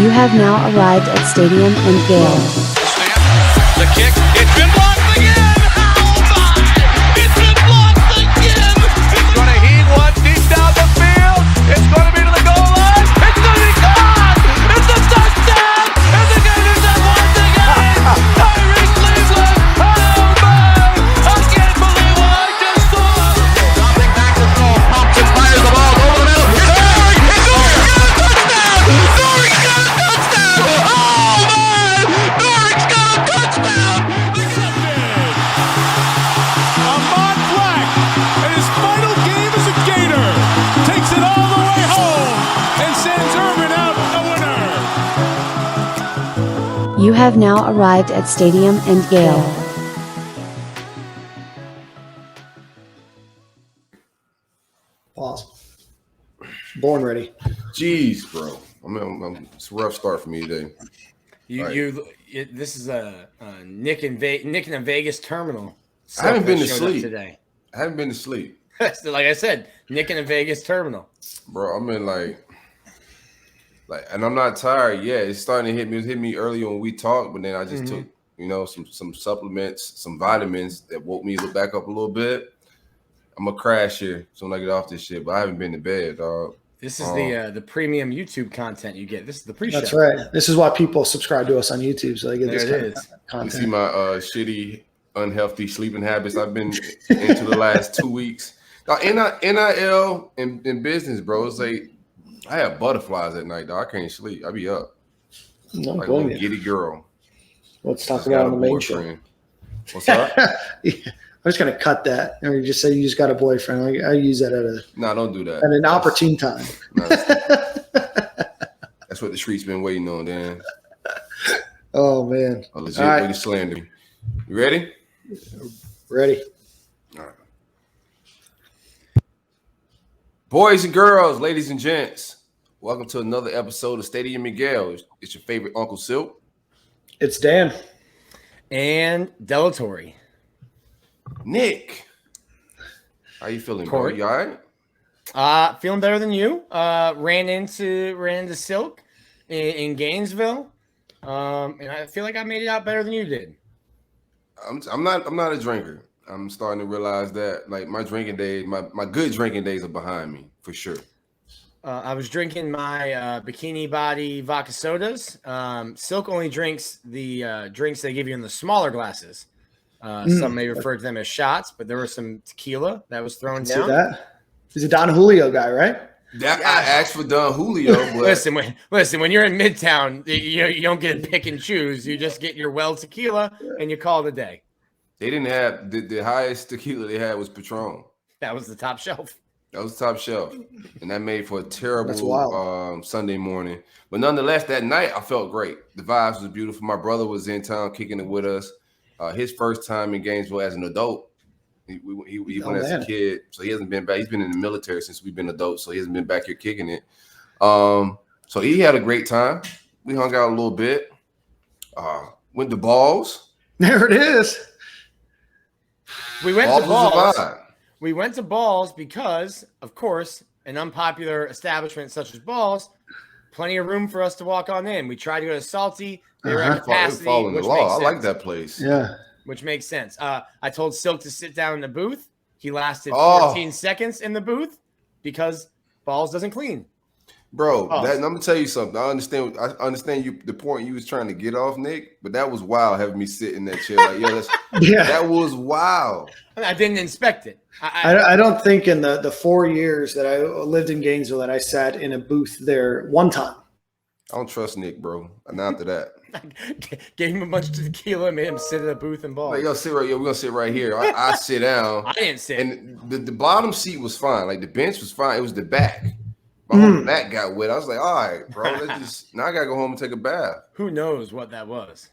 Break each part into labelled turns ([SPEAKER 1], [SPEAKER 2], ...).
[SPEAKER 1] You have now arrived at Stadium and Gale.
[SPEAKER 2] The kick, it's been blocked again! Oh my! It's been blocked again! It's going to heave one deep down the field. It's going to be to the goal line. It's going to be gone! It's a touchdown! And the Gators have won the game! Tyree Cleveland! Oh my! I can't believe what I just saw! Dropping back to throw. Thompson fires the ball over the middle. It's Doering! It's Doering! Got a touchdown! Doering got a touchdown! Oh my! Doering's got a touchdown!
[SPEAKER 3] Ahmad Black, in his final game as a Gator, takes it all the way home and sends Urban out a winner.
[SPEAKER 1] You have now arrived at Stadium and Gale.
[SPEAKER 4] Pause. Born ready.
[SPEAKER 5] Jeez, bro. It's a rough start for me today.
[SPEAKER 6] This is a Nick in a Vegas terminal.
[SPEAKER 5] I haven't been to
[SPEAKER 6] showed up
[SPEAKER 5] sleep
[SPEAKER 6] today.
[SPEAKER 5] I haven't been to sleep,
[SPEAKER 6] Like I said, Nick in a Vegas terminal.
[SPEAKER 5] bro. I'm in like, and I'm not tired yet. It's starting to hit me. It hit me early when we talked, but then I just took, some supplements, some vitamins that woke me back up a little bit. I'm gonna crash here soon as I get off this shit, but I haven't been to bed, dog.
[SPEAKER 6] This is the premium YouTube content you get. This is the pre-show.
[SPEAKER 4] That's right. This is why people subscribe to us on YouTube, so they get this
[SPEAKER 6] There it is.
[SPEAKER 5] You
[SPEAKER 4] content.
[SPEAKER 5] see my shitty, unhealthy sleeping habits I've been into the last 2 weeks. Now, NIL and business, bro. It's like I have butterflies at night, dog. I can't sleep. I be up
[SPEAKER 4] No,
[SPEAKER 5] like a
[SPEAKER 4] go
[SPEAKER 5] little
[SPEAKER 4] ahead.
[SPEAKER 5] giddy girl.
[SPEAKER 4] Let's talk
[SPEAKER 5] Just
[SPEAKER 4] about
[SPEAKER 5] got
[SPEAKER 4] it
[SPEAKER 5] a
[SPEAKER 4] on the main show.
[SPEAKER 5] boyfriend. What's up?
[SPEAKER 4] I'm just gonna cut that, and you just say you just got a boyfriend. I use that
[SPEAKER 5] No, don't do that.
[SPEAKER 4] at an opportune time.
[SPEAKER 5] No, that's what the streets been waiting on, Dan.
[SPEAKER 4] Oh man!
[SPEAKER 5] A legit
[SPEAKER 4] All right.
[SPEAKER 5] way to slander me. You ready?
[SPEAKER 4] Ready?
[SPEAKER 5] All right. Boys and girls, ladies and gents, welcome to another episode of Stadium and Gale. It's your favorite Uncle Silk.
[SPEAKER 4] It's Dan.
[SPEAKER 6] And Delatory.
[SPEAKER 5] Nick, how you feeling, bro?
[SPEAKER 6] Corey.
[SPEAKER 5] You all right?
[SPEAKER 6] Feeling better than you. Ran into Silk in Gainesville. And I feel like I made it out better than you did.
[SPEAKER 5] I'm not a drinker. I'm starting to realize that like my drinking days, my good drinking days are behind me for sure.
[SPEAKER 6] I was drinking my Bikini Body vodka sodas. Silk only drinks the drinks they give you in the smaller glasses. Some may refer to them as shots, but there was some tequila that was thrown
[SPEAKER 4] See
[SPEAKER 6] down.
[SPEAKER 4] that? He's a Don Julio guy, right?
[SPEAKER 5] That I asked for Don Julio, but
[SPEAKER 6] Listen. When you're in Midtown, you don't get to pick and choose. You just get your well tequila and you call it a day.
[SPEAKER 5] they didn't have the highest tequila they had was Patron.
[SPEAKER 6] That was the top shelf.
[SPEAKER 5] That was top shelf, and that made for a
[SPEAKER 4] That's
[SPEAKER 5] terrible
[SPEAKER 4] wild.
[SPEAKER 5] Sunday morning. But nonetheless, that night I felt great. The vibes was beautiful. My brother was in town kicking it with us. His first time in Gainesville as an adult. He went as a kid, so he hasn't been back. He's been in the military since we've been adults, so he hasn't been back here kicking it. So he had a great time. We hung out a little bit. Went to balls.
[SPEAKER 4] There it is.
[SPEAKER 6] We went
[SPEAKER 5] Balls
[SPEAKER 6] to
[SPEAKER 5] was a
[SPEAKER 6] balls.
[SPEAKER 5] vibe.
[SPEAKER 6] We went to balls because, of course, an unpopular establishment such as balls, plenty of room for us to walk on in. We tried to go to Salty. They were at capacity,
[SPEAKER 5] Following the
[SPEAKER 6] which
[SPEAKER 5] law.
[SPEAKER 6] makes
[SPEAKER 5] I
[SPEAKER 6] sense.
[SPEAKER 5] like that place.
[SPEAKER 4] Yeah.
[SPEAKER 6] Which makes sense. I told Silk to sit down in the booth. He lasted
[SPEAKER 5] Oh.
[SPEAKER 6] 14 seconds in the booth because balls doesn't clean.
[SPEAKER 5] Bro,
[SPEAKER 6] Oh.
[SPEAKER 5] I'm gonna tell you something. I understand you the point you was trying to get off, Nick, but that was wild having me sit in that chair. Like,
[SPEAKER 4] Yeah.
[SPEAKER 5] that was wild.
[SPEAKER 6] I didn't inspect it.
[SPEAKER 4] I don't think in the 4 years that I lived in Gainesville that I sat in a booth there one time.
[SPEAKER 5] I don't trust Nick, bro. And after that,
[SPEAKER 6] Gave him a bunch of tequila, made him sit in a booth and ball.
[SPEAKER 5] like, yo, sit right. Yo, we're gonna sit right here. I sit down.
[SPEAKER 6] I didn't sit.
[SPEAKER 5] And the bottom seat was fine. Like the bench was fine. It was the back. My whole back got wet. I was like, all right, bro. Now I gotta go home and take a bath.
[SPEAKER 6] Who knows what that was?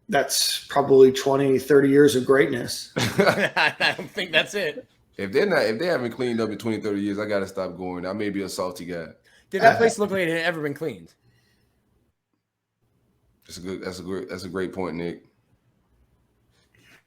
[SPEAKER 4] That's probably 20, 30 years of greatness.
[SPEAKER 6] I don't think that's it.
[SPEAKER 5] If they haven't cleaned up in 20, 30 years, I gotta stop going. I may be a salty guy.
[SPEAKER 6] Did that place look like it had ever been cleaned?
[SPEAKER 5] That's a great point, Nick.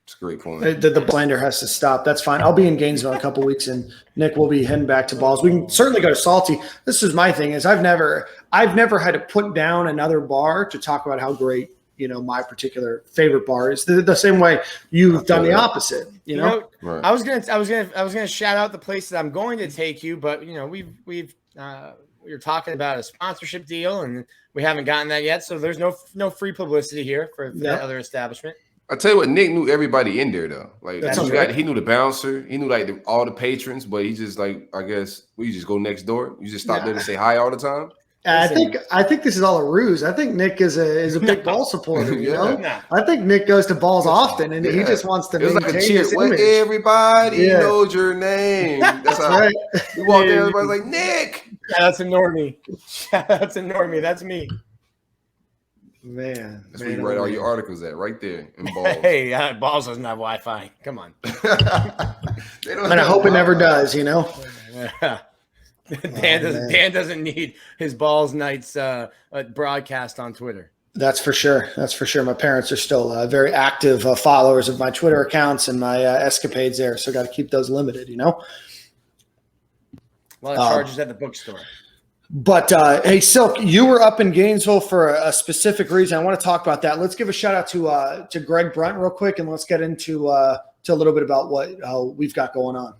[SPEAKER 5] It's a great point.
[SPEAKER 4] The blender has to stop. That's fine. I'll be in Gainesville in a couple weeks, and Nick will be heading back to balls. We can certainly go to Salty. This is my thing: is I've never I've never had to put down another bar to talk about how great, my particular favorite bar is. The same way you've done the opposite,
[SPEAKER 6] Right. I was gonna shout out the place that I'm going to take you, but we were talking about a sponsorship deal and we haven't gotten that yet, so there's no free publicity here for that other establishment.
[SPEAKER 5] I tell you what, Nick knew everybody in there though. Like
[SPEAKER 4] he
[SPEAKER 5] knew the bouncer, he knew like all the patrons, but he just like, I guess we just go next door. You just stop there to say hi all the time.
[SPEAKER 4] I think this is all a ruse. I think Nick is a big ball supporter. I think Nick goes to balls often, and he just wants to maintain
[SPEAKER 5] like a cheer.
[SPEAKER 4] his image.
[SPEAKER 5] Everybody knows your name. That's how
[SPEAKER 4] right.
[SPEAKER 5] We walk there. Everybody's like, Nick.
[SPEAKER 6] Yeah, that's a normie. That's a normie. That's me.
[SPEAKER 4] Man,
[SPEAKER 5] that's where you write all your articles at, right there in Balls.
[SPEAKER 6] Hey, Balls doesn't have Wi-Fi. Come on.
[SPEAKER 4] And I hope it never does.
[SPEAKER 6] Yeah. Dan doesn't need his Balls Nights broadcast on Twitter.
[SPEAKER 4] That's for sure. My parents are still very active followers of my Twitter accounts and my escapades there, so got to keep those limited.
[SPEAKER 6] A lot of charges at the bookstore.
[SPEAKER 4] But hey, Silk, you were up in Gainesville for a specific reason. I want to talk about that. Let's give a shout out to Greg Brunt real quick, and let's get into to a little bit about what we've got going on.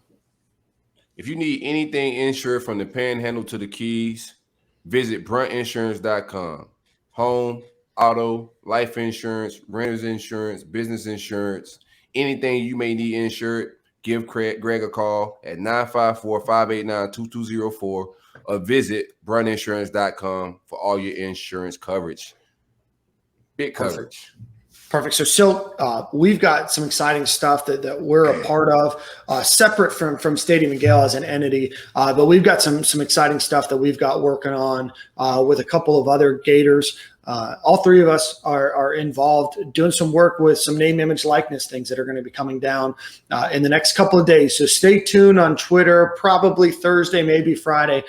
[SPEAKER 5] If you need anything insured from the Panhandle to the Keys, visit bruntinsurance.com. Home, auto, life insurance, renter's insurance, business insurance, anything you may need insured, give Greg a call at 954-589-2204 or visit bruntinsurance.com for all your insurance coverage. Big coverage.
[SPEAKER 4] Perfect. So Silk, we've got some exciting stuff that we're a part of, separate from Stadium and Gale as an entity, but we've got some exciting stuff that we've got working on with a couple of other Gators. All three of us are involved doing some work with some name, image, likeness things that are going to be coming down in the next couple of days. So stay tuned on Twitter, probably Thursday, maybe Friday.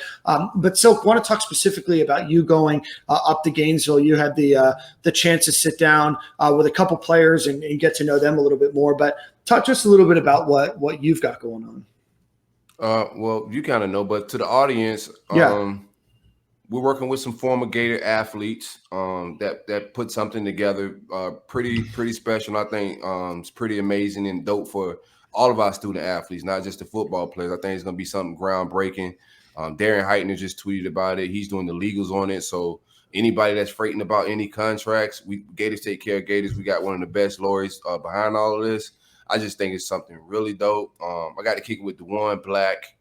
[SPEAKER 4] But Silk, want to talk specifically about you going up to Gainesville. You had the chance to sit down with a couple players and get to know them a little bit more. But talk to us a little bit about what you've got going on.
[SPEAKER 5] Well, you kind of know, but to the audience, we're working with some former Gator athletes that put something together pretty special. I think it's pretty amazing and dope for all of our student athletes, not just the football players. I think it's going to be something groundbreaking. Darren Heitner just tweeted about it. He's doing the legals on it. So anybody that's freighting about any contracts, Gators take care of Gators. We got one of the best lawyers behind all of this. I just think it's something really dope. I got to kick it with DeJuan Black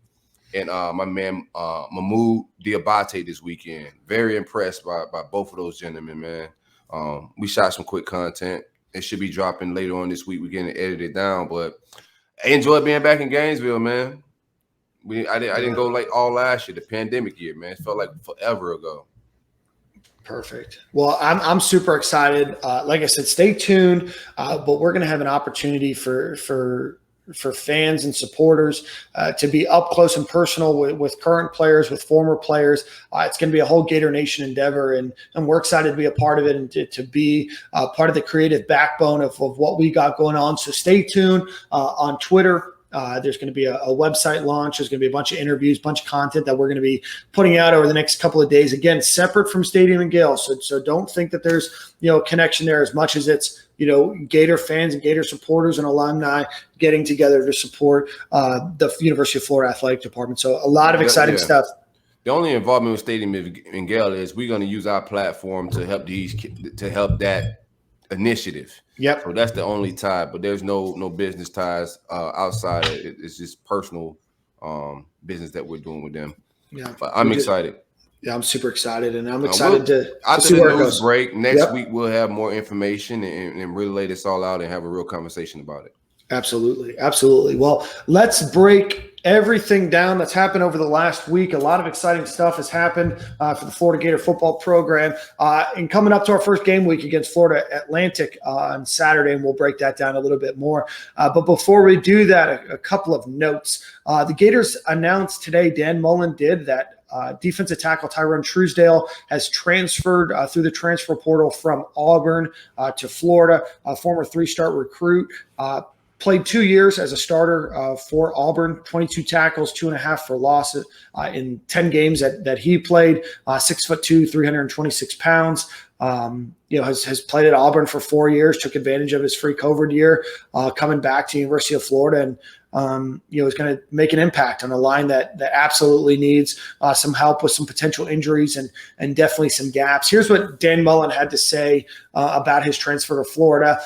[SPEAKER 5] and my man Mahmoud Diabate this weekend. Very impressed by both of those gentlemen, man. We shot some quick content. It should be dropping later on this week. We're getting it edited down, but I enjoyed being back in Gainesville, man. I didn't go like all last year, the pandemic year, man. It felt like forever ago.
[SPEAKER 4] Perfect. Well, I'm super excited. Like I said, stay tuned. But we're going to have an opportunity for fans and supporters to be up close and personal with current players, with former players. It's going to be a whole Gator Nation endeavor, and we're excited to be a part of it and to be part of the creative backbone of what we got going on. So stay tuned on Twitter. There's going to be a website launch. There's going to be a bunch of interviews, bunch of content that we're going to be putting out over the next couple of days. Again, separate from Stadium and Gale. So don't think that there's a connection there as much as it's Gator fans and Gator supporters and alumni getting together to support the University of Florida Athletic Department. So a lot of exciting stuff.
[SPEAKER 5] The only involvement with Stadium and Gale is we're going to use our platform to help that initiative.
[SPEAKER 4] Yep.
[SPEAKER 5] So that's the only tie, but there's no business ties outside of it. It's just personal business that we're doing with them.
[SPEAKER 4] Yeah.
[SPEAKER 5] But I'm excited.
[SPEAKER 4] Yeah, I'm super excited, and I'm excited to
[SPEAKER 5] after
[SPEAKER 4] see
[SPEAKER 5] the
[SPEAKER 4] where it
[SPEAKER 5] news
[SPEAKER 4] goes.
[SPEAKER 5] break next week, we'll have more information and really lay this all out and have a real conversation about it.
[SPEAKER 4] Absolutely. Well, let's break everything down that's happened over the last week. A lot of exciting stuff has happened for the Florida Gator football program. And coming up to our first game week against Florida Atlantic on Saturday, and we'll break that down a little bit more. But before we do that, a couple of notes. The Gators announced today, Dan Mullen did, that defensive tackle Tyrone Truesdale has transferred through the transfer portal from Auburn to Florida, a former 3-star recruit. played 2 years as a starter for Auburn, 22 tackles, 2.5 for losses in 10 games that he played. 6'2", 326 pounds. Has played at Auburn for 4 years. Took advantage of his free COVID year, coming back to University of Florida, and is going to make an impact on a line that absolutely needs some help with some potential injuries and definitely some gaps. Here's what Dan Mullen had to say about his transfer to Florida.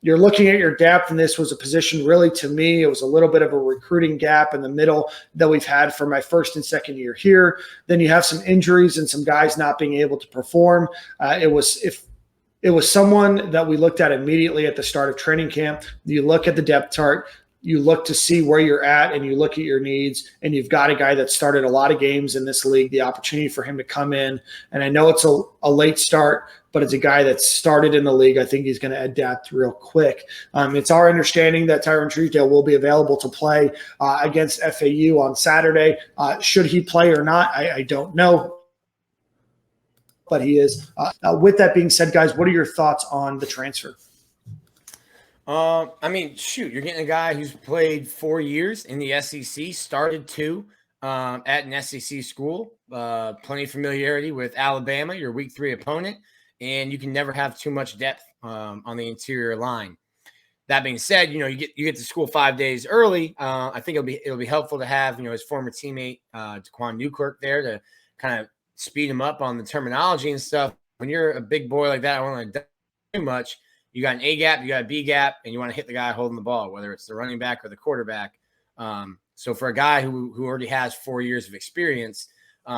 [SPEAKER 4] You're looking at your depth, and this was a position really, to me, it was a little bit of a recruiting gap in the middle that we've had for my first and second year here. Then you have some injuries and some guys not being able to perform. It was someone that we looked at immediately at the start of training camp. You look at the depth chart, you look to see where you're at, and you look at your needs, and you've got a guy that started a lot of games in this league, the opportunity for him to come in. And I know it's a late start, but it's a guy that started in the league. I think he's going to adapt real quick. It's our understanding that Tyron Truesdale will be available to play against FAU on Saturday. Should he play or not, I don't know, but he is. With that being said, guys, what are your thoughts on the transfer?
[SPEAKER 6] You're getting a guy who's played 4 years in the SEC, started 2 at an SEC school, plenty of familiarity with Alabama, your week 3 opponent, and you can never have too much depth on the interior line. That being said, you get to school 5 days early. I think it'll be helpful to have his former teammate Daquan Newkirk there to kind of speed him up on the terminology and stuff. When you're a big boy like that, I don't want to do too much. You got an A gap, you got a B gap, and you want to hit the guy holding the ball, whether it's the running back or the quarterback. So for a guy who already has 4 years of experience, do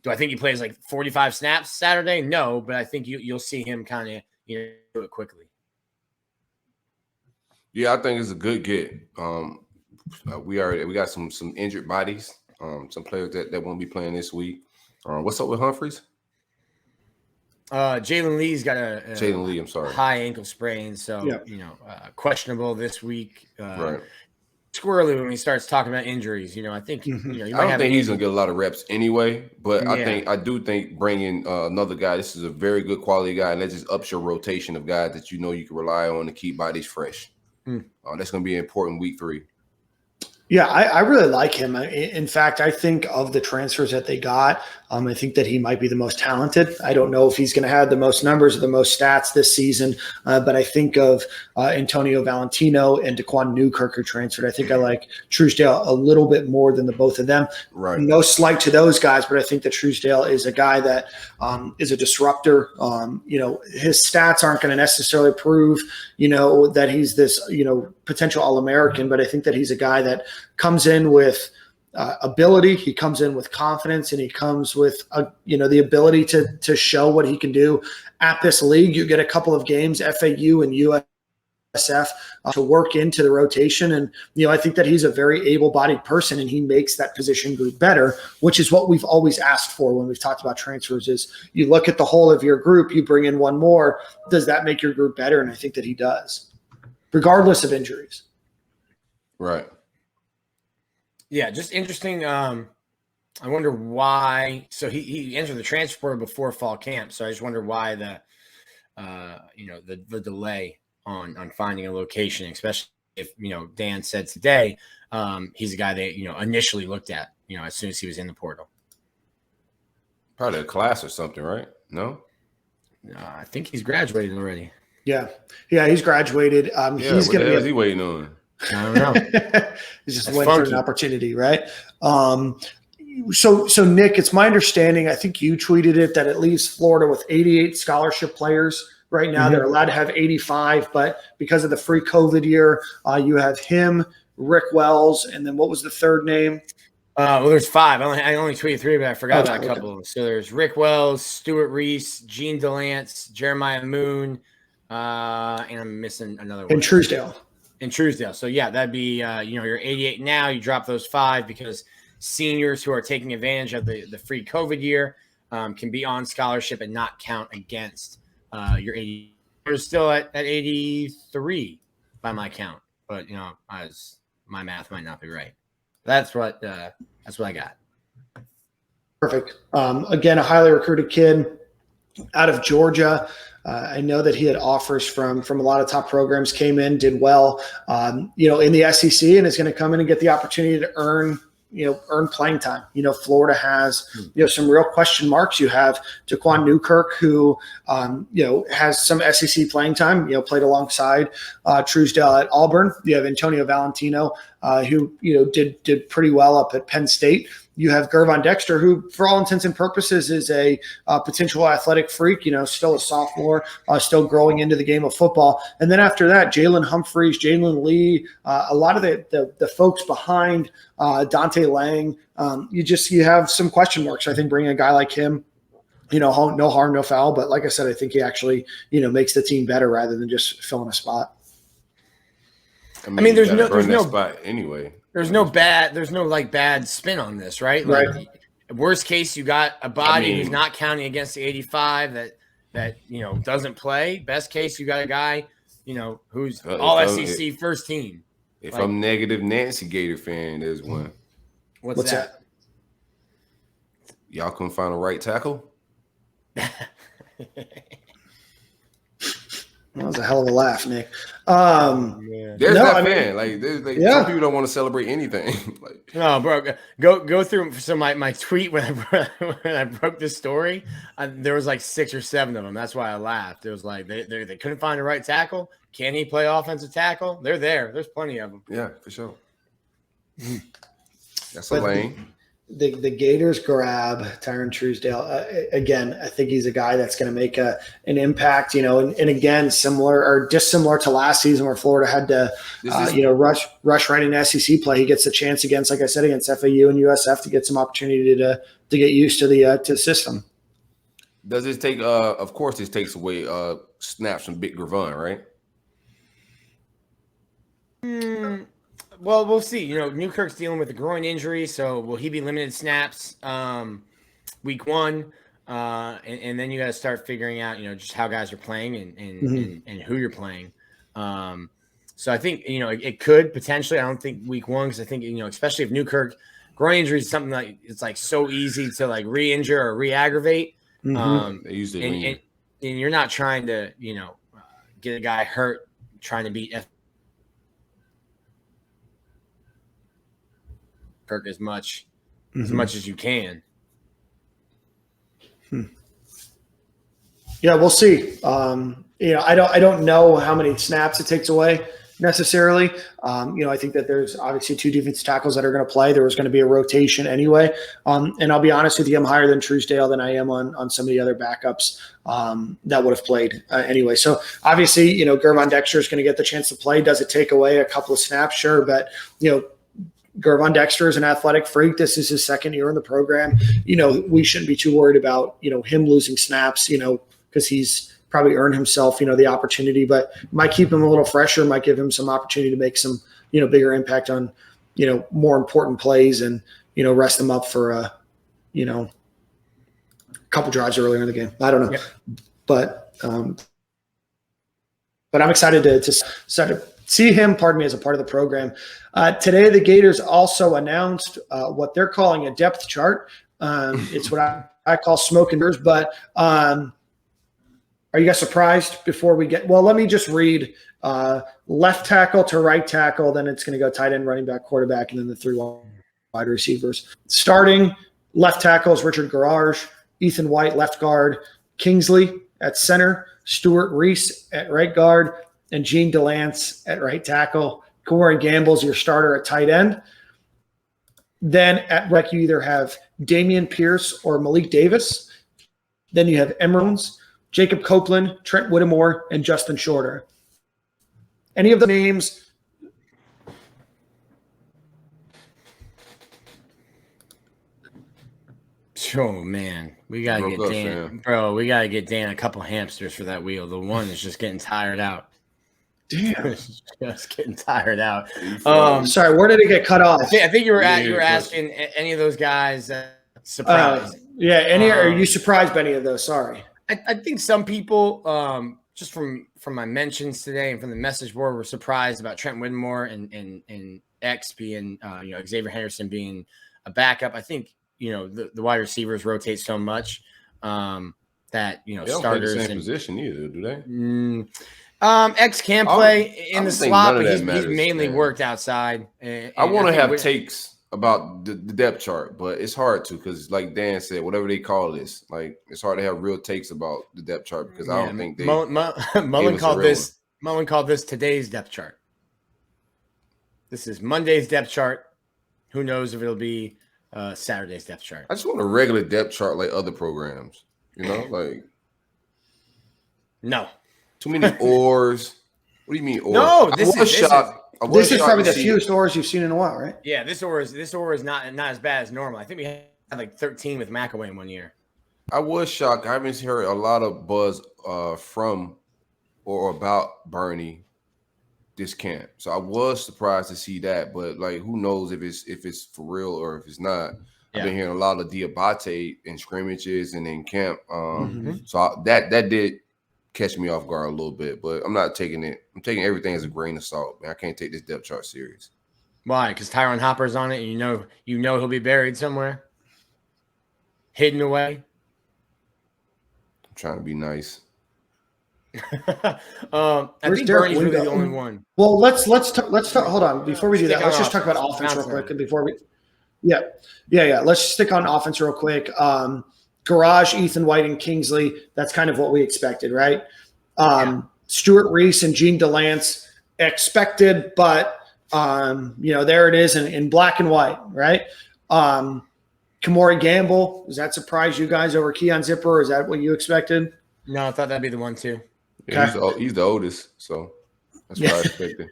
[SPEAKER 6] I think he plays like 45 snaps Saturday? No, but I think you'll see him kind of do it quickly.
[SPEAKER 5] Yeah, I think it's a good get. We got some injured bodies, some players that won't be playing this week. What's up with Humphreys?
[SPEAKER 6] Jalen Lee's got
[SPEAKER 5] Jalen Lee, I'm sorry,
[SPEAKER 6] high ankle sprain, so questionable this week.
[SPEAKER 5] Right.
[SPEAKER 6] Squirrely when he starts talking about injuries. I think I
[SPEAKER 5] don't think he's gonna get a lot of reps anyway, but I do think bringing another guy. This is a very good quality guy, and that just ups your rotation of guys that you can rely on to keep bodies fresh. That's gonna be an important week 3.
[SPEAKER 4] Yeah, I really like him. In fact, I think of the transfers that they got, I think that he might be the most talented. I don't know if he's going to have the most numbers or the most stats this season, but I think of Antonio Valentino and Daquan Newkirk who transferred. I think I like Truesdale a little bit more than the both of them.
[SPEAKER 5] Right.
[SPEAKER 4] No slight to those guys, but I think that Truesdale is a guy that is a disruptor. His stats aren't going to necessarily prove, that he's this, potential All-American, but I think that he's a guy that comes in with ability. He comes in with confidence, and he comes with the ability to show what he can do at this league. You get a couple of games, FAU and USF, to work into the rotation, and I think that he's a very able-bodied person, and he makes that position group better, which is what we've always asked for when we've talked about transfers. Is you look at the whole of your group, you bring in one more, does that make your group better? And I think that he does, regardless of injuries.
[SPEAKER 5] Right.
[SPEAKER 6] Yeah, just interesting. I wonder why. So he entered the transfer portal before fall camp. So I just wonder why the delay on finding a location, especially if Dan said today he's a guy they initially looked at as soon as he was in the portal.
[SPEAKER 5] Probably a class or something, right? No,
[SPEAKER 6] I think he's graduated already.
[SPEAKER 4] Yeah, he's graduated. He's going to be.
[SPEAKER 5] Is he waiting on?
[SPEAKER 6] I don't know.
[SPEAKER 4] He's just waiting for an opportunity, right? So Nick, it's my understanding, I think you tweeted it, that it leaves Florida with 88 scholarship players right now. Mm-hmm. They're allowed to have 85, but because of the free COVID year, you have him, Rick Wells, and then what was the third name?
[SPEAKER 6] Well, there's 5. I only tweeted 3, but I forgot about a couple of them. So there's Rick Wells, Stuart Reese, Gene DeLance, Jeremiah Moon, and I'm missing another one.
[SPEAKER 4] And Truesdale.
[SPEAKER 6] So that'd be you're 88 now. You drop those 5 because seniors who are taking advantage of the free COVID year can be on scholarship and not count against your 80. You're still at 83 by my count, but my math might not be right. That's what I got.
[SPEAKER 4] Perfect. Again, a highly recruited kid. out of Georgia. I know that he had offers from a lot of top programs, came in, did well, in the SEC, and is going to come in and get the opportunity to earn playing time. Florida has, some real question marks. You have Daquan Newkirk, who, has some SEC playing time, played alongside Truesdale at Auburn. You have Antonio Valentino, who, did pretty well up at Penn State. You have Gervon Dexter, who, for all intents and purposes, is a potential athletic freak, still a sophomore, still growing into the game of football. And then after that, Jalen Humphreys, Jalen Lee, a lot of the folks behind Dante Lang, you have some question marks. I think bringing a guy like him, no harm, no foul. But like I said, I think he actually, makes the team better rather than just filling a spot.
[SPEAKER 5] I mean there's no spot anyway.
[SPEAKER 6] There's no bad spin on this, right? Like,
[SPEAKER 4] right.
[SPEAKER 6] Worst case, you got a body who's not counting against the 85 that doesn't play. Best case, you got a guy, who's all SEC first team.
[SPEAKER 5] If I'm negative Nancy Gator fan, there's one.
[SPEAKER 6] What's that?
[SPEAKER 5] Y'all couldn't find a right tackle?
[SPEAKER 4] That was a hell of a laugh, Nick.
[SPEAKER 5] There's that fan. Some people don't want to celebrate anything.
[SPEAKER 6] No, bro. Go through. So my tweet when I broke this story, there was like 6 or 7 of them. That's why I laughed. It was like they couldn't find a right tackle. Can he play offensive tackle? They're there. There's plenty of them.
[SPEAKER 5] Yeah, for sure. That's a lane.
[SPEAKER 4] The Gators grab Tyron Truesdale. Again, I think he's a guy that's going to make an impact, and again, similar or dissimilar to last season where Florida had to, rush right into SEC play. He gets a chance against, like I said, against FAU and USF to get some opportunity to get used to the system.
[SPEAKER 5] Does this take, of course, this takes away snaps from Big Gravon, right?
[SPEAKER 6] Well, we'll see. Newkirk's dealing with a groin injury, so will he be limited snaps week 1? And then you got to start figuring out, just how guys are playing and who you're playing. So I think, it could potentially. I don't think week 1 because I think, especially if Newkirk groin injury is something like it's like so easy to like re-injure or re-aggravate.
[SPEAKER 5] They usually
[SPEAKER 6] and you're not trying to, get a guy hurt trying to beat Kirk as much as you can.
[SPEAKER 4] Yeah, we'll see. I don't know how many snaps it takes away necessarily. I think that there's obviously 2 defensive tackles that are going to play. There was going to be a rotation anyway. And I'll be honest with you, I'm higher than Truesdale than I am on some of the other backups that would have played anyway. So obviously, Gervon Dexter is going to get the chance to play. Does it take away a couple of snaps? Sure. But, Gervon Dexter is an athletic freak. This is his 2nd year in the program. We shouldn't be too worried about, him losing snaps, because he's probably earned himself, the opportunity, but might keep him a little fresher, might give him some opportunity to make some, bigger impact on, more important plays and, rest them up for a couple drives earlier in the game. I don't know, but I'm excited to see him, as a part of the program. Today, the Gators also announced what they're calling a depth chart. It's what I call smoke and mirrors, but are you guys surprised before we get – well, let me just read left tackle to right tackle, then it's going to go tight end, running back, quarterback, and then the 3 wide receivers. Starting left tackle is Richard Garage, Ethan White, left guard, Kingsley at center, Stuart Reese at right guard, and Gene DeLance at right tackle. Corey Gamble's your starter at tight end. Then at rec, you either have Damian Pierce or Malik Davis. Then you have Emerons, Jacob Copeland, Trent Whittemore, and Justin Shorter. Any of the names?
[SPEAKER 6] Oh, man. We got to get Dan. Bro, we got to get Dan a couple hamsters for that wheel. The one is just getting tired out.
[SPEAKER 4] Damn.
[SPEAKER 6] Just getting tired out.
[SPEAKER 4] Sorry, where did it get cut off?
[SPEAKER 6] I think you were asking any of those guys surprised.
[SPEAKER 4] Are you surprised by any of those? Sorry.
[SPEAKER 6] I think some people, just from my mentions today and from the message board, were surprised about Trent Whittemore and X being, Xavier Henderson being a backup. I think, the wide receivers rotate so much. that
[SPEAKER 5] They don't
[SPEAKER 6] starters
[SPEAKER 5] play the same
[SPEAKER 6] and
[SPEAKER 5] position either, do they?
[SPEAKER 6] X can play in the slot, but he's mainly worked outside.
[SPEAKER 5] I want to have takes about the depth chart, but it's hard to because, like Dan said, whatever they call this, like it's hard to have real takes about the depth chart because I don't think they.
[SPEAKER 6] Mullen called this today's depth chart. This is Monday's depth chart. Who knows if it'll be Saturday's depth chart?
[SPEAKER 5] I just want a regular depth chart like other programs. Like
[SPEAKER 6] no.
[SPEAKER 5] Too many oars. What do you mean oars?
[SPEAKER 6] No,
[SPEAKER 4] this is probably the fewest oars you've seen in a while, right?
[SPEAKER 6] Yeah, this oar is not as bad as normal. I think we had like 13 with McAway in 1 year.
[SPEAKER 5] I was shocked. I haven't heard a lot of buzz from or about Bernie this camp, so I was surprised to see that. But like, who knows if it's for real or if it's not? Yeah. I've been hearing a lot of Diabate in scrimmages and in camp, so that did catch me off guard a little bit, but I'm not taking it. I'm taking everything as a grain of salt, man. I can't take this depth chart serious.
[SPEAKER 6] Why? Because Tyron Hopper's on it, and you know he'll be buried somewhere, hidden away.
[SPEAKER 5] I'm trying to be nice.
[SPEAKER 6] I think Bernie's really the only one.
[SPEAKER 4] Well, let's talk. Hold on, before we do that, let's just talk about offense real quick. And before we, let's stick on offense real quick. Garage, Ethan White, and Kingsley. That's kind of what we expected, right? Stuart Reese and Gene DeLance expected, but there it is in black and white, right? Kamori Gamble, does that surprise you guys over Keon Zipper? Or is that what you expected?
[SPEAKER 6] No, I thought that'd be the one too.
[SPEAKER 5] Yeah, he's the oldest, so that's what I expected.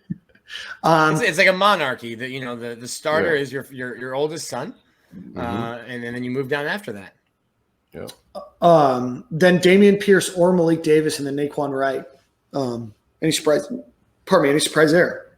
[SPEAKER 6] It's like a monarchy. The starter is your oldest son, and then you move down after that.
[SPEAKER 5] Yeah.
[SPEAKER 4] Then Damian Pierce or Malik Davis and then Naquan Wright. Any surprise? Pardon me. Any surprise there?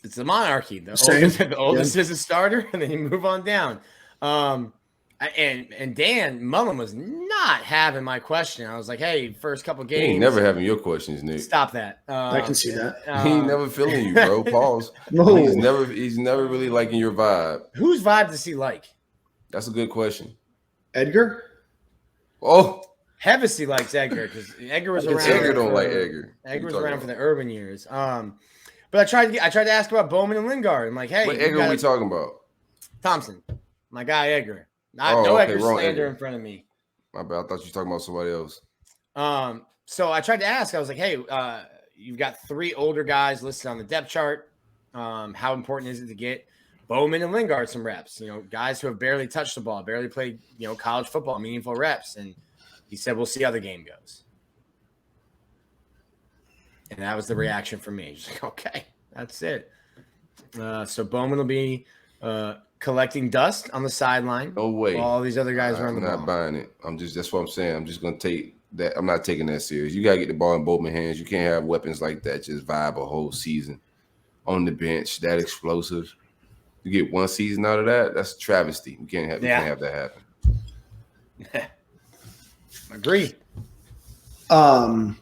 [SPEAKER 6] It's the monarchy. The oldest is a starter, and then you move on down. And Dan Mullen was not having my question. I was like, "Hey, first couple games."
[SPEAKER 5] He ain't never having your questions, Nick.
[SPEAKER 6] Stop that.
[SPEAKER 4] I can see that.
[SPEAKER 5] He ain't never feeling you, bro. Pause. No. He's never really liking your vibe.
[SPEAKER 6] Whose vibe does he like?
[SPEAKER 5] That's a good question.
[SPEAKER 4] Edgar?
[SPEAKER 5] Oh,
[SPEAKER 6] Hevesy likes Edgar because Edgar was around.
[SPEAKER 5] Edgar don't like Edgar.
[SPEAKER 6] Edgar was around for the urban years. But I tried to ask about Bowman and Lingard. I'm like, hey,
[SPEAKER 5] what Edgar we talking about?
[SPEAKER 6] Thompson, my guy Edgar. No Edgar slander in front of me.
[SPEAKER 5] My bad. I thought you were talking about somebody else.
[SPEAKER 6] So I tried to ask. I was like, hey, you've got 3 older guys listed on the depth chart. How important is it to get Bowman and Lingard some reps, guys who have barely touched the ball, barely played, college football, meaningful reps. And he said, we'll see how the game goes. And that was the reaction from me. Just like, okay, that's it. So Bowman will be collecting dust on the sideline.
[SPEAKER 5] No way.
[SPEAKER 6] While all these other guys run the ball.
[SPEAKER 5] I'm not buying it. That's what I'm saying. I'm just going to take that. I'm not taking that serious. You got to get the ball in Bowman's hands. You can't have weapons like that just vibe a whole season on the bench, that explosive. You get one season out of that, that's a travesty. You can't have that happen.
[SPEAKER 6] Agree.
[SPEAKER 4] And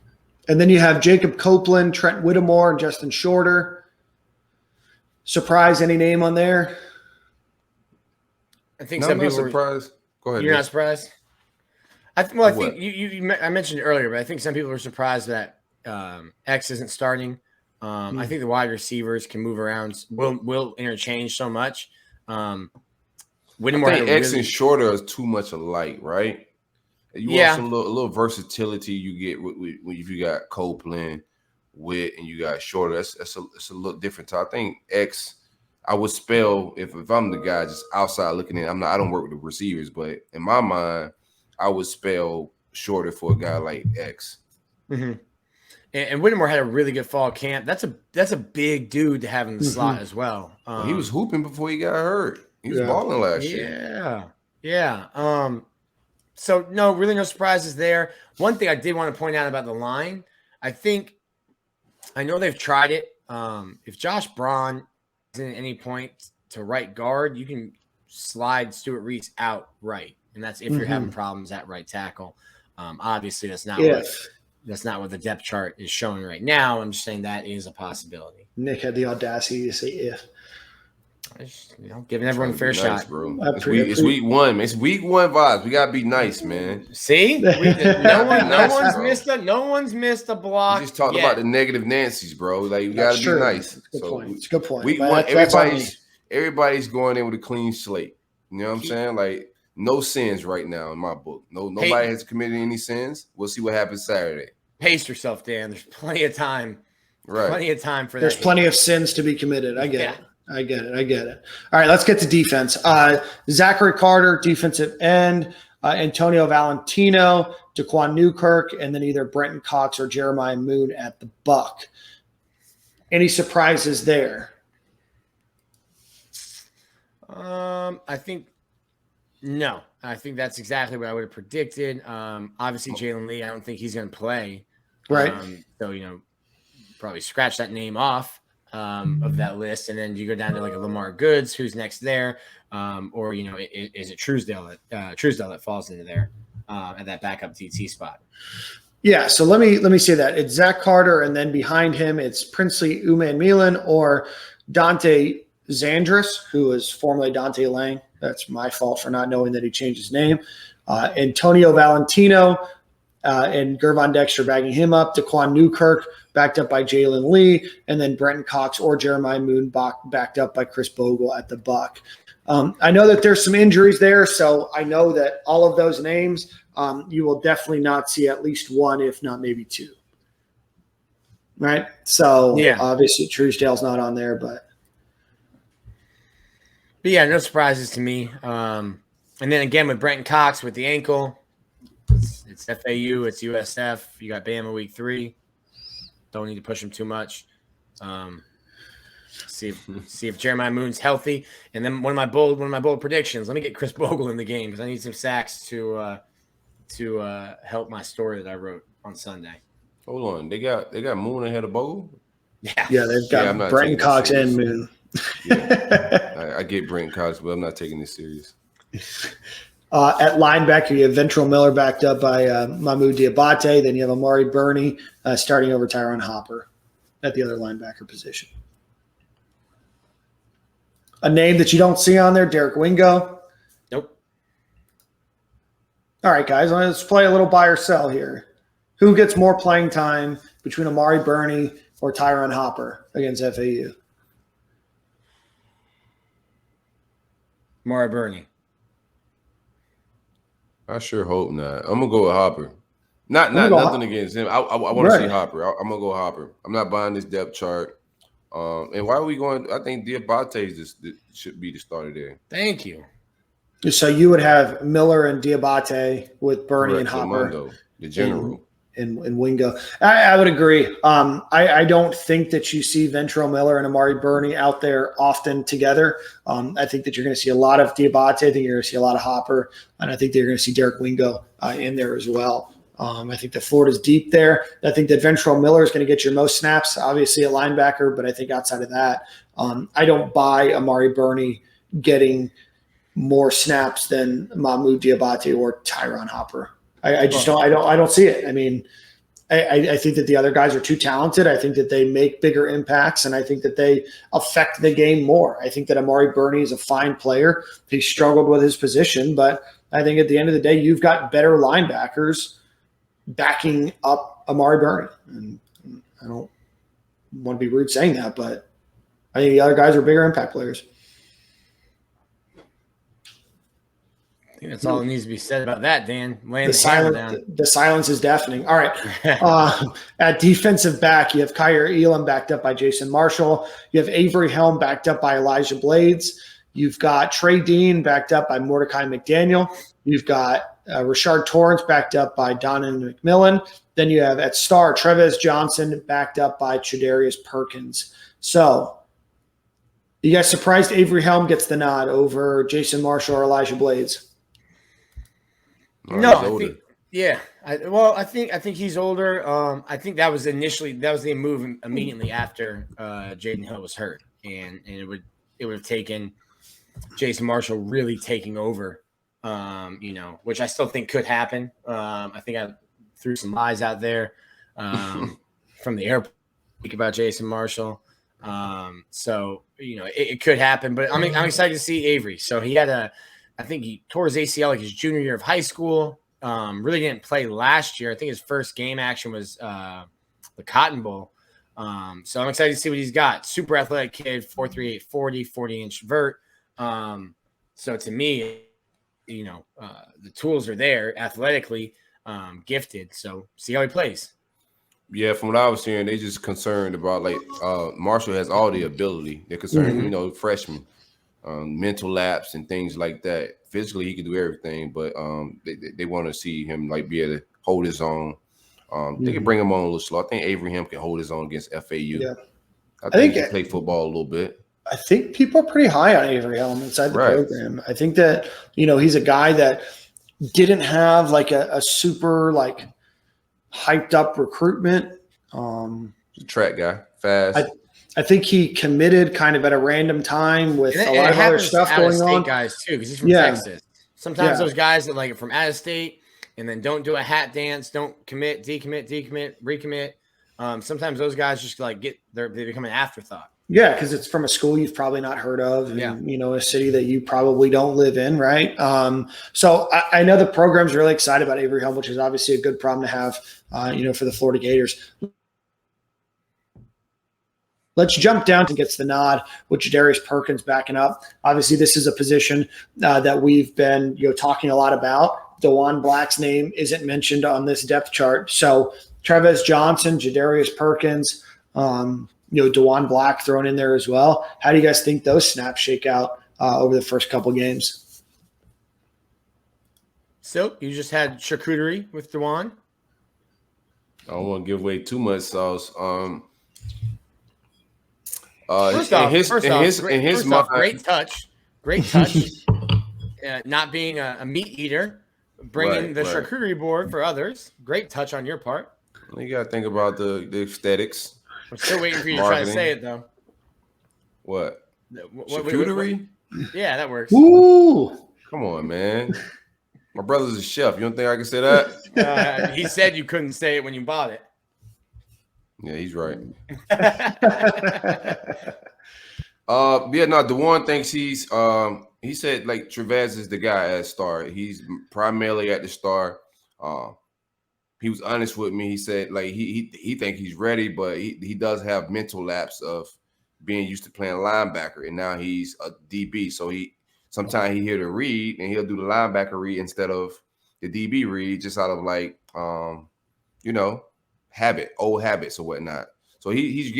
[SPEAKER 4] then you have Jacob Copeland, Trent Whittemore, and Justin Shorter. Surprise, any name on there?
[SPEAKER 6] I think some people
[SPEAKER 5] are surprised. Go ahead.
[SPEAKER 6] You're not surprised? I think I mentioned it earlier, but I think some people are surprised that X isn't starting. I think the wide receivers can move around, will interchange so much.
[SPEAKER 5] Whittemore had X and Shorter is too much alike, right? You want some little versatility you get when if you got Copeland, Witt, and you got Shorter. It's a little different. So I think X, I would spell if I'm the guy just outside looking in. I don't work with the receivers, but in my mind, I would spell Shorter for a guy like X.
[SPEAKER 6] Mm-hmm. And Whittemore had a really good fall camp. That's a big dude to have in the slot as well.
[SPEAKER 5] He was hooping before he got hurt. He was balling last year.
[SPEAKER 6] Yeah. So no surprises there. One thing I did want to point out about the line, I know they've tried it. If Josh Braun isn't at any point to right guard, you can slide Stuart Reese out right, and that's if you're having problems at right tackle. Obviously, that's not what the depth chart is showing right now. I'm just saying that is a possibility.
[SPEAKER 4] Nick had the audacity to say if.
[SPEAKER 6] Just, giving everyone a fair shot,
[SPEAKER 5] bro. It's week one. It's week one vibes. We gotta be nice, man.
[SPEAKER 6] See, no one's missed a block.
[SPEAKER 5] We just talked about the negative Nancy's, bro. Like you gotta be nice.
[SPEAKER 4] It's a good point.
[SPEAKER 5] Week one, everybody's going in with a clean slate. You know what I'm saying? Like no sins right now in my book. Nobody has committed any sins. We'll see what happens Saturday.
[SPEAKER 6] Pace yourself, Dan. There's plenty of time.
[SPEAKER 5] Right.
[SPEAKER 6] Plenty of time for that.
[SPEAKER 4] There's plenty of sins to be committed. I get it. All right, let's get to defense. Zachary Carter, defensive end. Antonio Valentino, Daquan Newkirk, and then either Brenton Cox or Jeremiah Moon at the Buck. Any surprises there?
[SPEAKER 6] I think no. I think that's exactly what I would have predicted. Obviously, Jalen Lee, I don't think he's going to play.
[SPEAKER 4] Right.
[SPEAKER 6] So, probably scratch that name off of that list. And then you go down to like a Lamar Goods, who's next there. Or, is it Truesdale that falls into there at that backup DT spot?
[SPEAKER 4] Yeah, so let me say that. It's Zach Carter, and then behind him it's Princely Uman-Milan or Dante Zandris, who is formerly Dante Lang. That's my fault for not knowing that he changed his name. Antonio Valentino and Gervon Dexter backing him up. Daquan Newkirk backed up by Jalen Lee, and then Brenton Cox or Jeremiah Moon backed up by Chris Bogle at the Buck. I know that there's some injuries there, so I know that all of those names you will definitely not see at least one, if not maybe two. Right? So obviously Truesdale's not on there, but yeah,
[SPEAKER 6] no surprises to me. And then again with Brenton Cox with the ankle, it's FAU, it's USF. You got Bama week 3. Don't need to push him too much. See if Jeremiah Moon's healthy. And then one of my bold predictions. Let me get Chris Bogle in the game because I need some sacks to help my story that I wrote on Sunday.
[SPEAKER 5] Hold on, they got Moon ahead of Bogle.
[SPEAKER 4] Yeah, they've got Brenton Cox and Moon.
[SPEAKER 5] Yeah. I get Brenton Cox, but I'm not taking this serious.
[SPEAKER 4] At linebacker, you have Ventrell Miller backed up by Mahmoud Diabate. Then you have Amari Burney starting over Tyron Hopper at the other linebacker position. A name that you don't see on there, Derek Wingo.
[SPEAKER 6] Nope.
[SPEAKER 4] All right, guys, let's play a little buy or sell here. Who gets more playing time between Amari Burney or Tyron Hopper against FAU?
[SPEAKER 6] Amari Burney.
[SPEAKER 5] I sure hope not. I'm gonna go with Hopper. Nothing against him. I want to see Hopper. I'm gonna go Hopper. I'm not buying this depth chart. And why are we going? I think Diabate should be the starter there.
[SPEAKER 6] Thank you.
[SPEAKER 4] So you would have Miller and Diabate with Burney and Hopper,
[SPEAKER 5] the general,
[SPEAKER 4] and Wingo. I would agree. I don't think that you see Ventrell Miller and Amari Burney out there often together. I think that you're going to see a lot of Diabate. I think you're going to see a lot of Hopper, and I think that you're going to see Derek Wingo in there as well. I think that Florida's deep there. I think that Ventrell Miller is going to get your most snaps, obviously a linebacker, but I think outside of that, I don't buy Amari Burney getting more snaps than Mahmoud Diabate or Tyron Hopper. I just don't. I don't see it. I mean, I think that the other guys are too talented. I think that they make bigger impacts, and I think that they affect the game more. I think that Amari Burney is a fine player. He struggled with his position, but I think at the end of the day, you've got better linebackers backing up Amari Burney. And I don't want to be rude saying that, but I think the other guys are bigger impact players.
[SPEAKER 6] I think that's all that needs to be said about that, Dan.
[SPEAKER 4] The silence is deafening. All right. At defensive back, you have Kyer Elam backed up by Jason Marshall. You have Avery Helm backed up by Elijah Blades. You've got Trey Dean backed up by Mordecai McDaniel. You've got Rashard Torrance backed up by Donovan McMillan. Then you have at star Trevez Johnson backed up by Chadarius Perkins. So you guys surprised Avery Helm gets the nod over Jason Marshall or Elijah Blades?
[SPEAKER 6] No, I think, yeah. I think he's older. I think that was the move immediately after Jaden Hill was hurt, and it would have taken Jason Marshall really taking over. Which I still think could happen. I think I threw some lies out there from the airport about Jason Marshall. So it could happen. But I'm excited to see Avery. So I think he tore his ACL like his junior year of high school. Really didn't play last year. I think his first game action was the Cotton Bowl. So I'm excited to see what he's got. Super athletic kid, 4.38 40-inch vert. So to me, the tools are there athletically, gifted. So see how he plays.
[SPEAKER 5] Yeah, from what I was hearing, they just concerned about Marshall has all the ability. They're concerned, freshman, mental lapse and things like that. Physically, he can do everything, but they want to see him be able to hold his own. They can bring him on a little slow. I think Avery can hold his own against FAU. Yeah. I think he can play football a little bit. I
[SPEAKER 4] think people are pretty high on Avery Helm inside the program. I think that, he's a guy that didn't have a super hyped up recruitment.
[SPEAKER 5] Track guy, fast.
[SPEAKER 4] I think he committed kind of at a random time with a lot of other stuff going on.
[SPEAKER 6] Guys too, because he's from Texas. Sometimes those guys that are from out of state and then don't do a hat dance, don't commit, decommit, recommit. Sometimes those guys just they become an afterthought.
[SPEAKER 4] Yeah, because it's from a school you've probably not heard of, and a city that you probably don't live in, right? So I know the program's really excited about Avery Helm, which is obviously a good problem to have, for the Florida Gators. Let's jump down to gets the nod with Jadarius Perkins backing up. Obviously, this is a position that we've been talking a lot about. DeJuan Black's name isn't mentioned on this depth chart. So Travis Johnson, Jadarius Perkins, DeJuan Black thrown in there as well. How do you guys think those snaps shake out over the first couple games?
[SPEAKER 6] So you just had charcuterie with DeJuan.
[SPEAKER 5] I don't want to give away too much sauce.
[SPEAKER 6] First off, great touch. Not being a meat eater, bringing the charcuterie board for others. Great touch on your part.
[SPEAKER 5] You got to think about the aesthetics.
[SPEAKER 6] I'm still waiting for you to try to say it, though.
[SPEAKER 5] What? Charcuterie?
[SPEAKER 6] Yeah, that works.
[SPEAKER 4] Ooh.
[SPEAKER 5] Come on, man. My brother's a chef. You don't think I can say that?
[SPEAKER 6] He said you couldn't say it when you bought it.
[SPEAKER 5] Yeah, he's right. DeJuan thinks he said Trevez is the guy at Star. He's primarily at the Star. He was honest with me. He said he think he's ready, but he does have mental lapse of being used to playing linebacker, and now he's a DB. So sometimes he hear the read and he'll do the linebacker read instead of the DB read, just out of old habits or whatnot. So he's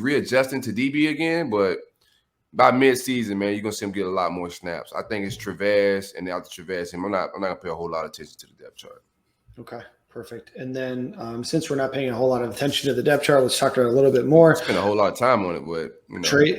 [SPEAKER 5] readjusting to DB again, but by mid-season, man, you're gonna see him get a lot more snaps. I think it's Trevez, and after Trevez, I'm not gonna pay a whole lot of attention to the depth chart. Okay, perfect. And then since we're not paying a whole lot of attention to the depth chart, let's talk about it a little bit more. Spend a whole lot of time on it, but Trey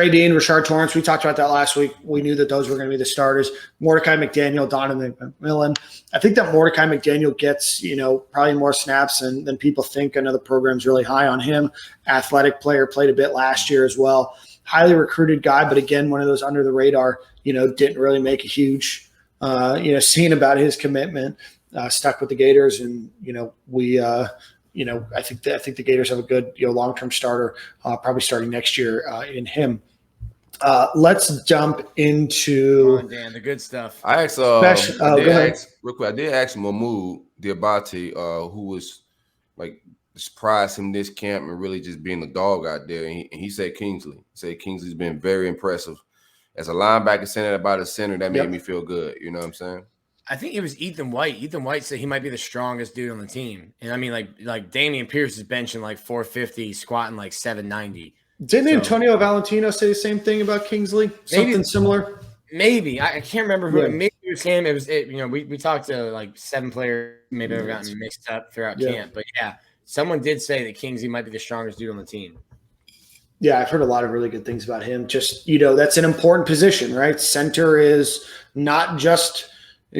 [SPEAKER 5] Dean, Rashard Torrance, we talked about that last week. We knew that those were going to be the starters. Mordecai McDaniel, Donovan McMillan. I think that Mordecai McDaniel gets, probably more snaps than people think. I know the program's really high on him. Athletic player, played a bit last year as well. Highly recruited guy, but again, one of those under the radar, didn't really make a huge scene about his commitment, stuck with the Gators. And, I think the Gators have a good, long-term starter, probably starting next year in him. Let's jump into
[SPEAKER 6] the good stuff.
[SPEAKER 5] I asked, real quick, I did ask Mahmoud Diabate, who was surprised him this camp and really just being a dog out there. And he said Kingsley. He said Kingsley's been very impressive. As a linebacker center about a center, that made me feel good. You know what I'm saying?
[SPEAKER 6] I think it was Ethan White. Ethan White said he might be the strongest dude on the team. And I mean, like Damian Pierce is benching 450, squatting 790.
[SPEAKER 4] Didn't Antonio Valentino say the same thing about Kingsley? Something similar?
[SPEAKER 6] Maybe. I can't remember who. Maybe it was him. It was we talked to 7 players, maybe have gotten mixed up throughout camp. But yeah, someone did say that Kingsley might be the strongest dude on the team.
[SPEAKER 4] Yeah, I've heard a lot of really good things about him. Just, that's an important position, right? Center is not just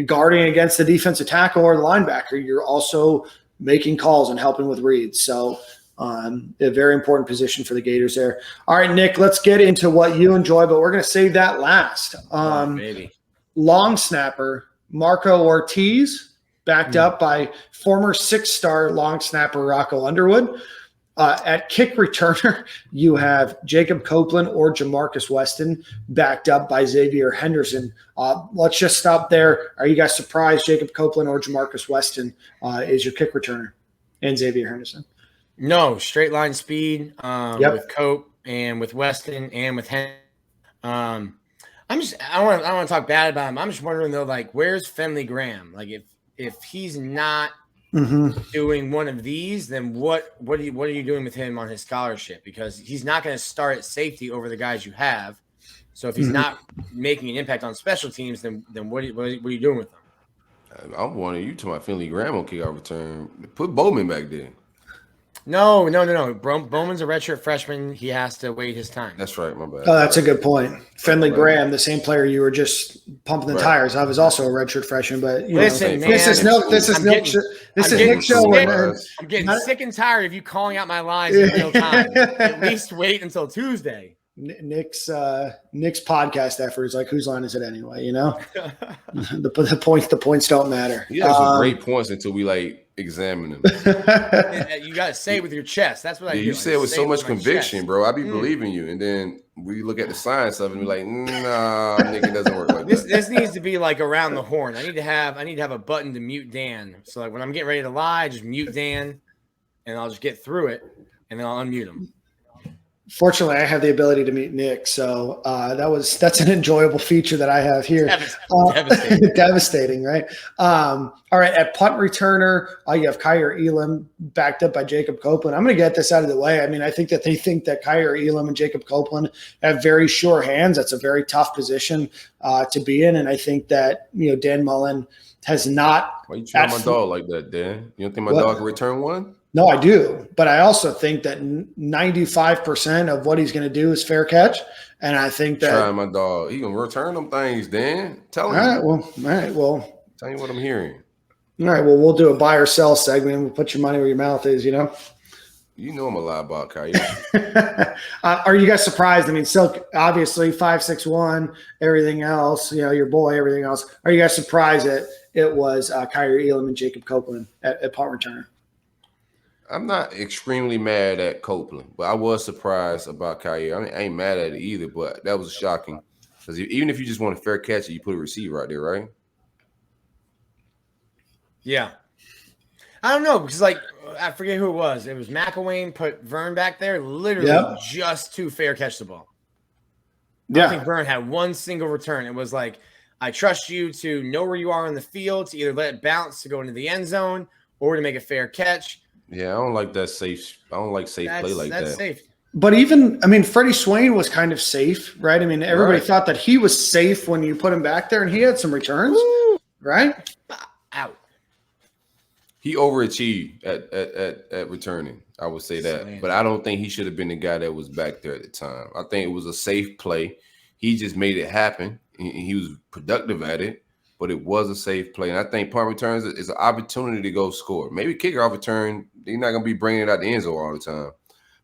[SPEAKER 4] guarding against the defensive tackle or the linebacker. You're also making calls and helping with reads. So a very important position for the Gators there. All right, Nick, let's get into what you enjoy, but we're going to save that last. Long snapper Marco Ortiz, backed up by former 6-star long snapper Rocco Underwood. At kick returner, you have Jacob Copeland or Jamarcus Weston backed up by Xavier Henderson. Let's just stop there. Are you guys surprised Jacob Copeland or Jamarcus Weston is your kick returner and Xavier Henderson?
[SPEAKER 6] No, straight line speed
[SPEAKER 4] Yep.
[SPEAKER 6] with Cope and with Weston and with Henderson. I don't want to talk bad about him. I'm just wondering though, like, where's Finley Graham? Like, if he's not doing one of these, then what are you doing with him on his scholarship? Because he's not going to start at safety over the guys you have. So if he's not making an impact on special teams, then what are you doing with him?
[SPEAKER 5] I'm wanting you to my Finley Graham on kickoff return. Put Bowman back there.
[SPEAKER 6] No. Bowman's a redshirt freshman. He has to wait his time.
[SPEAKER 5] That's right, my bad.
[SPEAKER 4] Oh, that's a good point. Finley Graham, the same player you were just pumping the tires. I was also a redshirt freshman, but
[SPEAKER 6] Listen, man,
[SPEAKER 4] this is Nick show.
[SPEAKER 6] I'm getting sick and tired of you calling out my lies in real time. At least wait until Tuesday.
[SPEAKER 4] Nick's podcast effort is like, whose line is it anyway? You know, the points don't matter.
[SPEAKER 5] He has some great points until we like examine them.
[SPEAKER 6] You got to say it with your chest. That's what I do.
[SPEAKER 5] You say it with so much conviction, bro. I be believing you, and then we look at the science of it and we're like, nah, Nick, it doesn't work like that.
[SPEAKER 6] This needs to be like around the horn. I need to have a button to mute Dan. So like when I'm getting ready to lie, I just mute Dan, and I'll just get through it, and then I'll unmute him.
[SPEAKER 4] Fortunately, I have the ability to mute Nick, so that's an enjoyable feature that I have here.
[SPEAKER 6] Devastating.
[SPEAKER 4] Devastating, right? All right, at punt returner, you have Kyer Elam backed up by Jacob Copeland. I'm going to get this out of the way. I mean, I think that they think that Kyer Elam and Jacob Copeland have very sure hands. That's a very tough position to be in, and I think that Dan Mullen has not.
[SPEAKER 5] Why you treat my dog like that, Dan? You don't think my dog can return one?
[SPEAKER 4] No, I do. But I also think that 95% of what he's going to do is fair catch. And I think that –
[SPEAKER 5] Try my dog. He going to return them things, Dan. Tell him.
[SPEAKER 4] All right. Well.
[SPEAKER 5] Tell you what I'm hearing.
[SPEAKER 4] All right. Well, we'll do a buy or sell segment. We'll put your money where your mouth is,
[SPEAKER 5] You know I'm a lie about Kyer.
[SPEAKER 4] Are you guys surprised? I mean, Silk, obviously 5'6", everything else, your boy, everything else. Are you guys surprised that it was Kyer Elam and Jacob Copeland at punt returner?
[SPEAKER 5] I'm not extremely mad at Copeland, but I was surprised about Kyer. I mean, I ain't mad at it either, but that was shocking. Because even if you just want a fair catch, you put a receiver right there, right?
[SPEAKER 6] Yeah. I don't know, because, like, I forget who it was. It was McElwain put Vern back there literally just to fair catch the ball. I don't think Vern had one single return. It was like, I trust you to know where you are in the field, to either let it bounce to go into the end zone or to make a fair catch.
[SPEAKER 5] Yeah, I don't like that safe. I don't like safe play like that.
[SPEAKER 6] That's safe.
[SPEAKER 4] But Freddie Swain was kind of safe, right? I mean, everybody thought that he was safe when you put him back there, and he had some returns, right?
[SPEAKER 6] Out.
[SPEAKER 5] He overachieved at returning. I would say that. But I don't think he should have been the guy that was back there at the time. I think it was a safe play. He just made it happen. He was productive at it. But it was a safe play. And I think punt returns is an opportunity to go score. Maybe kickoff return, they're not going to be bringing it out the end zone all the time.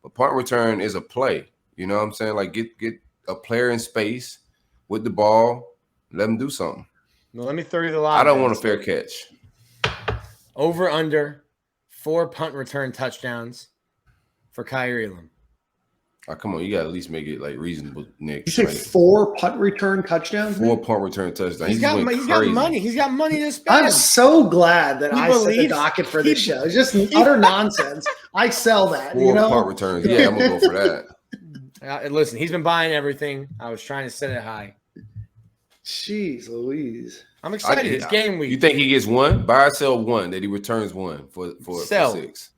[SPEAKER 5] But punt return is a play. You know what I'm saying? Like, get a player in space with the ball, let him do something.
[SPEAKER 6] Well, let me throw you the line.
[SPEAKER 5] I don't want a fair catch.
[SPEAKER 6] Over under 4 punt return touchdowns for Kyer Elam.
[SPEAKER 5] Oh, come on, you got to at least make it like reasonable, Nick.
[SPEAKER 4] You say 4 punt return touchdowns?
[SPEAKER 5] 4 punt return touchdowns.
[SPEAKER 6] He's got money. He's got money to spend.
[SPEAKER 4] I'm so glad that I set the docket for this show. It's just utter nonsense. I sell that.
[SPEAKER 5] 4 punt returns. Yeah, I'm gonna go for that.
[SPEAKER 6] Listen, he's been buying everything. I was trying to set it high.
[SPEAKER 4] Jeez Louise.
[SPEAKER 6] I'm excited. It's game week.
[SPEAKER 5] You think he gets 1? Buy or sell 1 that he returns 1 for 6?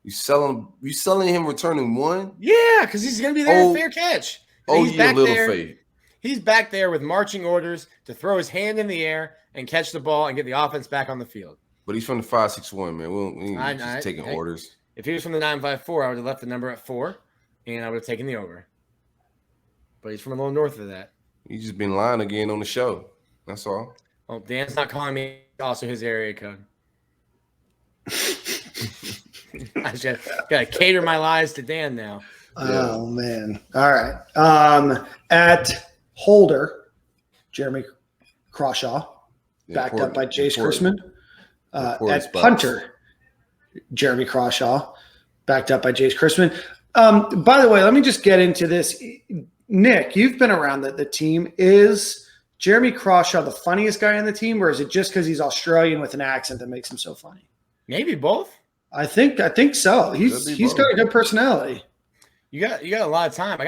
[SPEAKER 5] You selling him returning 1?
[SPEAKER 6] Yeah, because he's going to be there at fair catch.
[SPEAKER 5] Oh, you little faith.
[SPEAKER 6] He's back there with marching orders to throw his hand in the air and catch the ball and get the offense back on the field.
[SPEAKER 5] But he's from the 5.61, man. We ain't just taking orders.
[SPEAKER 6] If he was from the 9.54, I would have left the number at 4, and I would have taken the over. But he's from a little north of that.
[SPEAKER 5] He's just been lying again on the show. That's all.
[SPEAKER 6] Well, Dan's not calling me also his area code. I just got to cater my lies to Dan now.
[SPEAKER 4] Oh, man. All right. At holder, Jeremy Crawshaw, backed up by Jace Chrisman. At punter, Jeremy Crawshaw, backed up by Jace Christman. By the way, let me just get into this. Nick, you've been around the team. Is Jeremy Crawshaw the funniest guy on the team, or is it just because he's Australian with an accent that makes him so funny?
[SPEAKER 6] Maybe both.
[SPEAKER 4] I think so. He's got a good personality.
[SPEAKER 6] You got a lot of time.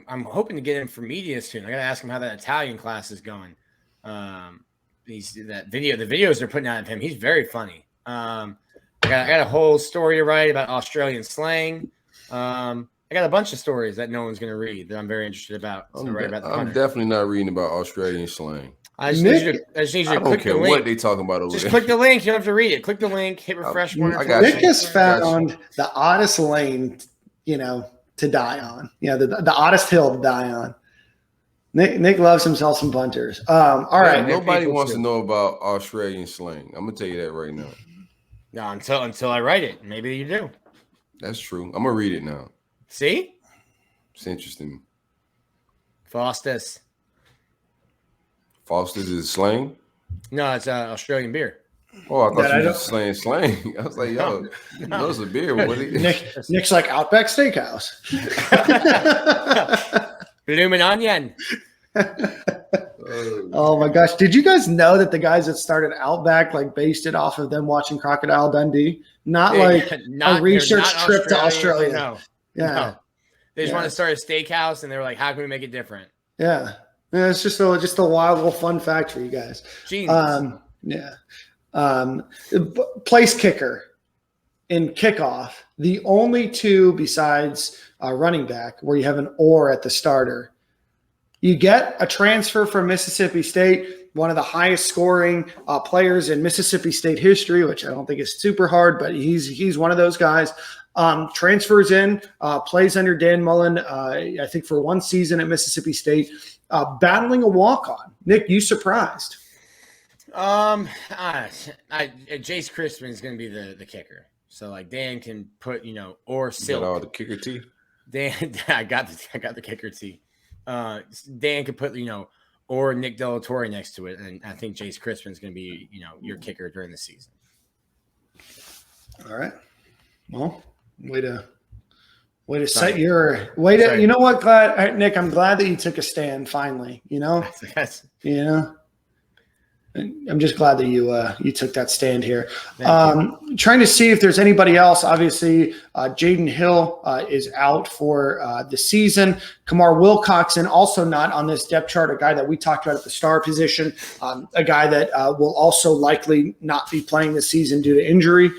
[SPEAKER 6] I'm hoping to get him for media soon. I got to ask him how that Italian class is going. The videos they're putting out of him. He's very funny. I got a whole story to write about Australian slang. I got a bunch of stories that no one's going to read that I'm very interested about.
[SPEAKER 5] I'm definitely not reading about Australian slang.
[SPEAKER 6] I just need you to click the link.
[SPEAKER 5] What they talking about over
[SPEAKER 6] Just
[SPEAKER 5] there.
[SPEAKER 6] click the link. You don't have to read it. Click the link. Hit refresh.
[SPEAKER 4] Nick has found the oddest lane, to die on. The oddest hill to die on. Nick loves himself some punters. All right.
[SPEAKER 5] Nobody wants to know about Australian slang. I'm gonna tell you that right now.
[SPEAKER 6] No, until I write it. Maybe you do.
[SPEAKER 5] That's true. I'm gonna read it now.
[SPEAKER 6] See?
[SPEAKER 5] It's interesting.
[SPEAKER 6] Foster's
[SPEAKER 5] is slang?
[SPEAKER 6] No, it's Australian beer.
[SPEAKER 5] Oh, I thought you were just slang. I was like, yo, it's a beer.
[SPEAKER 4] Nick's like Outback Steakhouse.
[SPEAKER 6] Bloomin' onion.
[SPEAKER 4] Oh my gosh. Did you guys know that the guys that started Outback based it off of them watching Crocodile Dundee? Not a research trip to Australia.
[SPEAKER 6] No.
[SPEAKER 4] Yeah.
[SPEAKER 6] No. They just want to start a steakhouse and they were like, how can we make it different?
[SPEAKER 4] Yeah. It's just a wild little fun fact for you guys.
[SPEAKER 6] Genius.
[SPEAKER 4] Place kicker in kickoff, the only two besides running back where you have an or at the starter. You get a transfer from Mississippi State, one of the highest scoring players in Mississippi State history, which I don't think is super hard, but he's one of those guys. Transfers in, plays under Dan Mullen, I think for one season at Mississippi State, battling a walk-on. Nick, you surprised?
[SPEAKER 6] Jace Christman is going to be the kicker. So Dan can put, or Silk.
[SPEAKER 5] You got all the kicker tee?
[SPEAKER 6] Dan, I got the kicker tee. Dan could put, or Nick Delatorre next to it. And I think Jace Crispin is going to be, your kicker during the season.
[SPEAKER 4] All right. Well, way to set your way to, you know what, Nick, I'm glad that you took a stand finally,
[SPEAKER 6] Yes.
[SPEAKER 4] I'm just glad that you took that stand here. Trying to see if there's anybody else. Obviously, Jaden Hill is out for the season. Kamar Wilcoxon also not on this depth chart, a guy that we talked about at the star position, a guy that will also likely not be playing this season due to injury.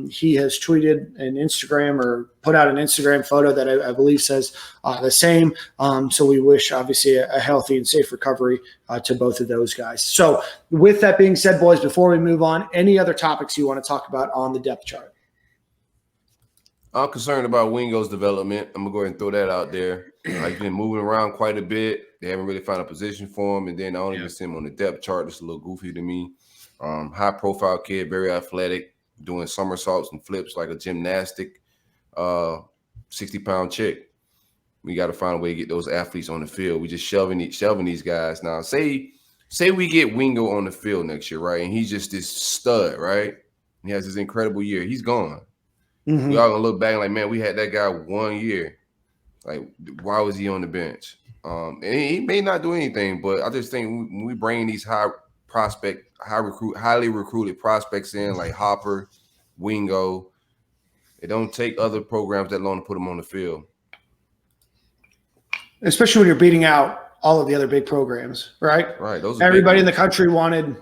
[SPEAKER 4] He has tweeted an Instagram or put out an Instagram photo that I believe says the same. So we wish, obviously, a healthy and safe recovery to both of those guys. So with that being said, boys, before we move on, any other topics you want to talk about on the depth chart?
[SPEAKER 5] I'm concerned about Wingo's development. I'm going to go ahead and throw that out there. He's been moving around quite a bit. They haven't really found a position for him. And then I only even see him on the depth chart. It's a little goofy to me. High-profile kid, very athletic, doing somersaults and flips like a gymnastic 60-pound chick. We got to find a way to get those athletes on the field. We just shelving these guys. Now, say we get Wingo on the field next year, right? And he's just this stud, right? He has this incredible year. He's gone. Mm-hmm. We all going to look back like, man, we had that guy 1 year. Like, why was he on the bench? And he may not do anything, but I just think when we bring these highly recruited prospects in like Hopper, Wingo, it don't take other programs that long to put them on the field.
[SPEAKER 4] Especially when you're beating out all of the other big programs, right?
[SPEAKER 5] Right. Those
[SPEAKER 4] everybody in the country wanted,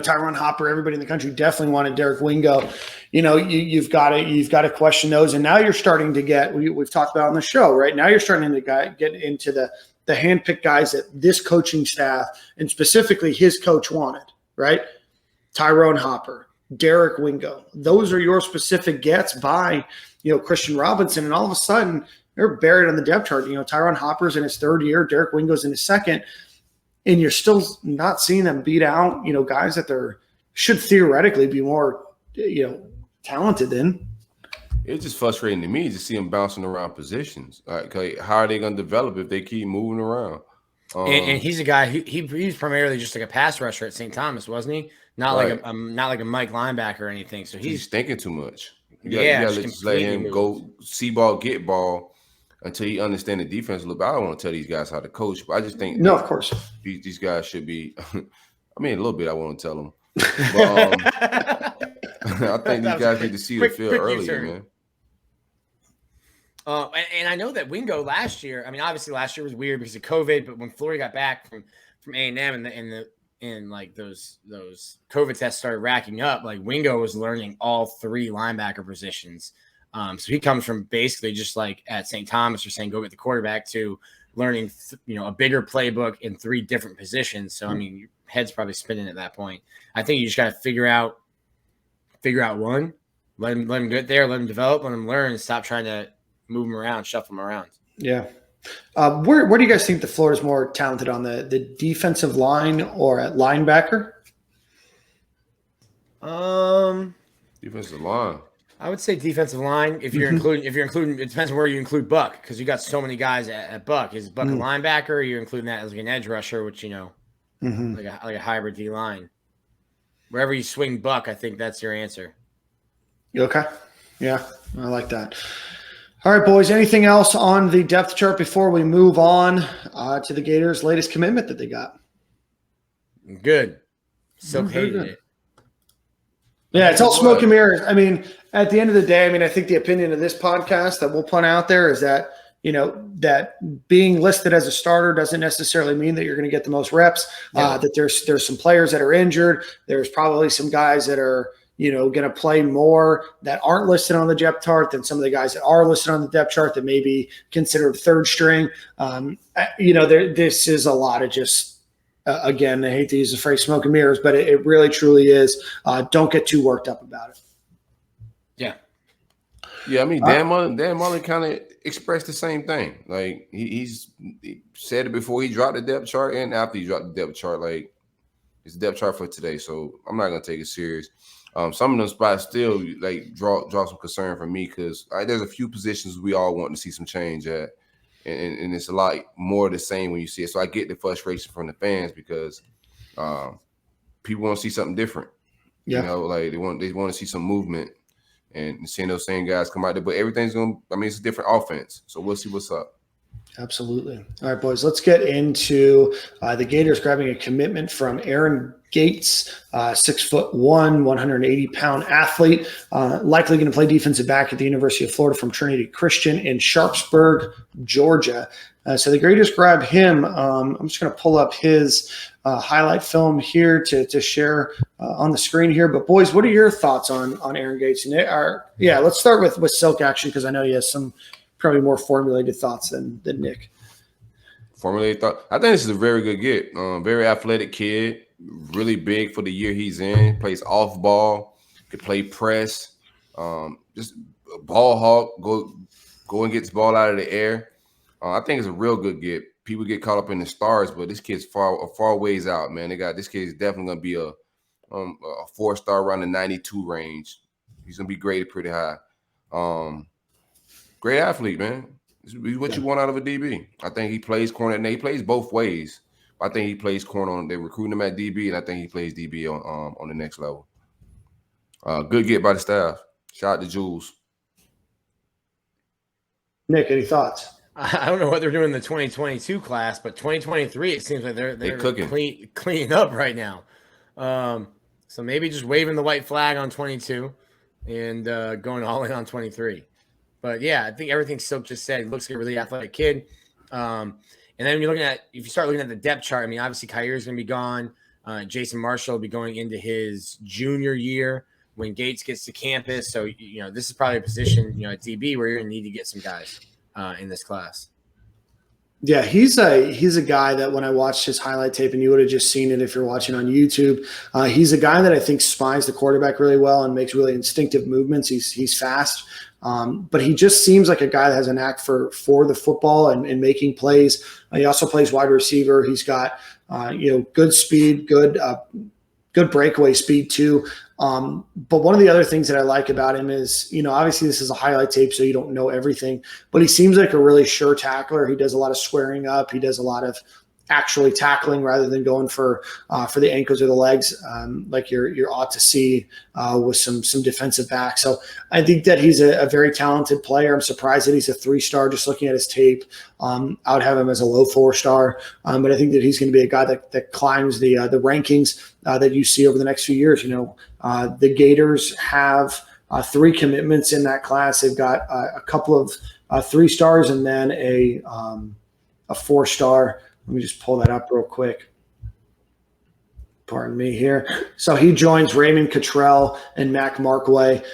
[SPEAKER 4] Tyrone Hopper. Everybody in the country definitely wanted Derek Wingo. You've got to question those. And now you're starting to get, we've talked about on the show, right? Now you're starting to get into the handpicked guys that this coaching staff and specifically his coach wanted, right? Tyrone Hopper, Derek Wingo. Those are your specific gets by, Christian Robinson. And all of a sudden they're buried on the depth chart. Tyrone Hopper's in his third year, Derek Wingo's in his second, and you're still not seeing them beat out, guys that should theoretically be more, talented than.
[SPEAKER 5] It's just frustrating to me to see them bouncing around positions. Like, how are they going to develop if they keep moving around?
[SPEAKER 6] And he's a guy he's primarily just like a pass rusher at St. Thomas, wasn't he? Not like a Mike linebacker or anything. So
[SPEAKER 5] he's thinking too much. You gotta just let him go see ball, get ball until he understands the defense a little bit. I don't want to tell these guys how to coach, but I just think
[SPEAKER 4] of course
[SPEAKER 5] these guys should be. I mean, a little bit. I want to tell them, but I think these guys need to see the field earlier, man.
[SPEAKER 6] And I know that Wingo last year. I mean, obviously last year was weird because of COVID, but when Florida got back from A&M and like those COVID tests started racking up, like Wingo was learning all 3 linebacker positions. So he comes from basically just like at St. Thomas or saying go get the quarterback to learning a bigger playbook in 3 different positions. So I mean, your head's probably spinning at that point. I think you just got to figure out one, let him get there, let him develop, let him learn, and stop trying to move them around, shuffle them around.
[SPEAKER 4] Yeah. Where do you guys think the Florida's more talented, on the defensive line or at linebacker?
[SPEAKER 5] Defensive line.
[SPEAKER 6] I would say defensive line. If you're including, it depends on where you include Buck, because you got so many guys at Buck. Is Buck a linebacker? Or you're including that as like an edge rusher, which like a hybrid D line. Wherever you swing Buck, I think that's your answer.
[SPEAKER 4] Okay. Yeah, I like that. All right, boys, anything else on the depth chart before we move on to the Gators' latest commitment that they got?
[SPEAKER 6] Good. So hated it.
[SPEAKER 4] Yeah, it's all smoke and mirrors. I mean, at the end of the day, I think the opinion of this podcast that we'll punt out there is that, that being listed as a starter doesn't necessarily mean that you're going to get the most reps, that there's some players that are injured. There's probably some guys that are, going to play more that aren't listed on the depth chart than some of the guys that are listed on the depth chart that may be considered third string. This is a lot of just, again, I hate to use the phrase smoke and mirrors, but it really truly is. Don't get too worked up about it.
[SPEAKER 6] Yeah.
[SPEAKER 5] Yeah, I mean, Dan Mullen kind of expressed the same thing. Like, he said it before he dropped the depth chart and after he dropped the depth chart. Like, it's the depth chart for today, so I'm not going to take it serious. Some of them spots still like draw some concern for me because there's a few positions we all want to see some change at, and it's a lot more of the same when you see it. So I get the frustration from the fans because people want to see something different.
[SPEAKER 4] Yeah,
[SPEAKER 5] like they want to see some movement and seeing those same guys come out there. But everything's it's a different offense, so we'll see what's up.
[SPEAKER 4] Absolutely. All right, boys, let's get into the Gators grabbing a commitment from Aaron Gates, 6'1", 180-pound athlete, likely going to play defensive back at the University of Florida from Trinity Christian in Sharpsburg, Georgia. So the Gators grab him. I'm just going to pull up his highlight film here to share on the screen here. But boys, what are your thoughts on Aaron Gates? And let's start with Silk action because I know he has some probably more formulated thoughts than Nick.
[SPEAKER 5] Formulated thought. I think this is a very good get. Very athletic kid, really big for the year he's in. Plays off ball, could play press. Just a ball hawk. Go and get the ball out of the air. I think it's a real good get. People get caught up in the stars, but this kid's far ways out, man. This kid's definitely gonna be a 4-star around the 92 range. He's gonna be graded pretty high. Great athlete, man. This is what you want out of a DB. I think he plays corner. He plays both ways. I think he plays corner. They're recruiting him at DB, and I think he plays DB on the next level. Good get by the staff. Shout out to Jules.
[SPEAKER 4] Nick, any thoughts?
[SPEAKER 6] I don't know what they're doing in the 2022 class, but 2023, it seems like they're
[SPEAKER 5] cooking,
[SPEAKER 6] cleaning up right now. So maybe just waving the white flag on 22 and going all in on 23. But yeah, I think everything Silk just said. He looks like a really athletic kid. And then if you start looking at the depth chart, obviously Kyer is going to be gone. Jason Marshall will be going into his junior year when Gates gets to campus. So, this is probably a position, at DB where you're going to need to get some guys in this class.
[SPEAKER 4] Yeah, he's a guy that when I watched his highlight tape, and you would have just seen it if you're watching on YouTube, he's a guy that I think spies the quarterback really well and makes really instinctive movements. He's fast. But he just seems like a guy that has a knack for the football and making plays. He also plays wide receiver. He's got good speed, good breakaway speed too. But one of the other things that I like about him is, obviously this is a highlight tape, so you don't know everything, but he seems like a really sure tackler. He does a lot of squaring up. He does a lot of actually tackling rather than going for the ankles or the legs, like you're ought to see with some defensive backs. So I think that he's a very talented player. I'm surprised that he's a 3-star just looking at his tape. I would have him as a low 4-star, but I think that he's going to be a guy that climbs the rankings that you see over the next few years. The Gators have 3 commitments in that class. They've got a couple of 3-stars and then a 4-star. Let me just pull that up real quick. Pardon me here. So he joins Raymond Cottrell and Mac Markway,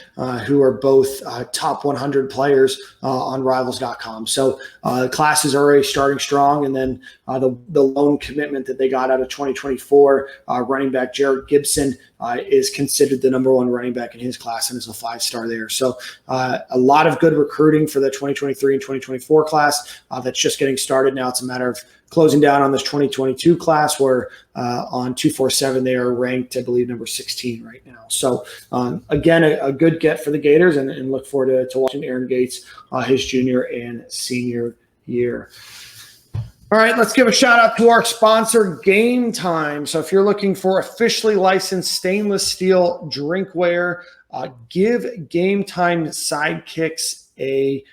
[SPEAKER 4] who are both top 100 players on Rivals.com. So the class is already starting strong. And then the lone commitment that they got out of 2024, running back Jared Gibson, is considered the number 1 running back in his class and is a 5-star there. So a lot of good recruiting for the 2023 and 2024 class that's just getting started now. It's a matter of closing down on this 2022 class where on 247 they are ranked, I believe, number 16 right now. So again, a good get for the Gators, and look forward to watching Aaron Gates his junior and senior year. All right, let's give a shout out to our sponsor, Game Time. So if you're looking for officially licensed stainless steel drinkware, give Game Time Sidekicks a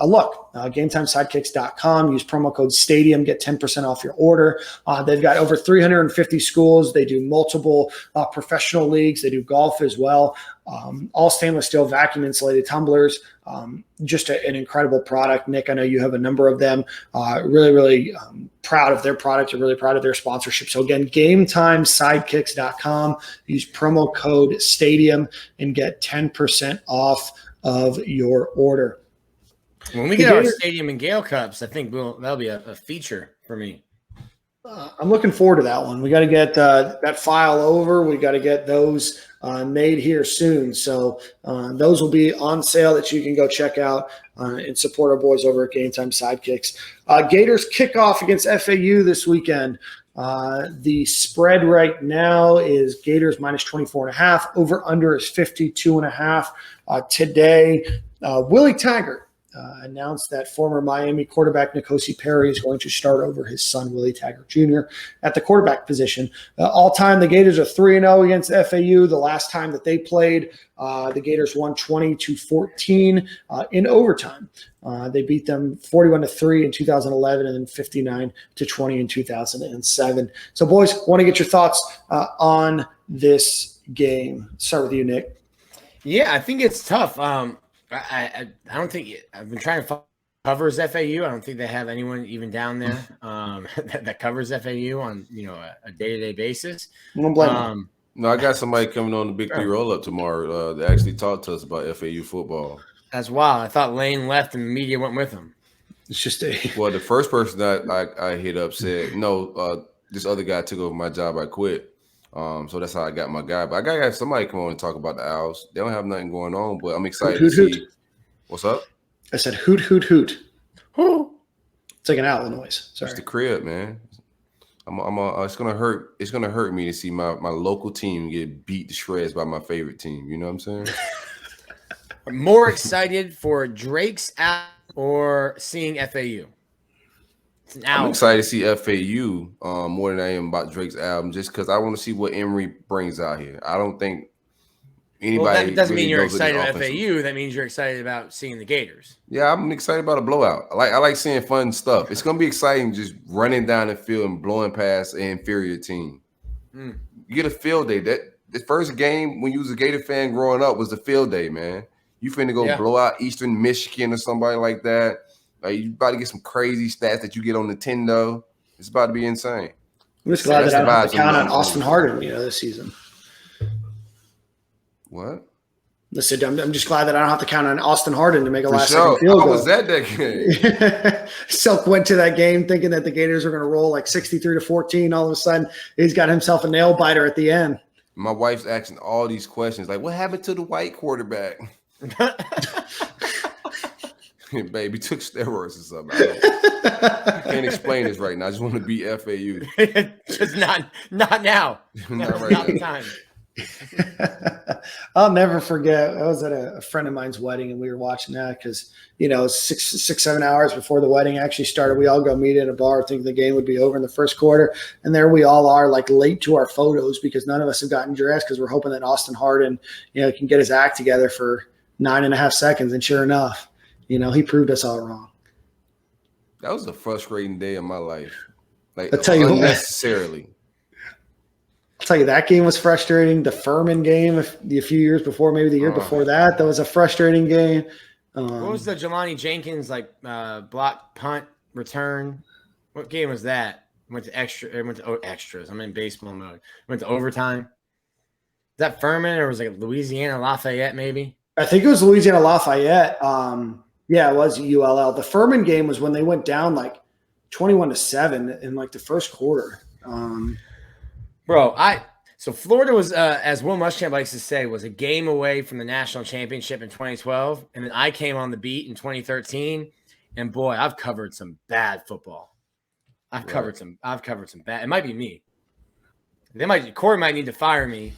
[SPEAKER 4] look. GameTimeSidekicks.com. Use promo code STADIUM. Get 10% off your order. They've got over 350 schools. They do multiple professional leagues. They do golf as well. All stainless steel vacuum insulated tumblers. Just an incredible product. Nick, I know you have a number of them. Really proud of their product. I'm really proud of their sponsorship. So again, GameTimeSidekicks.com. Use promo code STADIUM and get 10% off of your order.
[SPEAKER 6] When we get our Stadium and Gale Cups, I think that'll be a feature for me.
[SPEAKER 4] I'm looking forward to that one. We got to get that file over. We got to get those made here soon. So those will be on sale that you can go check out and support our boys over at Game Time Sidekicks. Gators kickoff against FAU this weekend. The spread right now is Gators minus 24.5. Over under is 52.5. Today, Willie Taggart announced that former Miami quarterback N'Kosi Perry is going to start over his son, Willie Taggart Jr., at the quarterback position. All-time, the Gators are 3-0 against FAU. The last time that they played, the Gators won 20-14 in overtime. They beat them 41-3 in 2011 and then 59-20 in 2007. So, boys, want to get your thoughts on this game. Start with you, Nick.
[SPEAKER 6] Yeah, I think it's tough. I don't think I've been trying to cover FAU. I don't think they have anyone even down there that covers FAU on a day-to-day basis.
[SPEAKER 4] No,
[SPEAKER 5] I got somebody coming on the Big 3 roll-up tomorrow that actually talked to us about FAU football.
[SPEAKER 6] That's wild. I thought Lane left and the media went with him.
[SPEAKER 4] It's just
[SPEAKER 5] well, the first person that I hit up said, no, this other guy took over my job. I quit. So that's how I got my guy. But I got to have somebody come on and talk about the Owls. They don't have nothing going on, but I'm excited to see. What's up?
[SPEAKER 4] I said hoot, hoot, hoot. It's like an owl noise. Sorry.
[SPEAKER 5] It's the crib, man. It's gonna hurt. It's gonna hurt me to see my local team get beat to shreds by my favorite team. You know what I'm saying?
[SPEAKER 6] I'm more excited for Drake's out or seeing FAU.
[SPEAKER 5] I'm excited to see FAU more than I am about Drake's album, just because I want to see what Emory brings out here. I don't think anybody.
[SPEAKER 6] Well, that doesn't
[SPEAKER 5] really
[SPEAKER 6] mean you're
[SPEAKER 5] knows
[SPEAKER 6] excited about FAU. That means you're excited about seeing the Gators.
[SPEAKER 5] Yeah, I'm excited about a blowout. I like seeing fun stuff. It's gonna be exciting just running down the field and blowing past an inferior team. You get a field day. That the first game when you was a Gator fan growing up was the field day, man. You finna go blow out Eastern Michigan or somebody like that. Like, you about to get some crazy stats that you get on Nintendo. It's about to be insane.
[SPEAKER 4] I'm just glad that I don't have to count on Austin Hardin, this season.
[SPEAKER 5] What?
[SPEAKER 4] Listen, I'm just glad that I don't have to count on Austin Hardin to make a last-second field goal.
[SPEAKER 5] I was at that game.
[SPEAKER 4] Silk went to that game thinking that the Gators are going to roll like 63-14. All of a sudden, he's got himself a nail biter at the end.
[SPEAKER 5] My wife's asking all these questions, like, what happened to the white quarterback? Baby took steroids or something. I can't explain this right now. I just want to beat FAU.
[SPEAKER 6] Just not now.
[SPEAKER 5] Not right
[SPEAKER 6] not
[SPEAKER 5] now.
[SPEAKER 6] the time.
[SPEAKER 4] I'll never forget. I was at a friend of mine's wedding, and we were watching that because, 7 hours before the wedding actually started, we all go meet at a bar thinking the game would be over in the first quarter. And there we all are, like, late to our photos because none of us have gotten dressed because we're hoping that Austin Harden, can get his act together for 9.5 seconds. And sure enough, he proved us all wrong.
[SPEAKER 5] That was a frustrating day of my life. Like,
[SPEAKER 4] I'll tell you
[SPEAKER 5] unnecessarily.
[SPEAKER 4] I'll tell you, that game was frustrating. The Furman game a few years before, maybe the year before that was a frustrating game.
[SPEAKER 6] What was the Jelani Jenkins block punt return? What game was that? Went to extras. I'm in baseball mode. Went to overtime. Is that Furman or was it Louisiana Lafayette maybe?
[SPEAKER 4] I think it was Louisiana Lafayette. Yeah, it was ULL. The Furman game was when they went down like 21-7 in like the first quarter.
[SPEAKER 6] So Florida was, as Will Muschamp likes to say, was a game away from the national championship in 2012, and then I came on the beat in 2013, and boy, I've covered some bad football. I've covered some bad. It might be me. Corey might need to fire me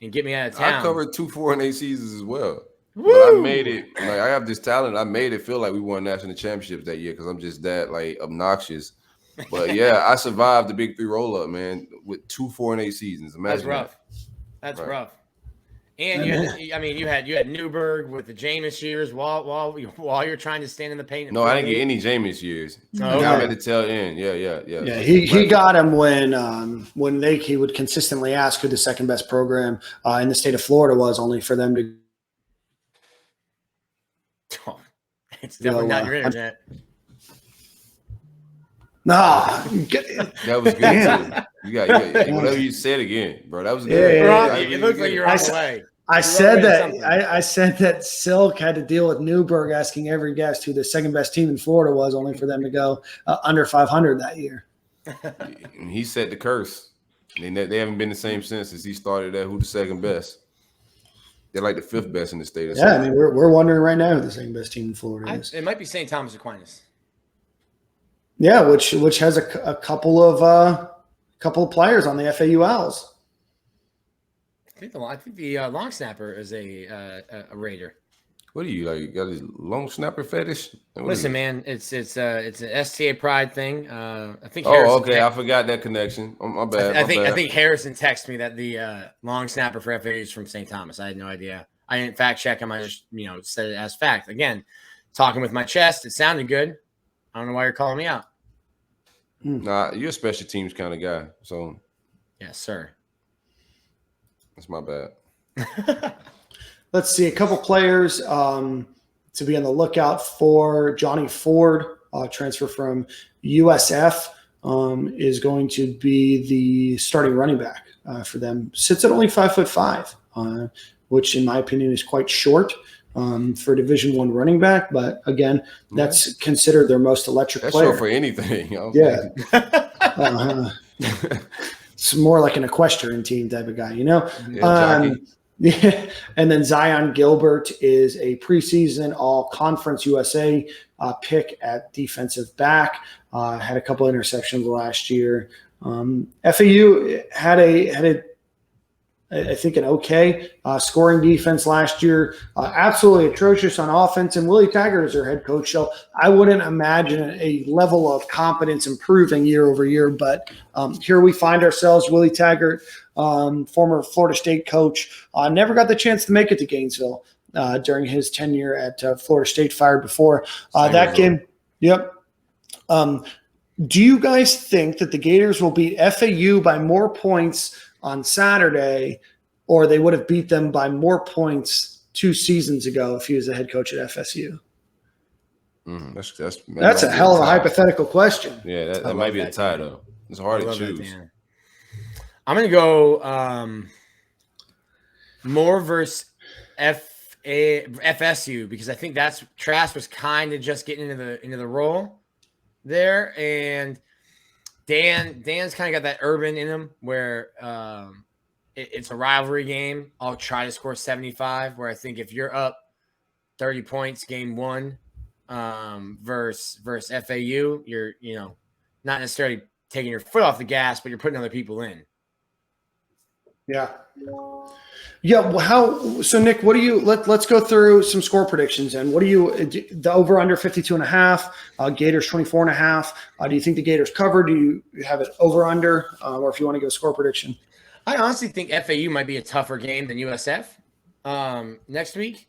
[SPEAKER 6] and get me out of town.
[SPEAKER 5] I covered 2 4-8 seasons as well.
[SPEAKER 6] Woo!
[SPEAKER 5] But I made it. Like, I have this talent. I made it feel like we won national championships that year because I'm just that obnoxious. But yeah, I survived the Big 3 roll up, man, with 2 4-8 seasons. Imagine
[SPEAKER 6] that's rough. That's rough. And you had Newberg with the Jameis years while you're trying to stand in the paint.
[SPEAKER 5] No, I didn't get any Jameis years.
[SPEAKER 6] Oh,
[SPEAKER 5] I'm at the tail end. Yeah.
[SPEAKER 4] Yeah, he got him when he would consistently ask who the second best program in the state of Florida was, only for them to.
[SPEAKER 6] Oh, it's definitely not your internet.
[SPEAKER 4] Nah,
[SPEAKER 5] that was good too. You got whatever you said again, bro. That was good.
[SPEAKER 4] Yeah.
[SPEAKER 6] It looks like you're on the way.
[SPEAKER 4] I said that Silk had to deal with Newberg asking every guest who the second best team in Florida was, only for them to go under 500 that year.
[SPEAKER 5] And he set the curse. They haven't been the same since he started at who the second best. They're like the 5th best in the state.
[SPEAKER 4] Yeah, I mean we're wondering right now who the second best team in Florida is.
[SPEAKER 6] It might be St. Thomas Aquinas.
[SPEAKER 4] Yeah, which has a couple of players on the FAU Owls.
[SPEAKER 6] I think the long snapper is a Raider.
[SPEAKER 5] What are you like? Got a long snapper fetish?
[SPEAKER 6] Listen, man, it's an STA pride thing. I think.
[SPEAKER 5] Oh, okay. I forgot that connection. Oh, my bad.
[SPEAKER 6] I think Harrison texted me that the long snapper for FAU is from St. Thomas. I had no idea. I didn't fact check him. I just said it as fact. Again, talking with my chest, it sounded good. I don't know why you're calling me out.
[SPEAKER 5] Nah, you're a special teams kind of guy. So,
[SPEAKER 6] yes, sir.
[SPEAKER 5] That's my bad.
[SPEAKER 4] Let's see a couple players to be on the lookout for. Johnny Ford, transfer from USF, is going to be the starting running back for them. Sits at only 5'5", which in my opinion is quite short for a Division I running back. But again, that's considered their most electric player.
[SPEAKER 5] That's short for anything.
[SPEAKER 4] Yeah. It's more like an equestrian team type of guy,
[SPEAKER 5] Yeah,
[SPEAKER 4] Yeah, and then Zion Gilbert is a preseason All-Conference USA pick at defensive back. Had a couple interceptions last year. FAU had I think an okay scoring defense last year. Absolutely atrocious on offense, and Willie Taggart is their head coach. So I wouldn't imagine a level of competence improving year over year. But here we find ourselves. Willie Taggart, former Florida State coach, never got the chance to make it to Gainesville during his tenure at Florida State. Fired before that game. Yep. Do you guys think that the Gators will beat FAU by more points on Saturday, or they would have beat them by more points 2 seasons ago if he was the head coach at FSU? That's a hell of a hypothetical question.
[SPEAKER 5] Yeah, that might be a tie, though. It's hard to choose.
[SPEAKER 6] I'm going to go more versus FSU because I think Trask was kind of just getting into the role there, and Dan's kind of got that urban in him where it's a rivalry game. I'll try to score 75, where I think if you're up 30 points game 1 versus FAU, you're not necessarily taking your foot off the gas, but you're putting other people in.
[SPEAKER 4] Yeah. Yeah. Well, so Nick, what do you, let's go through some score predictions. And what do you, the over under 52.5, Gators 24.5. Do you think the Gators cover? Do you have it over under? Or if you want to go score prediction?
[SPEAKER 6] I honestly think FAU might be a tougher game than USF next week.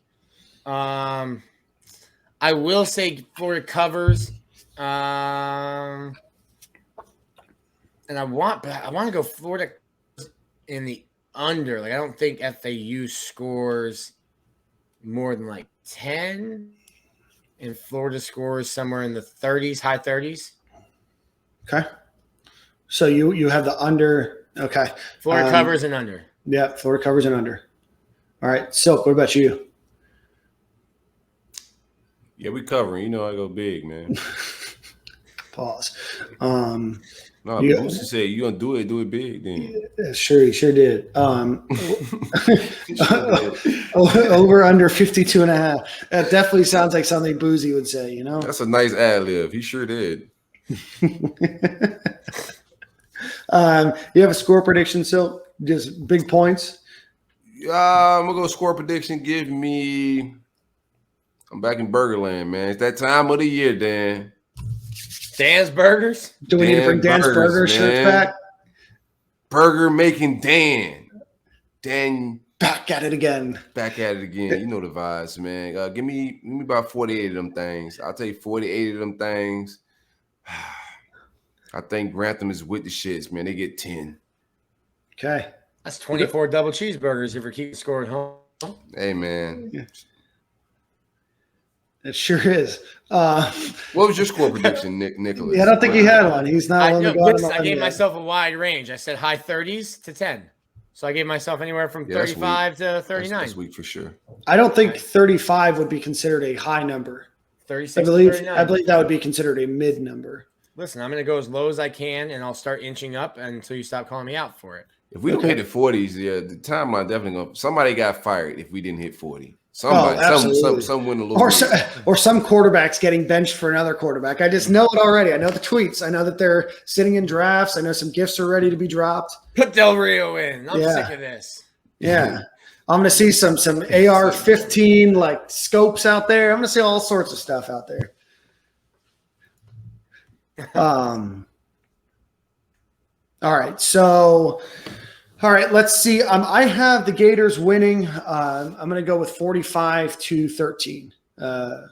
[SPEAKER 6] I will say Florida covers. And I want to go Florida in the under. Like, I don't think FAU scores more than like 10, and Florida scores somewhere in the 30s, high 30s.
[SPEAKER 4] Okay. So you have the under. Okay.
[SPEAKER 6] Florida covers and under.
[SPEAKER 4] Yeah, Florida covers and under. All right. Silk, what about you?
[SPEAKER 5] Yeah, we covering. You know I go big, man.
[SPEAKER 4] Pause.
[SPEAKER 5] No, Boosie said you gonna do it big then.
[SPEAKER 4] Sure, he sure did. Over under 52.5. That definitely sounds like something Boosie would say, you know?
[SPEAKER 5] That's a nice ad lib. He sure did.
[SPEAKER 4] You have a score prediction, Silk? Just big points?
[SPEAKER 5] I'm gonna go score prediction. I'm back in Burgerland, man. It's that time of the year, Dan.
[SPEAKER 6] Dan's Burgers?
[SPEAKER 4] Do we need to bring Dan's Burger shirts back?
[SPEAKER 5] Burger making Dan. Dan.
[SPEAKER 4] Back at it again.
[SPEAKER 5] You know the vibes, man. Give me about 48 of them things. I'll take 48 of them things. I think Grantham is with the shits, man. They get 10.
[SPEAKER 4] Okay.
[SPEAKER 6] That's 24 double cheeseburgers if we keep scoring home.
[SPEAKER 5] Hey, man.
[SPEAKER 4] Yeah. It sure is.
[SPEAKER 5] What was your score prediction, Nicholas?
[SPEAKER 4] Yeah, I don't think he had one. He's not.
[SPEAKER 6] I gave myself a wide range. I said high 30s to 10. So I gave myself anywhere from 35 to 39.
[SPEAKER 5] That's weak for sure.
[SPEAKER 4] I don't think 35 would be considered a high number.
[SPEAKER 6] 36
[SPEAKER 4] I believe that would be considered a mid number.
[SPEAKER 6] Listen, I'm going to go as low as I can, and I'll start inching up until you stop calling me out for it.
[SPEAKER 5] If we don't hit the 40s, yeah, the timeline definitely going. Somebody got fired if we didn't hit 40. Somebody, some win a little.
[SPEAKER 4] Or some quarterbacks getting benched for another quarterback. I just know it already. I know the tweets. I know that they're sitting in drafts. I know some gifts are ready to be dropped.
[SPEAKER 6] Put Del Rio in. I'm sick of this.
[SPEAKER 4] Yeah. I'm going to see some AR-15 like scopes out there. I'm going to see all sorts of stuff out there. All right. So, all right, let's see. I have the Gators winning. I'm going to go with 45-13. I'm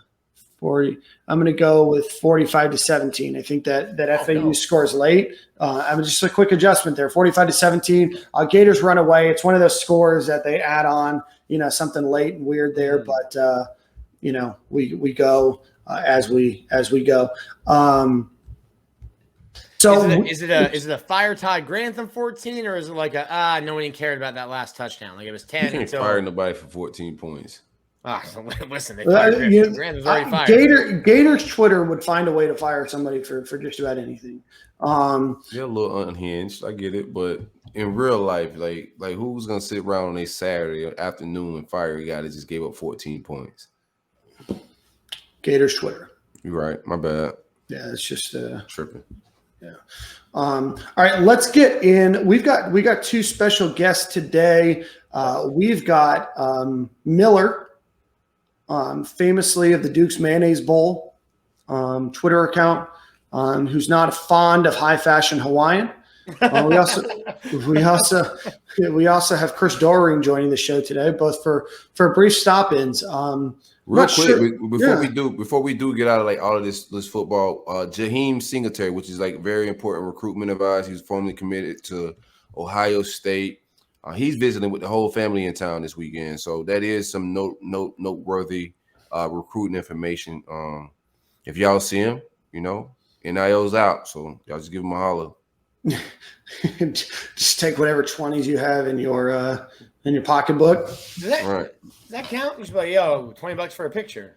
[SPEAKER 4] going to go with 45-17. I think that FAU scores late. I'm just a quick adjustment there. 45-17. Gators run away. It's one of those scores that they add on, something late and weird there. But we go as we go. So
[SPEAKER 6] is it a fire tide Grantham 14, or is it like no one even cared about that last touchdown? Like it was 10.
[SPEAKER 5] You can't fire nobody for 14 points.
[SPEAKER 6] Listen, they fired Grantham. Grantham's already fired.
[SPEAKER 4] Gators Twitter would find a way to fire somebody for just about anything.
[SPEAKER 5] They're a little unhinged. I get it, but in real life, like who's gonna sit around on a Saturday afternoon and fire a guy that just gave up 14 points?
[SPEAKER 4] Gators Twitter.
[SPEAKER 5] You're right. My bad.
[SPEAKER 4] Yeah, it's just
[SPEAKER 5] tripping.
[SPEAKER 4] Yeah. All right, let's get in. We got two special guests today. We've got Miller, famously of the Duke's Mayonnaise Bowl Twitter account, who's not fond of high fashion Hawaiian. We also have Chris Doering joining the show today, both for brief stop-ins.
[SPEAKER 5] Real quick, before we do get out of like all of this football, Jaheim Singletary, which is like very important recruitment advice. He's formerly committed to Ohio State. He's visiting with the whole family in town this weekend, so that is some noteworthy recruiting information. If y'all see him, NIL's out, so y'all just give him a holler.
[SPEAKER 4] Just take whatever 20s you have in your pocketbook.
[SPEAKER 6] Does that count? You should be like, yo, $20 for a picture.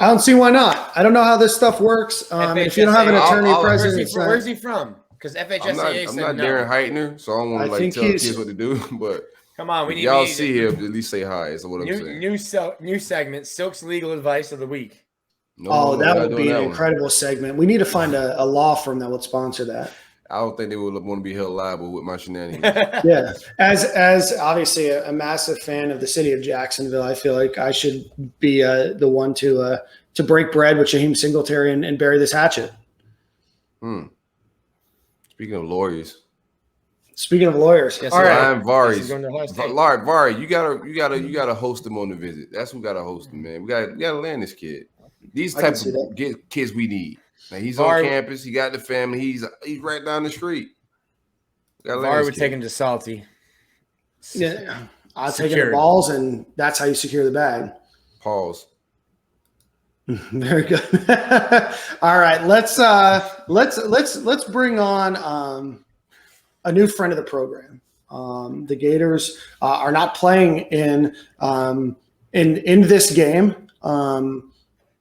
[SPEAKER 4] I don't see why not. I don't know how this stuff works. If you don't have an attorney present,
[SPEAKER 6] where's he from? Because FHSAA
[SPEAKER 5] I'm not Darren Heitner, so I don't want to tell kids what to do. But
[SPEAKER 6] come on,
[SPEAKER 5] y'all see him, at least say hi. Is what I'm saying.
[SPEAKER 6] New segment, Silk's legal advice of the week.
[SPEAKER 4] That would be an incredible segment. We need to find a law firm that would sponsor that.
[SPEAKER 5] I don't think they would want to be held liable with my shenanigans.
[SPEAKER 4] Yeah, as obviously a massive fan of the city of Jacksonville, I feel like I should be the one to break bread with Shaheem Singletary and bury this hatchet.
[SPEAKER 5] Speaking of lawyers.
[SPEAKER 4] Yes,
[SPEAKER 6] all right.
[SPEAKER 5] Ryan Vari, you gotta host them on the visit. That's who gotta host them, man. We gotta land this kid. These types of kids we need. Now he's on campus. He got the family. He's right down the street.
[SPEAKER 6] Vari would take him to Salty.
[SPEAKER 4] Yeah, I'll take him the balls, and that's how you secure the bag.
[SPEAKER 5] Pause.
[SPEAKER 4] Very good. All right, let's bring on a new friend of the program. The Gators are not playing in this game,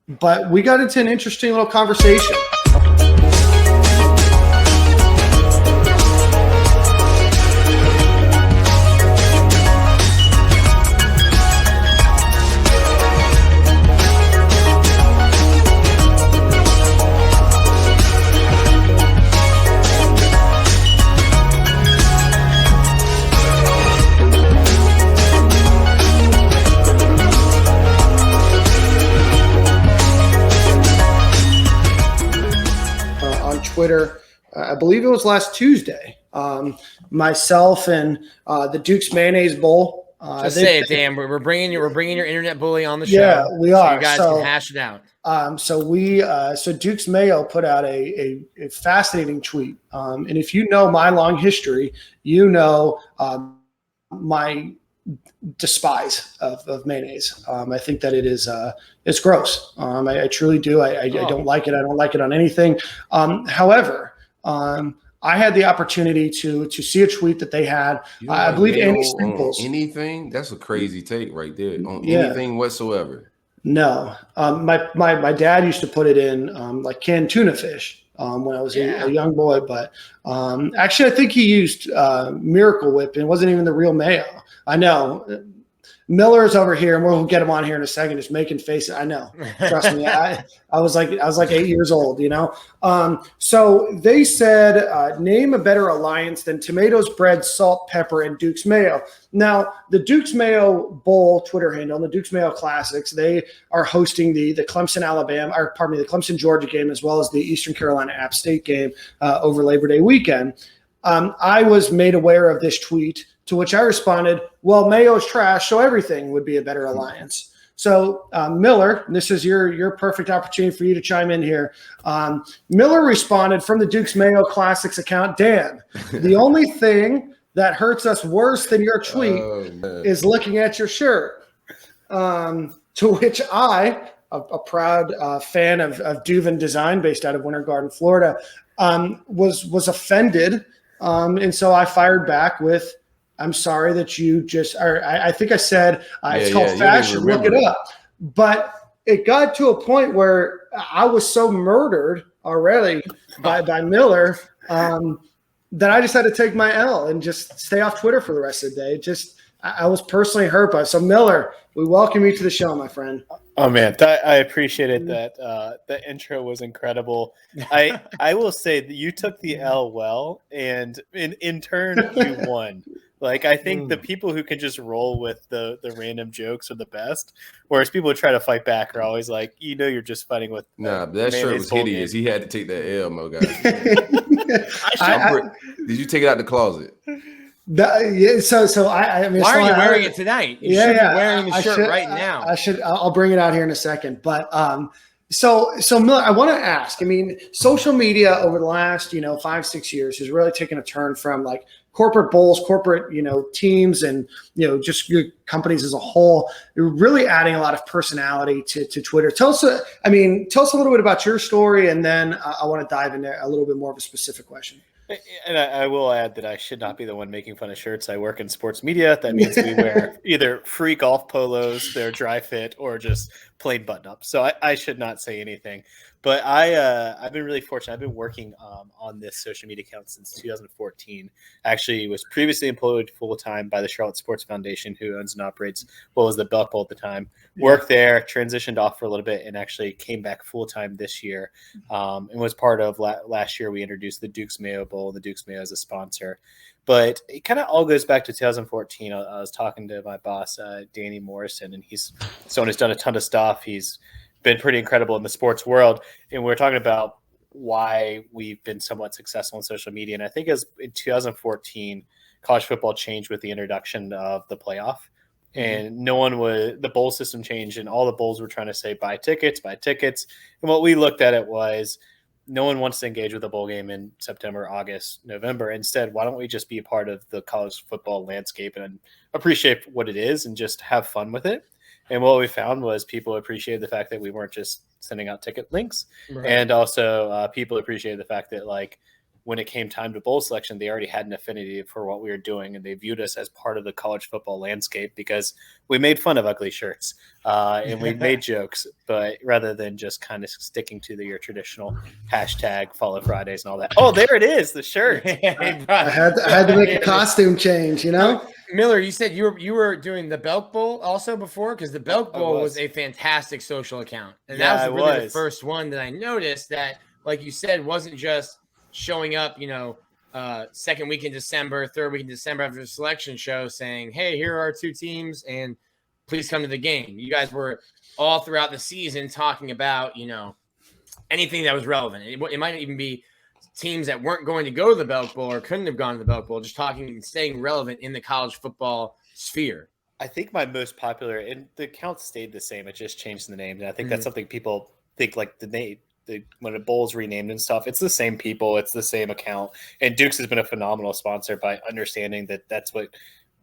[SPEAKER 4] but we got into an interesting little conversation. Twitter, I believe it was last Tuesday. Myself and the Duke's Mayonnaise Bowl.
[SPEAKER 6] Just say it, Dan. We're bringing your internet bully on the show.
[SPEAKER 4] Yeah, we are.
[SPEAKER 6] So you guys can hash it out.
[SPEAKER 4] So Duke's Mayo put out a fascinating tweet. And if you know my long history, you know my despise of mayonnaise. I think that it's gross. I truly do. I don't like it. I don't like it on anything. However, I had the opportunity to see a tweet that they had. I believe Andy Staples.
[SPEAKER 5] Anything? That's a crazy take right there. On anything whatsoever.
[SPEAKER 4] No. My dad used to put it in like canned tuna fish when I was a young boy. But actually, I think he used Miracle Whip, and it wasn't even the real mayo. I know. Miller's over here, and we'll get him on here in a second. Just making faces. I know. Trust me. I was like 8 years old. So they said, name a better alliance than tomatoes, bread, salt, pepper, and Duke's Mayo. Now, the Duke's Mayo Bowl Twitter handle, the Duke's Mayo Classics, they are hosting the Clemson the Clemson Georgia game, as well as the Eastern Carolina App State game over Labor Day weekend. I was made aware of this tweet, to which I responded, well, Mayo's trash, so everything would be a better alliance. So Miller, this is your perfect opportunity for you to chime in here. Miller responded from the Duke's Mayo Classics account, Dan, the only thing that hurts us worse than your tweet is looking at your shirt. To which I, a proud fan of Duvin Design based out of Winter Garden, Florida, was offended. And so I fired back with, I'm sorry that you just – I think I said it's called fashion. Look it up. But it got to a point where I was so murdered already by Miller that I just had to take my L and just stay off Twitter for the rest of the day. I was personally hurt by it. So, Miller, we welcome you to the show, my friend.
[SPEAKER 7] Oh, man, I appreciated that. The intro was incredible. I will say that you took the L well, and in turn, you won. Like, I think the people who can just roll with the random jokes are the best, whereas people who try to fight back are always like, you're just fighting with.
[SPEAKER 5] Nah, that shirt was hideous. He had to take that L, my guy. Did you take it out the closet?
[SPEAKER 4] So I mean,
[SPEAKER 6] why are you wearing it tonight? You should be wearing the shirt right now.
[SPEAKER 4] I'll bring it out here in a second. But so Miller, I want to ask. I mean, social media over the last 5-6 years has really taken a turn from like corporate bowls, corporate teams, and just companies as a whole. You're really adding a lot of personality to Twitter. Tell us a little bit about your story, and then I want to dive into a little bit more of a specific question.
[SPEAKER 7] And I will add that I should not be the one making fun of shirts. I work in sports media. That means we wear either free golf polos, they're dry fit, or just plain button up. So I should not say anything. But I've been really fortunate. I've been working on this social media account since 2014. Actually, was previously employed full time by the Charlotte Sports Foundation, who owns and operates what was the Belk Bowl at the time. Worked there, transitioned off for a little bit, and actually came back full time this year. And was part of last year. We introduced the Duke's Mayo Bowl, and the Duke's Mayo as a sponsor. But it kind of all goes back to 2014. I was talking to my boss, Danny Morrison, and he's someone who's done a ton of stuff. He's been pretty incredible in the sports world. And we're talking about why we've been somewhat successful in social media. And I think as in 2014, college football changed with the introduction of the playoff. And the bowl system changed, and all the bowls were trying to say, buy tickets. And what we looked at it was, no one wants to engage with a bowl game in September, August, November. Instead, why don't we just be a part of the college football landscape and appreciate what it is and just have fun with it? And what we found was people appreciated the fact that we weren't just sending out ticket links. Right. And also people appreciated the fact that, like, when it came time to bowl selection, they already had an affinity for what we were doing, and they viewed us as part of the college football landscape because we made fun of ugly shirts and we made jokes, but rather than just kind of sticking to your traditional hashtag follow Fridays and all that. Oh, there it is, the shirt.
[SPEAKER 4] I had to make a costume change, you know?
[SPEAKER 6] Miller, you said you were doing the Belk Bowl also before, because the Belk Bowl was a fantastic social account, and that was really the first one that I noticed that, like you said, wasn't just showing up, second week in December, third week in December after the selection show saying, hey, here are our two teams and please come to the game. You guys were all throughout the season talking about, anything that was relevant. It might even be teams that weren't going to go to the Belk Bowl or couldn't have gone to the Belk Bowl, just talking and staying relevant in the college football sphere.
[SPEAKER 7] I think my most popular, and the account stayed the same, it just changed the name. And I think that's something people think, like the name. When a bowl's renamed and stuff, it's the same people, it's the same account. And Duke's has been a phenomenal sponsor by understanding that that's what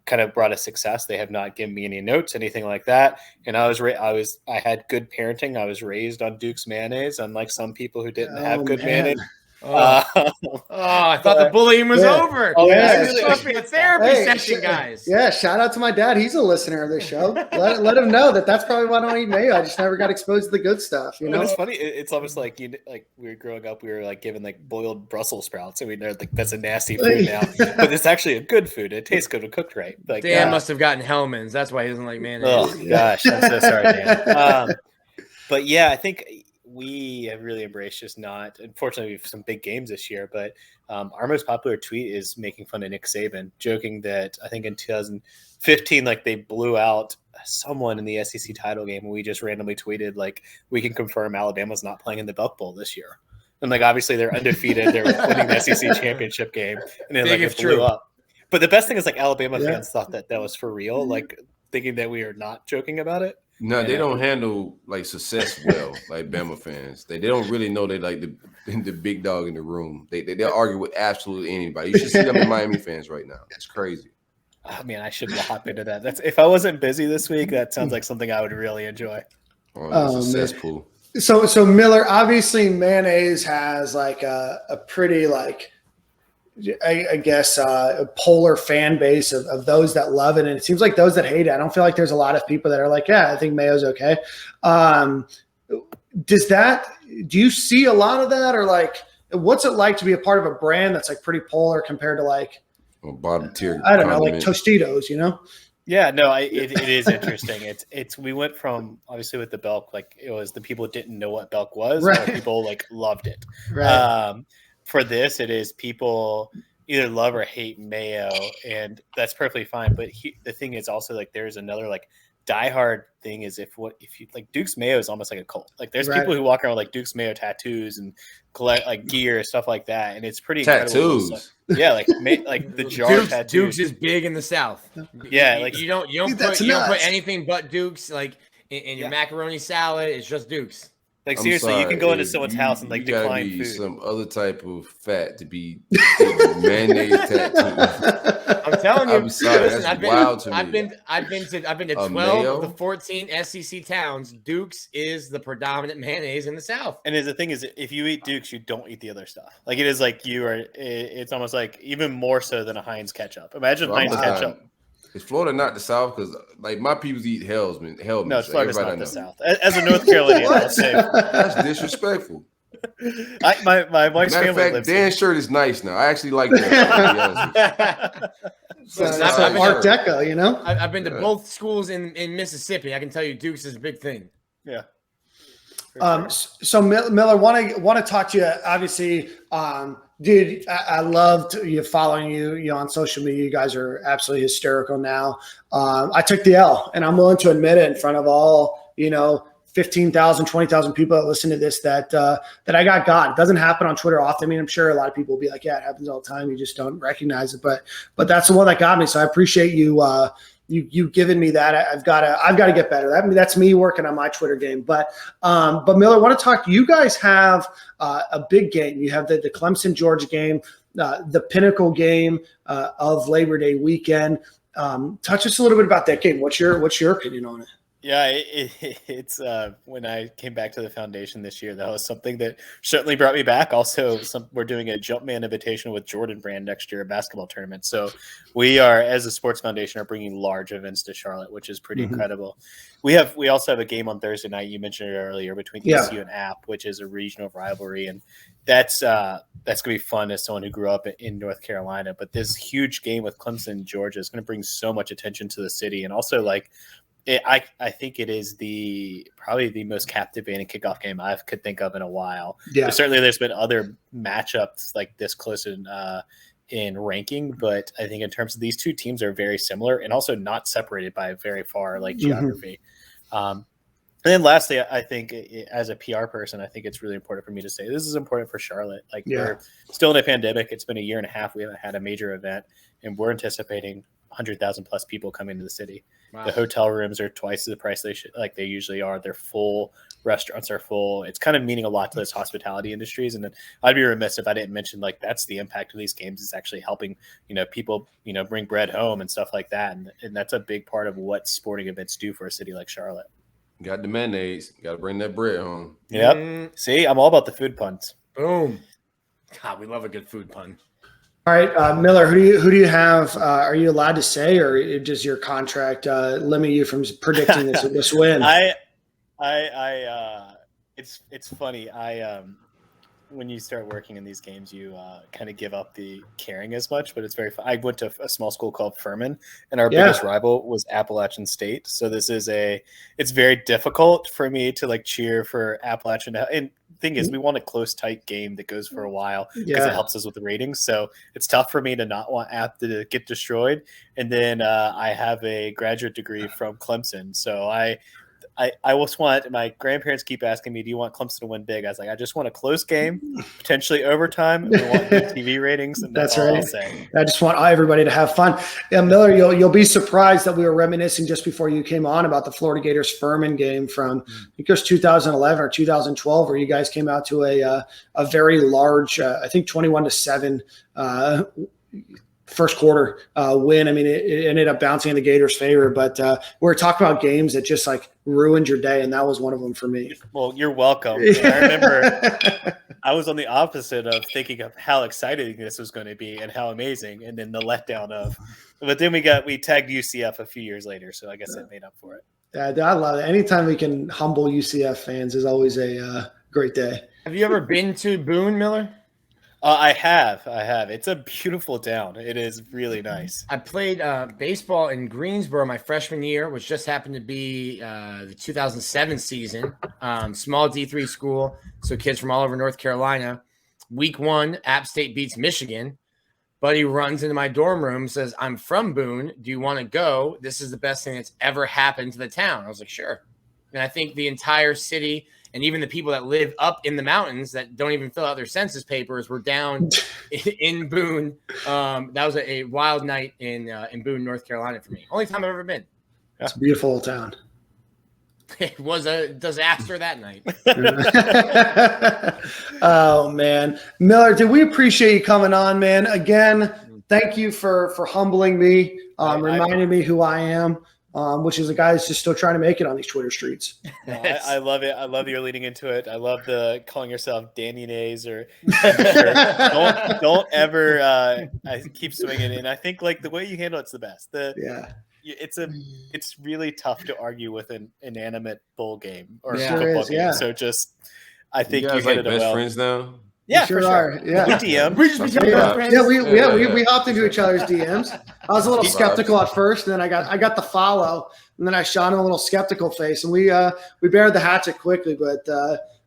[SPEAKER 7] kind of brought us success. They have not given me any notes, anything like that. And I had good parenting. I was raised on Duke's mayonnaise, unlike some people who didn't have good mayonnaise.
[SPEAKER 6] I thought the bullying was over.
[SPEAKER 4] Oh, yeah.
[SPEAKER 6] This is supposed to be a therapy session, guys.
[SPEAKER 4] Yeah, shout out to my dad. He's a listener of this show. Let him know that's probably why I don't eat mayo. I just never got exposed to the good stuff, you know?
[SPEAKER 7] It's funny. It's almost like like we were growing up, we were like given like boiled Brussels sprouts, and we know like that's a nasty food now, but it's actually a good food. It tastes good when cooked right. Like
[SPEAKER 6] Dan must have gotten Hellman's. That's why he doesn't like mayonnaise.
[SPEAKER 7] Oh gosh, I'm so sorry, Dan. But yeah, I think we have really embraced unfortunately, we have some big games this year, but our most popular tweet is making fun of Nick Saban, joking that I think in 2015, like they blew out someone in the SEC title game, and we just randomly tweeted, like, we can confirm Alabama's not playing in the Belk Bowl this year. And like, obviously they're undefeated. They're winning the SEC championship game, and then it blew up. But the best thing is, like, Alabama fans thought that was for real, like thinking that we are not joking about it.
[SPEAKER 5] No, they don't handle like success well, like Bama fans. They don't really know they like the big dog in the room. They'll argue with absolutely anybody. You should see them in Miami fans right now. It's crazy.
[SPEAKER 7] Oh man, I should hop into that. That's if I wasn't busy this week, that sounds like something I would really enjoy.
[SPEAKER 5] Oh, success pool.
[SPEAKER 4] So Miller, obviously mayonnaise has like a pretty like I guess a polar fan base of those that love it, and it seems like those that hate it. I don't feel like there's a lot of people that are like, yeah, I think mayo's okay. Do you see a lot of that, or like, what's it like to be a part of a brand that's like pretty polar compared to like
[SPEAKER 5] bottom tier?
[SPEAKER 4] I don't know, like Tostitos, you know?
[SPEAKER 7] Yeah, no, it is interesting. It's we went from obviously with the Belk, like it was the people didn't know what Belk was,
[SPEAKER 4] right.
[SPEAKER 7] Or people like loved it.
[SPEAKER 4] Right.
[SPEAKER 7] For this, it is people either love or hate mayo, and that's perfectly fine. But the thing is also like there's another like diehard thing is if you like Duke's Mayo is almost like a cult. Like there's people who walk around with like Duke's Mayo tattoos and collect like gear, stuff like that, and it's pretty
[SPEAKER 5] tattoos.
[SPEAKER 7] Incredible. Yeah, like the jar tattoos.
[SPEAKER 6] Dukes is big in the South.
[SPEAKER 7] Yeah, like
[SPEAKER 6] you don't put anything but Dukes like in your macaroni salad. It's just Dukes.
[SPEAKER 7] Like seriously, you can go into someone's house and like decline food.
[SPEAKER 5] Some other type of fat to be mayonnaise tattoo.
[SPEAKER 6] I'm telling you.
[SPEAKER 5] I'm sorry, listen, that's wild to me.
[SPEAKER 6] I've been to 12 of the 14 SEC towns. Dukes is the predominant mayonnaise in the South.
[SPEAKER 7] And the thing is, if you eat Dukes, you don't eat the other stuff. Like it is like it's almost like even more so than a Heinz ketchup. Imagine Heinz ketchup.
[SPEAKER 5] Is Florida not the South? Because like my people eat helmet.
[SPEAKER 7] No, Florida's not the South. As a North Carolinian, I'll say
[SPEAKER 5] that's disrespectful.
[SPEAKER 7] My wife's
[SPEAKER 5] Matter
[SPEAKER 7] family
[SPEAKER 5] of fact,
[SPEAKER 7] lives
[SPEAKER 5] Dan's shirt is nice now. I actually like that.
[SPEAKER 4] So it's like Art Deco, you know.
[SPEAKER 6] I've been to both schools in Mississippi. I can tell you, Duke's is a big thing.
[SPEAKER 7] Yeah.
[SPEAKER 4] So Miller, want to talk to you. Obviously, dude, I loved following you on social media. You guys are absolutely hysterical now. I took the L, and I'm willing to admit it in front of all 15,000, 20,000 people that listen to this that I got got. It doesn't happen on Twitter often. I mean, I'm sure a lot of people will be like, yeah, it happens all the time. You just don't recognize it. But that's the one that got me. So I appreciate you. You giving me that. I've got to get better. That's me working on my Twitter game. But Miller, I want to talk. You guys have a big game. You have the Clemson Georgia game, the pinnacle game of Labor Day weekend. Touch us a little bit about that game. What's your opinion on it?
[SPEAKER 7] Yeah, it's when I came back to the foundation this year, that was something that certainly brought me back. Also, we're doing a Jumpman Invitational with Jordan Brand next year, a basketball tournament. So we are, as a sports foundation, are bringing large events to Charlotte, which is pretty incredible. We also have a game on Thursday night. You mentioned it earlier between ECU and App, which is a regional rivalry, and that's gonna be fun as someone who grew up in North Carolina. But this huge game with Clemson, Georgia, is going to bring so much attention to the city, and also like. I think it is probably the most captivating kickoff game I could think of in a while. Yeah. Certainly there's been other matchups like this close in ranking, but I think in terms of these two teams are very similar and also not separated by very far like geography. And then lastly, I think as a PR person, I think it's really important for me to say this is important for Charlotte. Like we're still in a pandemic. It's been a year and a half. We haven't had a major event, and we're anticipating 100,000 plus people coming to the city. Wow. The hotel rooms are twice the price they usually are. They're full. Restaurants are full. It's kind of meaning a lot to those hospitality industries. And then I'd be remiss if I didn't mention like that's the impact of these games is actually helping people bring bread home and stuff like that. And that's a big part of what sporting events do for a city like Charlotte.
[SPEAKER 5] Got the mayonnaise. Got to bring that bread home.
[SPEAKER 7] Yep. See, I'm all about the food puns.
[SPEAKER 6] Boom. God, we love a good food pun.
[SPEAKER 4] All right, Miller, who do you have? Are you allowed to say, or does your contract limit you from predicting this win?
[SPEAKER 7] It's funny. When you start working in these games, you kind of give up the caring as much, but it's very fun. I went to a small school called Furman, and our biggest rival was Appalachian State. So it's very difficult for me to like cheer for Appalachian. And thing is, we want a close, tight game that goes for a while because it helps us with the ratings. So it's tough for me to not want App to get destroyed. And then I have a graduate degree from Clemson, so I always want, my grandparents keep asking me, do you want Clemson to win big? I was like, I just want a close game, potentially overtime. And we want good TV ratings. And that's all right. I'll say.
[SPEAKER 4] I just want everybody to have fun. Yeah, Miller, you'll be surprised that we were reminiscing just before you came on about the Florida Gators Furman game from, I think it was 2011 or 2012, where you guys came out to a very large, I think 21-7 first quarter win. I mean, it ended up bouncing in the Gators' favor, but we were talking about games that just like ruined your day, and that was one of them for me.
[SPEAKER 7] Well, you're welcome. I remember I was on the opposite of thinking of how exciting this was going to be and how amazing, and then the letdown of. But then we tagged UCF a few years later, so I guess that made up for it.
[SPEAKER 4] Yeah, I love it. Anytime we can humble UCF fans is always a great day.
[SPEAKER 6] Have you ever been to Boone, Miller?
[SPEAKER 7] I have. It's a beautiful town. It is really nice.
[SPEAKER 6] I played baseball in Greensboro my freshman year, which just happened to be the 2007 season. Small D3 school, so kids from all over North Carolina. Week 1, App State beats Michigan. Buddy runs into my dorm room, says, I'm from Boone. Do you want to go? This is the best thing that's ever happened to the town. I was like, sure. And I think the entire city – and even the people that live up in the mountains that don't even fill out their census papers were down in Boone. That was a wild night in Boone, North Carolina for me. Only time I've ever been.
[SPEAKER 4] It's a beautiful town.
[SPEAKER 6] It was a disaster that night.
[SPEAKER 4] Oh, man. Miller, did we appreciate you coming on, man? Again, thank you for humbling me, reminding me who I am. which is a guy that's just still trying to make it on these Twitter streets.
[SPEAKER 7] No, I love it. I love you're leading into it. I love the calling yourself Mayonnaise or sure. Don't ever I keep swinging. And I think like the way you handle it's the best. It's really tough to argue with an inanimate bowl game or football game. So just I think you hit it
[SPEAKER 5] best
[SPEAKER 7] well.
[SPEAKER 5] friends now.
[SPEAKER 7] Yeah,
[SPEAKER 4] sure
[SPEAKER 7] for
[SPEAKER 4] are.
[SPEAKER 7] sure.
[SPEAKER 4] Yeah.
[SPEAKER 7] We DM.
[SPEAKER 6] We just became best friends.
[SPEAKER 4] We hopped into each other's DMs. I was a little skeptical at first, and then I got the follow, and then I shot him a little skeptical face, and we buried the hatchet quickly. But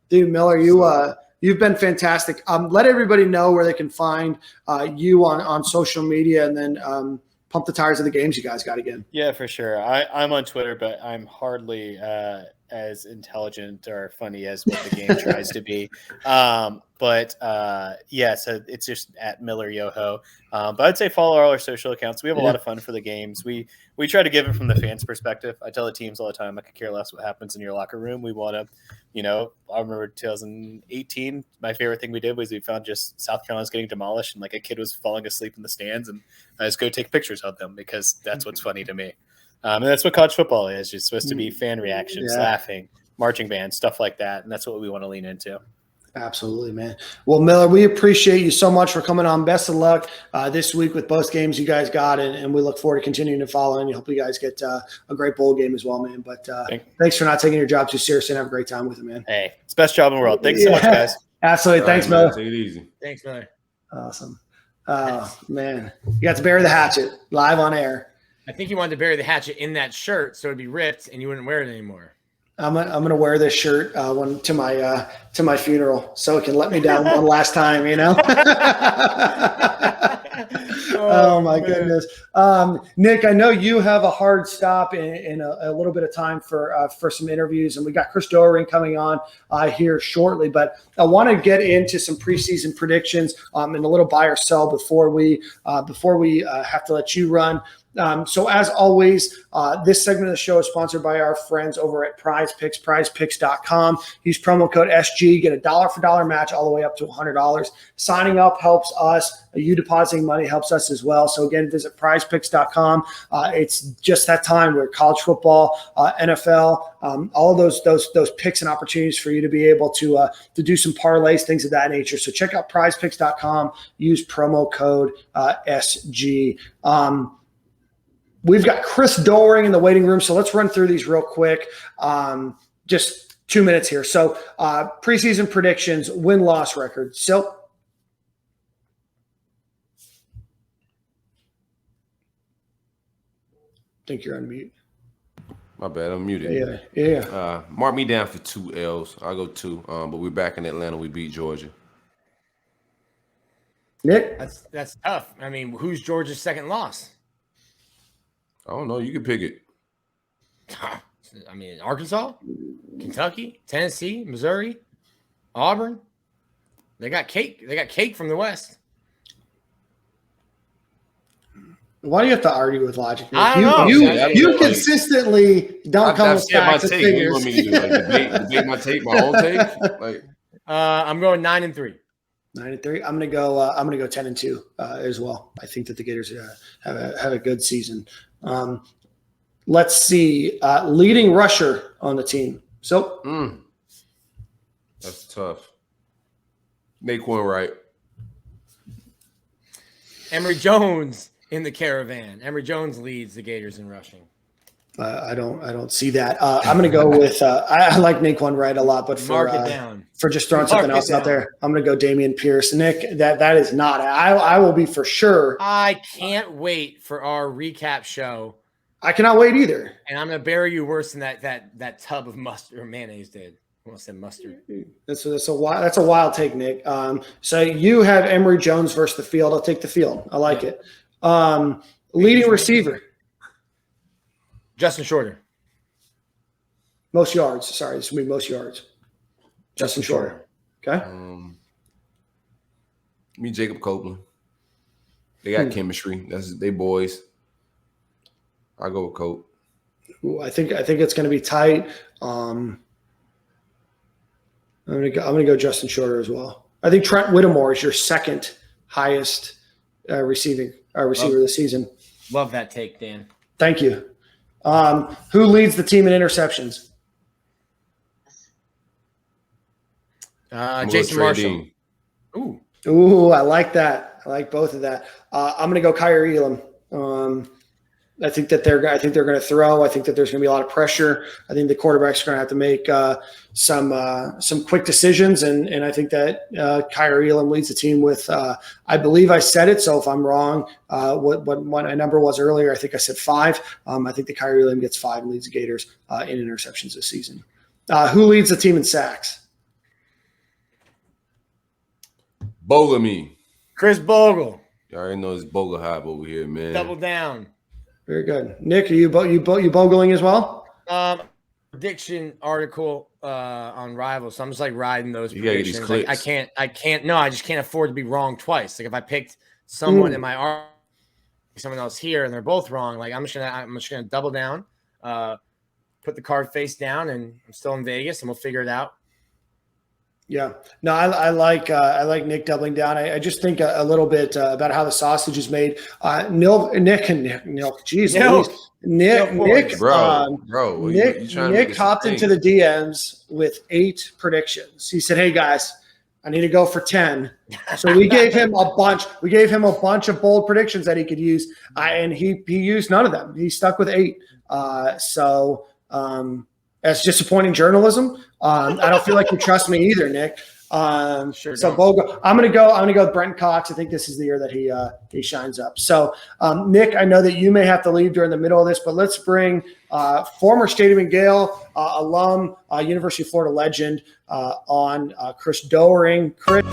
[SPEAKER 4] dude, Miller, you've been fantastic. Let everybody know where they can find you on social media, and then pump the tires of the games you guys got again.
[SPEAKER 7] Yeah, for sure. I'm on Twitter, but I'm hardly as intelligent or funny as what the game tries to be. So it's just at Miller Yoho. But I'd say follow all our social accounts. We have a lot of fun for the games. We try to give it from the fans' perspective. I tell the teams all the time, I could care less what happens in your locker room. We want to, I remember 2018, my favorite thing we did was we found just South Carolina's getting demolished and like a kid was falling asleep in the stands and I just go take pictures of them because that's what's funny to me. And that's what college football is. It's supposed to be fan reactions, laughing, marching band, stuff like that. And that's what we want to lean into.
[SPEAKER 4] Absolutely, man. Well, Miller, we appreciate you so much for coming on. Best of luck this week with both games you guys got, and we look forward to continuing to follow and hope you guys get a great bowl game as well, man. But thanks for not taking your job too seriously and have a great time with it, man.
[SPEAKER 7] Hey, it's the best job in the world. Thanks so much, guys.
[SPEAKER 4] Absolutely.
[SPEAKER 5] All
[SPEAKER 4] Thanks,
[SPEAKER 5] right,
[SPEAKER 4] Miller.
[SPEAKER 5] man. Take it easy.
[SPEAKER 6] Thanks, Miller.
[SPEAKER 4] Awesome. Oh, man. You got to bury the hatchet live on air.
[SPEAKER 6] I think you wanted to bury the hatchet in that shirt so it'd be ripped and you wouldn't wear it anymore. I'm
[SPEAKER 4] gonna wear this shirt to my funeral so it can let me down one last time, Oh my goodness, Nick! I know you have a hard stop in a little bit of time for some interviews, and we got Chris Doering coming on here shortly. But I want to get into some preseason predictions and a little buy or sell before we have to let you run. So as always, this segment of the show is sponsored by our friends over at Prize Picks, prizepicks.com. Use promo code SG, get a $1 for $1 match all the way up to $100. Signing up helps us. You depositing money helps us as well. So again, visit prizepicks.com. It's just that time where college football, NFL, all of those picks and opportunities for you to be able to do some parlays, things of that nature. So check out prizepicks.com. Use promo code SG. We've got Chris Doering in the waiting room, so let's run through these real quick. Just 2 minutes here. So preseason predictions, win-loss record. So I think you're on mute.
[SPEAKER 5] My bad, I'm muted.
[SPEAKER 4] Yeah.
[SPEAKER 5] Mark me down for 2 L's. I'll go 2. But we're back in Atlanta. We beat Georgia.
[SPEAKER 4] Nick?
[SPEAKER 6] That's tough. I mean, who's Georgia's second loss?
[SPEAKER 5] I don't know. You can pick it.
[SPEAKER 6] I mean, Arkansas, Kentucky, Tennessee, Missouri, Auburn. They got cake. They got cake from the West.
[SPEAKER 4] Why do you have to argue with logic?
[SPEAKER 6] I don't know.
[SPEAKER 4] You consistently don't come with facts and figures.
[SPEAKER 5] You want me to do? Debate my take, my own take?
[SPEAKER 6] I'm going 9-3.
[SPEAKER 4] 9-3. I'm gonna go 10-2 as well. I think that the Gators have a good season. Let's see. Leading rusher on the team. So
[SPEAKER 5] that's tough. Naquan Wright.
[SPEAKER 6] Emory Jones in the caravan. Emory Jones leads the Gators in rushing.
[SPEAKER 4] I don't see that. I'm going to go with I like Naquan Wright a lot, but for just throwing something else out there, I'm going to go Dameon Pierce. Nick, that is not. I will be for sure.
[SPEAKER 6] I can't wait for our recap show.
[SPEAKER 4] I cannot wait either.
[SPEAKER 6] And I'm going to bury you worse than that tub of mustard or mayonnaise did. I almost said mustard.
[SPEAKER 4] That's a wild take, Nick. So you have Emory Jones versus the field. I'll take the field. I like it. Leading receiver.
[SPEAKER 6] Justin Shorter.
[SPEAKER 4] Most yards. Sorry, this will be most yards. Justin Shorter. Okay.
[SPEAKER 5] Me, Jacob Copeland. They got chemistry. They boys. I'll go with Cope.
[SPEAKER 4] Ooh, I think it's going to be tight. I'm going to go Justin Shorter as well. I think Trent Whittemore is your second highest receiver this season.
[SPEAKER 6] Love that take, Dan.
[SPEAKER 4] Thank you. Who leads the team in interceptions?
[SPEAKER 6] Jason Marshall.
[SPEAKER 4] Ooh, I like that. I like both of that. I'm going to go Kyrie Elam. I think that they're going to throw. I think that there's going to be a lot of pressure. I think the quarterbacks are going to have to make some quick decisions, and I think that Kyrie Elam leads the team with. I believe I said it, so if I'm wrong, what my number was earlier, I think I said 5. I think that Kyrie Elam gets 5 and leads the Gators in interceptions this season. Who leads the team in sacks?
[SPEAKER 5] Bogey.
[SPEAKER 6] Chris Bogle.
[SPEAKER 5] You already know it's Bogle hype over here, man.
[SPEAKER 6] Double down.
[SPEAKER 4] Very good. Nick, are you bogling as well?
[SPEAKER 6] Prediction article on Rivals. So I'm just like riding those
[SPEAKER 5] You gotta get these
[SPEAKER 6] predictions.
[SPEAKER 5] clicks.
[SPEAKER 6] I can't. No, I just can't afford to be wrong twice. Like if I picked someone in my article, someone else here, and they're both wrong, like I'm just gonna double down, put the card face down, and I'm still in Vegas, and we'll figure it out.
[SPEAKER 4] Yeah, no, I like Nick doubling down. I just think a little bit about how the sausage is made. Nick, hopped into the DMs with 8 predictions. He said, "Hey guys, I need to go for 10." So we gave him a bunch. We gave him a bunch of bold predictions that he could use, and he used none of them. He stuck with 8. That's disappointing journalism. I don't feel like you trust me either, Nick. So Bogo, I'm gonna go with Brent Cox. I think this is the year that he shines up. So Nick, I know that you may have to leave during the middle of this, but let's bring former Stadium and Gale alum, University of Florida legend on Chris Doering. Chris.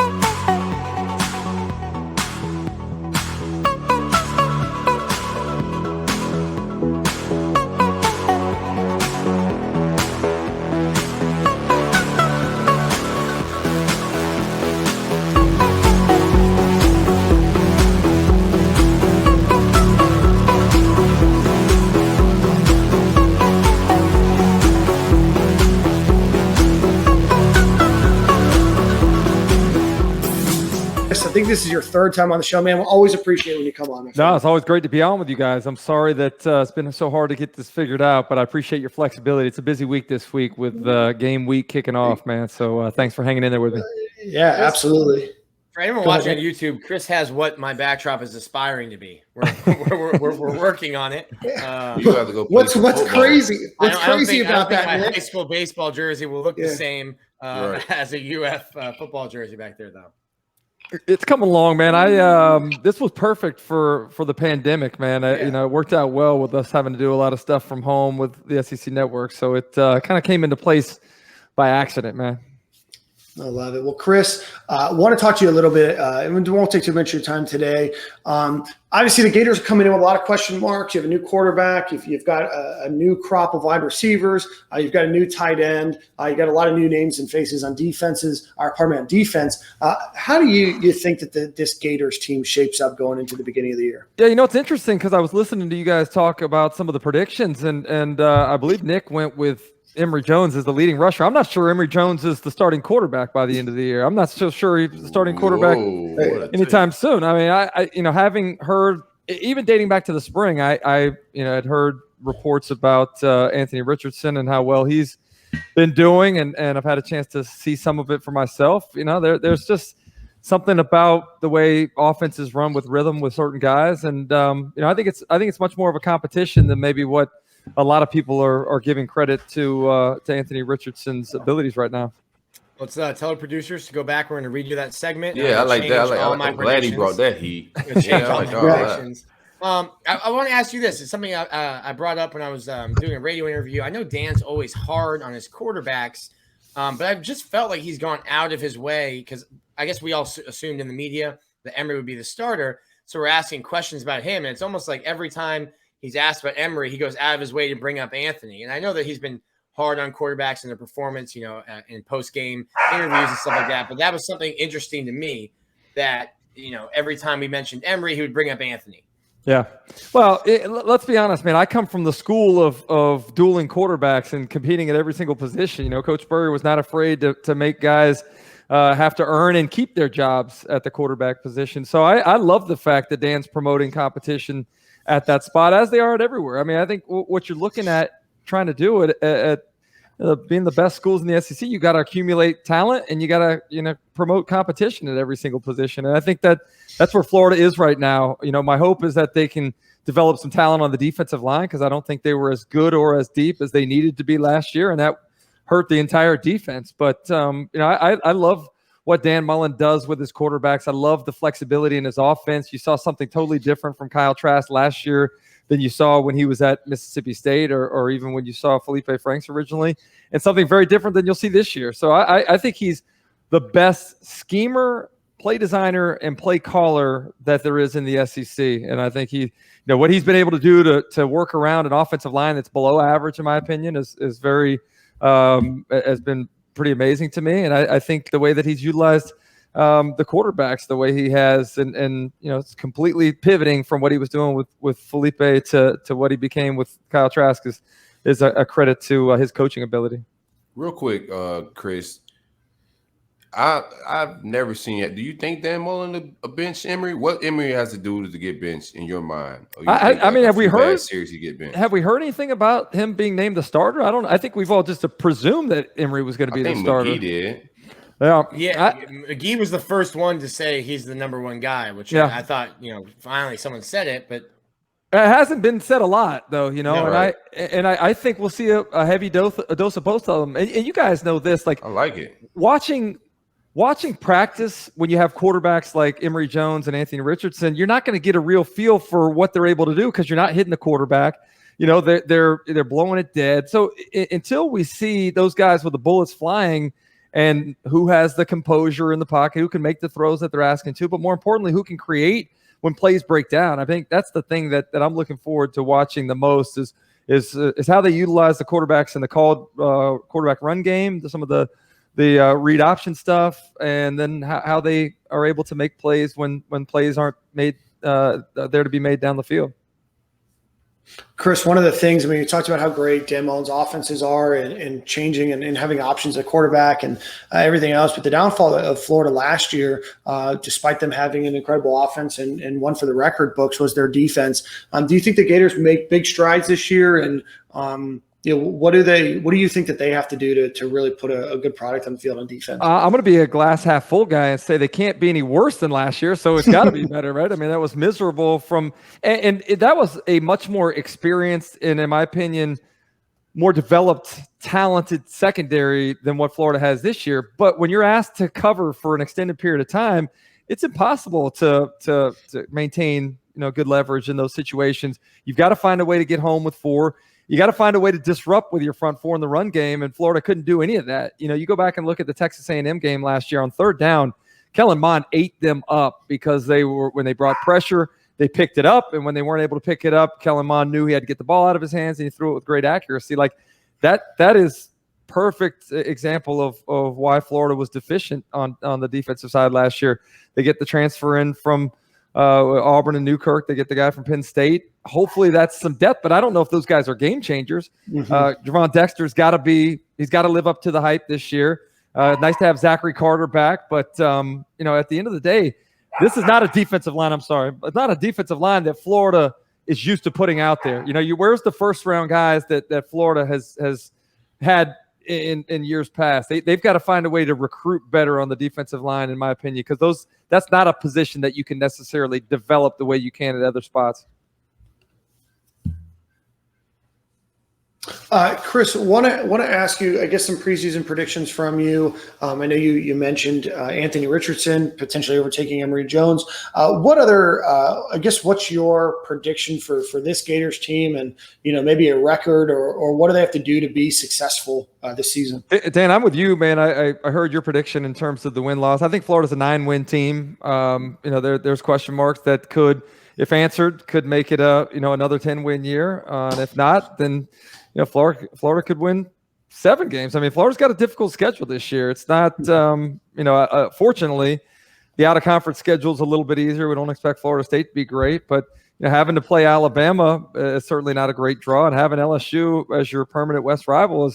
[SPEAKER 4] I think this is your 3rd time on the show, man. We'll always appreciate when you come on.
[SPEAKER 8] No, it's always great to be on with you guys. I'm sorry that it's been so hard to get this figured out, but I appreciate your flexibility. It's a busy week this week with game week kicking off, man. So thanks for hanging in there with me.
[SPEAKER 4] Yeah, absolutely.
[SPEAKER 6] For anyone watching on YouTube, Chris has what my backdrop is aspiring to be. We're working on it.
[SPEAKER 5] You have to go play
[SPEAKER 4] What's
[SPEAKER 5] football.
[SPEAKER 4] crazy? What's
[SPEAKER 6] I don't
[SPEAKER 4] crazy
[SPEAKER 6] think
[SPEAKER 4] about that,
[SPEAKER 6] my
[SPEAKER 4] Nick?
[SPEAKER 6] high school baseball jersey will look the same
[SPEAKER 5] Right.
[SPEAKER 6] as a UF football jersey back there, though.
[SPEAKER 8] It's coming along, man. This was perfect for the pandemic, man. It worked out well with us having to do a lot of stuff from home with the SEC network. So it kind of came into place by accident, man.
[SPEAKER 4] I love it. Well, Chris, I want to talk to you a little bit. And we won't take too much of your time today. Obviously, the Gators are coming in with a lot of question marks. You have a new quarterback. You've got a new crop of wide receivers. You've got a new tight end. You've got a lot of new names and faces on defense. How do you think that this Gators team shapes up going into the beginning of the year?
[SPEAKER 8] Yeah, it's interesting because I was listening to you guys talk about some of the predictions, and I believe Nick went with Emory Jones is the leading rusher. I'm not sure Emory Jones is the starting quarterback by the end of the year. I'm not so sure he's the starting quarterback anytime soon. I mean, I having heard, even dating back to the spring, I had heard reports about Anthony Richardson and how well he's been doing, and I've had a chance to see some of it for myself. There's just something about the way offenses run with rhythm with certain guys, and I think it's much more of a competition than maybe what a lot of people are giving credit to Anthony Richardson's abilities right now.
[SPEAKER 6] Let's tell the producers to go back. We're going to redo that segment.
[SPEAKER 5] Yeah, I like that. I'm glad he brought that heat.
[SPEAKER 6] I want to ask you this. It's something I brought up when I was doing a radio interview. I know Dan's always hard on his quarterbacks, but I've just felt like he's gone out of his way because I guess we all assumed in the media that Emory would be the starter. So we're asking questions about him, and it's almost like every time he's asked about Emory, he goes out of his way to bring up Anthony. And I know that he's been hard on quarterbacks and their performance, in post-game interviews and stuff like that. But that was something interesting to me that, every time we mentioned Emory, he would bring up Anthony.
[SPEAKER 8] Yeah. Well, let's be honest, man. I come from the school of dueling quarterbacks and competing at every single position. Coach Spurrier was not afraid to make guys have to earn and keep their jobs at the quarterback position. So I love the fact that Dan's promoting competition at that spot, as they are at everywhere. I mean, I think what you're looking at trying to do it at being the best schools in the SEC, you got to accumulate talent and you got to promote competition at every single position. And I think that's where Florida is right now. My hope is that they can develop some talent on the defensive line, because I don't think they were as good or as deep as they needed to be last year, and that hurt the entire defense. But I love what Dan Mullen does with his quarterbacks. I love the flexibility in his offense. You saw something totally different from Kyle Trask last year than you saw when he was at Mississippi State, or even when you saw Felipe Franks originally, and something very different than you'll see this year. So I think he's the best schemer, play designer, and play caller that there is in the SEC. And I think what he's been able to do to work around an offensive line that's below average, in my opinion, is very has been pretty amazing to me. And I think the way that he's utilized the quarterbacks the way he has, and it's completely pivoting from what he was doing with Felipe to what he became with Kyle Trask is a credit to his coaching ability.
[SPEAKER 5] Real quick, Chris, I've never seen it. Do you think Dan Mullen a bench Emory? What Emory has to do to get benched in your mind?
[SPEAKER 8] I mean, have we heard?
[SPEAKER 5] Series he get benched?
[SPEAKER 8] Have we heard anything about him being named the starter? I think we've all just presumed that Emory was going to be the starter.
[SPEAKER 5] McGee did.
[SPEAKER 6] McGee was the first one to say he's the number one guy, which I thought, finally someone said it, but
[SPEAKER 8] it hasn't been said a lot, though,
[SPEAKER 5] No, right.
[SPEAKER 8] I think we'll see a heavy dose of both of them. And you guys know this, like,
[SPEAKER 5] I like it.
[SPEAKER 8] Watching practice when you have quarterbacks like Emory Jones and Anthony Richardson, you're not going to get a real feel for what they're able to do because you're not hitting the quarterback. They're blowing it dead. So until we see those guys with the bullets flying, and who has the composure in the pocket, who can make the throws that they're asking to, but more importantly, who can create when plays break down. I think that's the thing that I'm looking forward to watching the most is how they utilize the quarterbacks in the called quarterback run game, some of the read option stuff, and then how they are able to make plays when plays aren't made there to be made down the field.
[SPEAKER 4] Chris, one of the things, you talked about how great Dan Mullen's offenses are and changing and having options at quarterback and everything else. But the downfall of Florida last year, despite them having an incredible offense and one for the record books, was their defense. Do you think the Gators make big strides this year? And what do you think that they have to do to really put a good product on the field on defense?
[SPEAKER 8] I'm going to be a glass half full guy and say they can't be any worse than last year, so it's got to be better, right? I mean, that was miserable and that was a much more experienced and, in my opinion, more developed, talented secondary than what Florida has this year. But when you're asked to cover for an extended period of time, it's impossible to maintain good leverage in those situations. You've got to find a way to get home with 4. You got to find a way to disrupt with your front 4 in the run game, and Florida couldn't do any of that. You go back and look at the Texas A&M game last year on third down, Kellen Mond ate them up because when they brought pressure, they picked it up, and when they weren't able to pick it up, Kellen Mond knew he had to get the ball out of his hands, and he threw it with great accuracy. Like that is perfect example of why Florida was deficient on the defensive side last year. They get the transfer in from Auburn and Newkirk. They get the guy from Penn State. Hopefully that's some depth, but I don't know if those guys are game changers. Javon Dexter's he's got to live up to the hype this year. Nice to have Zachary Carter back, but at the end of the day, this is not a defensive line. I'm sorry, it's not a defensive line that Florida is used to putting out there. Where's the first round guys that Florida has had in years past? They've got to find a way to recruit better on the defensive line, in my opinion, because that's not a position that you can necessarily develop the way you can at other spots.
[SPEAKER 4] Chris, want to ask you, I guess, some preseason predictions from you. I know you mentioned Anthony Richardson potentially overtaking Emory Jones. What other, what's your prediction for this Gators team, and maybe a record or what do they have to do to be successful this season?
[SPEAKER 8] Dan, I'm with you, man. I heard your prediction in terms of the win-loss. I think Florida's a 9-win team. There's question marks that could, if answered, could make it another 10-win year. And if not, then Florida could win 7 games. I mean, Florida's got a difficult schedule this year. It's not, fortunately, the out-of-conference schedule is a little bit easier. We don't expect Florida State to be great, but having to play Alabama is certainly not a great draw, and having LSU as your permanent West rival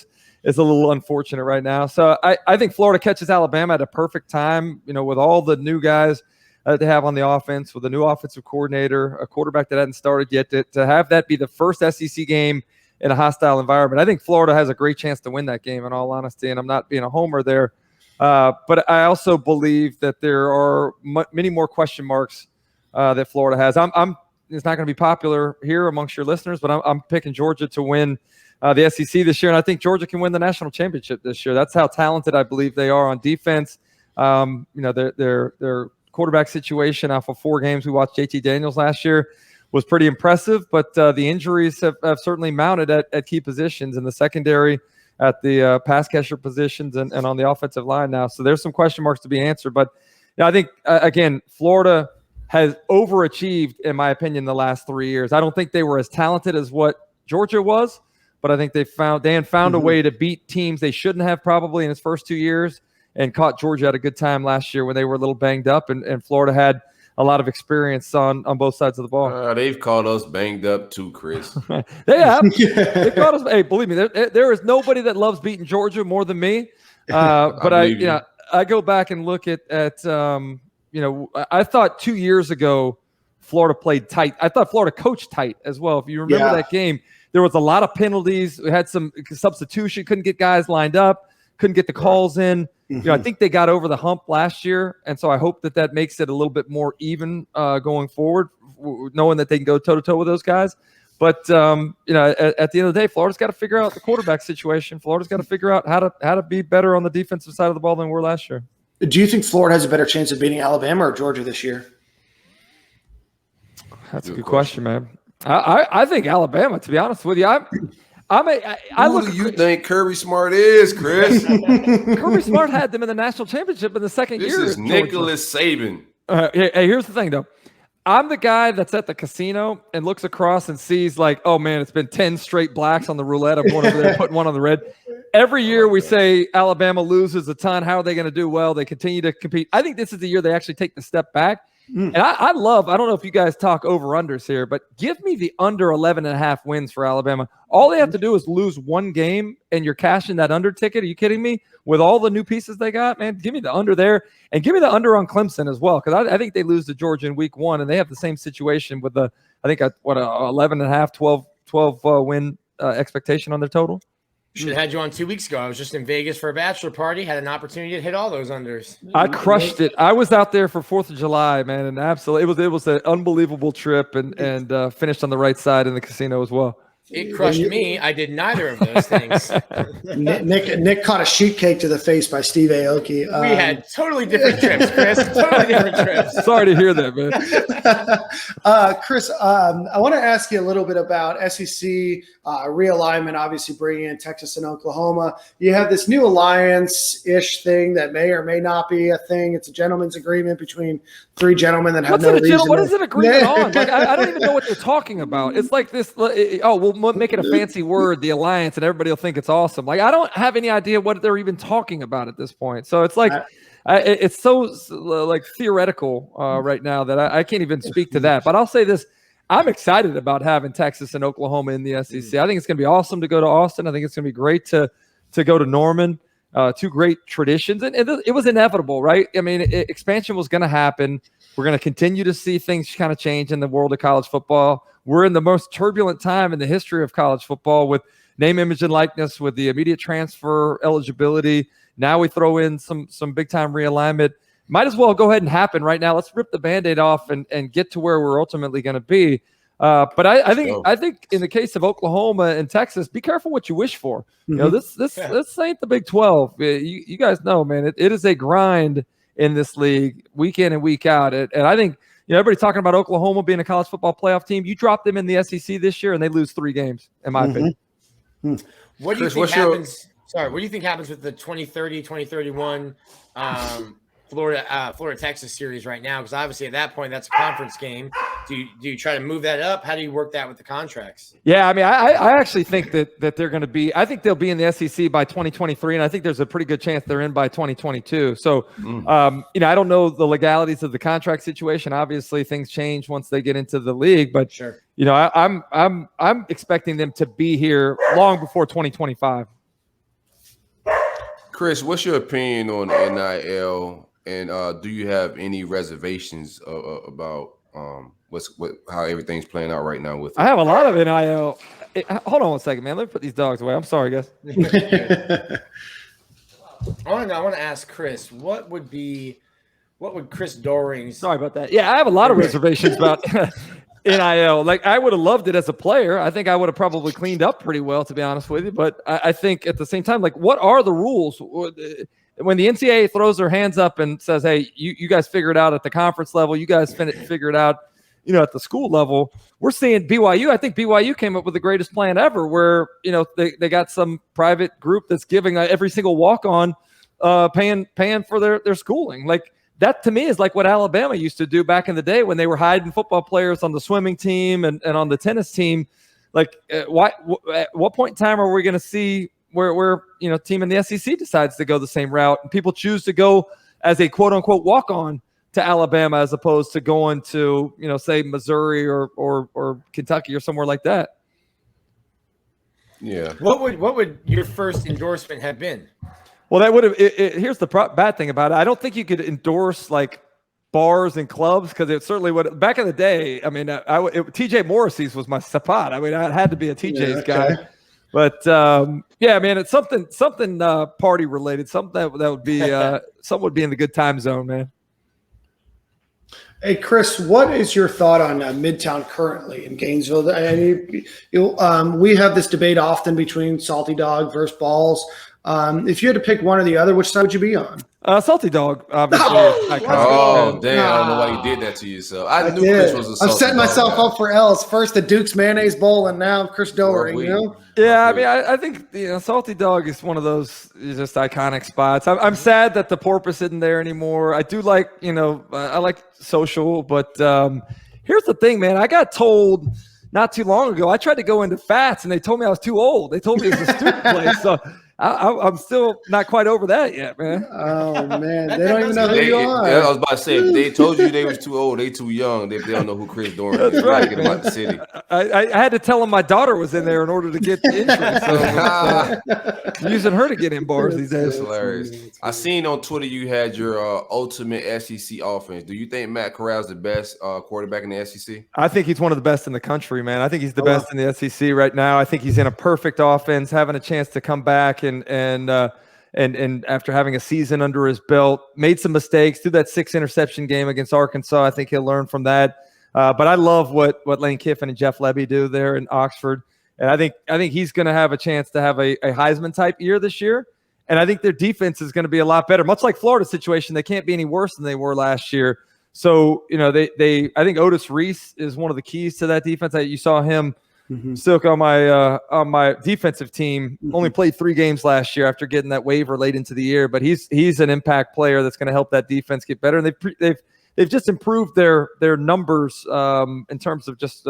[SPEAKER 8] is a little unfortunate right now. So I think Florida catches Alabama at a perfect time, with all the new guys they have on the offense, with a new offensive coordinator, a quarterback that hadn't started yet, to have that be the first SEC game in a hostile environment. I think Florida has a great chance to win that game, in all honesty, and I'm not being a homer there. But I also believe that there are many more question marks that Florida has. It's not going to be popular here amongst your listeners, but I'm picking Georgia to win the SEC this year, and I think Georgia can win the national championship this year. That's how talented I believe they are on defense. Their quarterback situation off of 4 games we watched JT Daniels last year was pretty impressive, but the injuries have certainly mounted at key positions in the secondary, at the pass catcher positions, and on the offensive line now. So there's some question marks to be answered. But I think, again, Florida has overachieved, in my opinion, the last 3 years. I don't think they were as talented as what Georgia was, but I think Dan found a way to beat teams they shouldn't have probably in his first 2 years, and caught Georgia at a good time last year when they were a little banged up, and Florida had a lot of experience on both sides of the ball.
[SPEAKER 5] They've called us banged up too, Chris.
[SPEAKER 8] They have. They called us. Hey, believe me, there is nobody that loves beating Georgia more than me. But I go back and look at I thought 2 years ago Florida played tight. I thought Florida coached tight as well. If you remember that game, there was a lot of penalties. We had some substitution, couldn't get guys lined up, couldn't get the calls in. I think they got over the hump last year, and so I hope that makes it a little bit more even going forward, knowing that they can go toe-to-toe with those guys. But at the end of the day, Florida's got to figure out the quarterback situation. Florida's got to figure out how to be better on the defensive side of the ball than we were last year.
[SPEAKER 4] Do you think Florida has a better chance of beating Alabama or Georgia this year?
[SPEAKER 8] That's a good question, man. I think Alabama, to be honest with you.
[SPEAKER 5] Who do you think Kirby Smart is, Chris?
[SPEAKER 8] Kirby Smart had them in the national championship in the second year.
[SPEAKER 5] This is Nicholas Saban.
[SPEAKER 8] Hey, here's the thing, though. I'm the guy that's at the casino and looks across and sees, like, oh, man, it's been 10 straight blacks on the roulette. I'm going over there putting one on the red. Every year we say Alabama loses a ton. How are they going to do well? They continue to compete. I think this is the year they actually take the step back. And I don't know if you guys talk over-unders here, but give me the under 11.5 wins for Alabama. All they have to do is lose one game, and you're cashing that under ticket. Are you kidding me? With all the new pieces they got, man, give me the under there. And give me the under on Clemson as well, because I think they lose to Georgia in week 1, and they have the same situation with a 11.5, 12 win expectation on their total.
[SPEAKER 6] Should have had you on 2 weeks ago. I was just in Vegas for a bachelor party. Had an opportunity to hit all those unders.
[SPEAKER 8] I crushed it. I was out there for 4th of July, man, and absolutely, it was an unbelievable trip, and finished on the right side in the casino as well.
[SPEAKER 6] It crushed me. I did neither of those things.
[SPEAKER 4] Nick caught a sheet cake to the face by Steve Aoki.
[SPEAKER 6] We had totally different trips, Chris. Totally different trips.
[SPEAKER 8] Sorry to hear that, man.
[SPEAKER 4] Chris, I want to ask you a little bit about SEC realignment, obviously bringing in Texas and Oklahoma. You have this new alliance-ish thing that may or may not be a thing. It's a gentleman's agreement between 3 gentlemen that have no reason.
[SPEAKER 8] What is it agreement on? Like, I don't even know what they're talking about. It's like this, we'll make it a fancy word, the alliance, and everybody will think it's awesome. Like, I don't have any idea what they're even talking about at this point. So it's like it's so like theoretical right now that I can't even speak to that. But I'll say this. I'm excited about having Texas and Oklahoma in the SEC. I think it's going to be awesome to go to Austin. I think it's going to be great to go to Norman. 2 great traditions. And it was inevitable, right? I mean, expansion was going to happen. We're going to continue to see things kind of change in the world of college football. We're in the most turbulent time in the history of college football with name, image, and likeness, with the immediate transfer eligibility. Now we throw in some big-time realignment. Might as well go ahead and happen right now. Let's rip the Band-Aid off and get to where we're ultimately going to be. But I think in the case of Oklahoma and Texas, be careful what you wish for. You know, this ain't the Big 12. You guys know, man, it is a grind in this league week in and week out. And I think, everybody's talking about Oklahoma being a college football playoff team. You drop them in the SEC this year and they lose 3 games, in my opinion.
[SPEAKER 6] What do you think happens? What do you think happens with the 2030, 2031 Florida-Texas series right now? Because obviously at that point, that's a conference game. Do you try to move that up? How do you work that with the contracts? Yeah, I mean, I actually think that they're going to be – I think they'll be in the SEC by 2023, and I think there's a pretty good chance they're in by 2022. So, I don't know the legalities of the contract situation. Obviously, things change once they get into the league. But, sure.
[SPEAKER 8] I'm expecting them to be here long before 2025.
[SPEAKER 5] Chris, what's your opinion on NIL, and do you have any reservations about how everything's playing out right now with it?
[SPEAKER 8] I have a lot of NIL. Hold on one second, man. Let me put these dogs away. I'm sorry, guys.
[SPEAKER 6] I want to ask Chris, what would Chris Doering's?
[SPEAKER 8] Sorry about that. Yeah, I have a lot of reservations about NIL. Like, I would have loved it as a player. I think I would have probably cleaned up pretty well, to be honest with you. But I think at the same time, like, what are the rules? When the NCAA throws their hands up and says, hey, you guys figure it out at the conference level, you guys figure it out, at the school level, we're seeing BYU. I think BYU came up with the greatest plan ever where, they got some private group that's giving every single walk-on paying for their schooling. Like, that to me is like what Alabama used to do back in the day when they were hiding football players on the swimming team and on the tennis team. Like, at what point in time are we going to see where team in the SEC decides to go the same route and people choose to go as a quote unquote walk-on to Alabama as opposed to going to, say Missouri or Kentucky or somewhere like that?
[SPEAKER 5] Yeah.
[SPEAKER 6] What would your first endorsement have been?
[SPEAKER 8] Well, that would have. Here's the bad thing about it. I don't think you could endorse like bars and clubs because it certainly would. Back in the day, I mean, TJ Morrissey's was my spot. I mean, I had to be a TJ's guy. But yeah, man, it's something party related. Something that would be something would be in the good time zone, man.
[SPEAKER 4] Hey, Chris, what is your thought on Midtown currently in Gainesville? We have this debate often between Salty Dog versus Balls. If you had to pick one or the other, which side would you be on?
[SPEAKER 8] Salty Dog, obviously.
[SPEAKER 5] Oh, damn. I don't know why you did that to yourself. I knew Chris was a salty
[SPEAKER 4] I'm setting
[SPEAKER 5] dog
[SPEAKER 4] myself
[SPEAKER 5] guy.
[SPEAKER 4] up for L's. First the Duke's Mayonnaise Bowl, and now Chris Doering,
[SPEAKER 8] Yeah, I mean, I think Salty Dog is one of those just iconic spots. I'm sad that the porpoise isn't there anymore. I do like, I like Social, but here's the thing, man. I got told not too long ago, I tried to go into Fats, and they told me I was too old. They told me it was a student place, so I'm still not quite over that yet, man.
[SPEAKER 4] Oh, man. They don't even know who you are.
[SPEAKER 5] I was about to say, if they told you they was too old, they too young, they don't know who Chris Doering is.
[SPEAKER 8] That's right,
[SPEAKER 5] Get them out the city.
[SPEAKER 8] I had to tell them my daughter was in there in order to get the entrance. So using her to get in bars these days.
[SPEAKER 5] That's hilarious. I seen on Twitter you had your ultimate SEC offense. Do you think Matt Corral's the best quarterback in the SEC?
[SPEAKER 8] I think he's one of the best in the country, man. I think he's the best in the SEC right now. I think he's in a perfect offense, having a chance to come back and after having a season under his belt, made some mistakes through that 6 interception game against Arkansas. I think he'll learn from that. But I love what Lane Kiffin and Jeff Levy do there in Oxford. And I think he's going to have a chance to have a Heisman type year this year. And I think their defense is going to be a lot better, much like Florida's situation. They can't be any worse than they were last year. So, I think Otis Reese is one of the keys to that defense. You saw him Silk on my defensive team. Only played 3 games last year after getting that waiver late into the year, but he's an impact player that's going to help that defense get better. And they've just improved their numbers in terms of just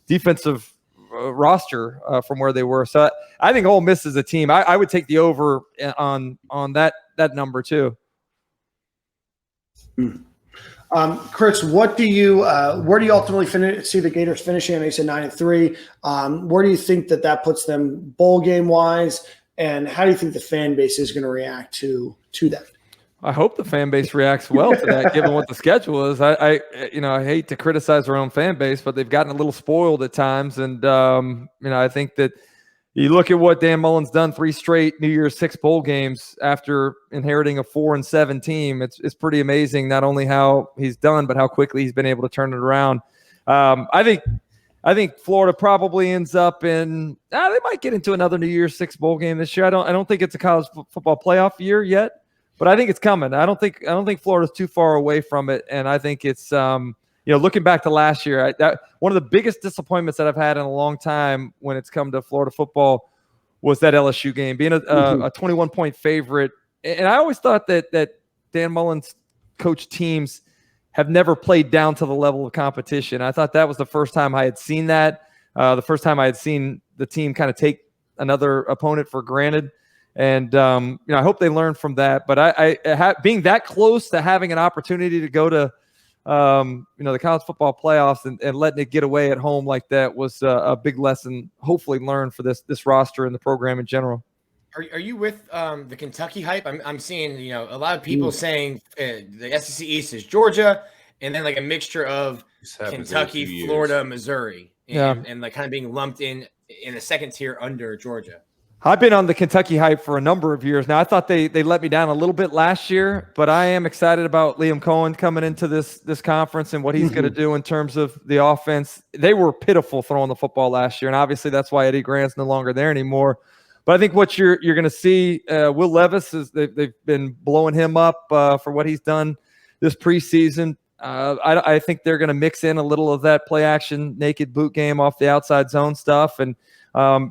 [SPEAKER 8] defensive roster from where they were. So I think Ole Miss is a team. I would take the over on that number too.
[SPEAKER 4] Chris, where do you ultimately see the Gators finishing? I know you said 9-3. Where do you think that puts them bowl game wise, and how do you think the fan base is going to react to that?
[SPEAKER 8] I hope the fan base reacts well to that, given what the schedule is. I hate to criticize our own fan base, but they've gotten a little spoiled at times, and I think that. You look at what Dan Mullen's done, 3 straight New Year's 6 bowl games after inheriting a 4-7 team. It's pretty amazing not only how he's done, but how quickly he's been able to turn it around. I think Florida probably ends up in they might get into another New Year's 6 bowl game this year. I don't think it's a college football playoff year yet, but I think it's coming. I don't think Florida's too far away from it, and I think it's looking back to last year, one of the biggest disappointments that I've had in a long time when it's come to Florida football was that LSU game, being a 21-point favorite. And I always thought that Dan Mullen's coach teams have never played down to the level of competition. I thought that was the first time I had seen that, the first time I had seen the team kind of take another opponent for granted. And, I hope they learn from that. But being that close to having an opportunity to go to the college football playoffs and letting it get away at home like that was a big lesson, hopefully learned for this roster and the program in general.
[SPEAKER 6] Are you with the Kentucky hype? I'm seeing a lot of people saying the SEC East is Georgia, and then like a mixture of Kentucky, Florida, Missouri, and like kind of being lumped in a second tier under Georgia.
[SPEAKER 8] I've been on the Kentucky hype for a number of years now. I thought they let me down a little bit last year, but I am excited about Liam Cohen coming into this conference and what he's going to do in terms of the offense. They were pitiful throwing the football last year, and obviously that's why Eddie Grant's no longer there anymore. But I think what you're going to see, Will Levis, is they've been blowing him up for what he's done this preseason. I think they're going to mix in a little of that play action, naked boot game off the outside zone stuff, and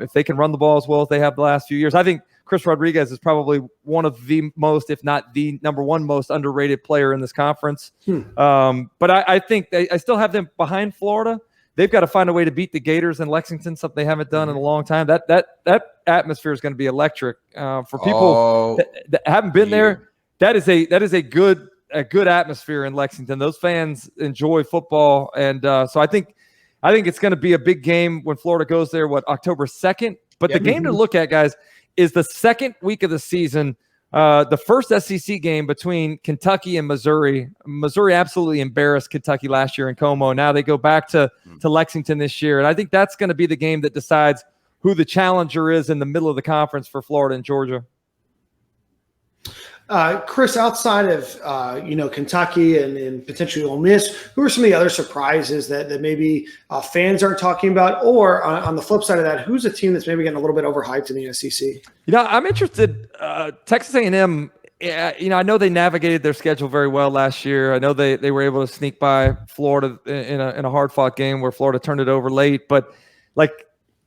[SPEAKER 8] if they can run the ball as well as they have the last few years. I think Chris Rodriguez is probably one of the most, if not the number one most underrated player in this conference. But I think I still have them behind Florida. They've got to find a way to beat the Gators in Lexington, something they haven't done in a long time. That atmosphere is going to be electric for people that haven't been there. That is a good atmosphere in Lexington. Those fans enjoy football, and so I think it's going to be a big game when Florida goes there. October 2nd? But the game to look at, guys, is the second week of the season. The first SEC game between Kentucky and Missouri. Missouri absolutely embarrassed Kentucky last year in Como. Now they go back to Lexington this year. And I think that's going to be the game that decides who the challenger is in the middle of the conference for Florida and Georgia.
[SPEAKER 4] Chris, outside of Kentucky and potentially Ole Miss, who are some of the other surprises that maybe fans aren't talking about? Or on the flip side of that, who's a team that's maybe getting a little bit overhyped in the SEC?
[SPEAKER 8] I'm interested. Texas A&M. I know they navigated their schedule very well last year. I know they were able to sneak by Florida in a hard-fought game where Florida turned it over late. But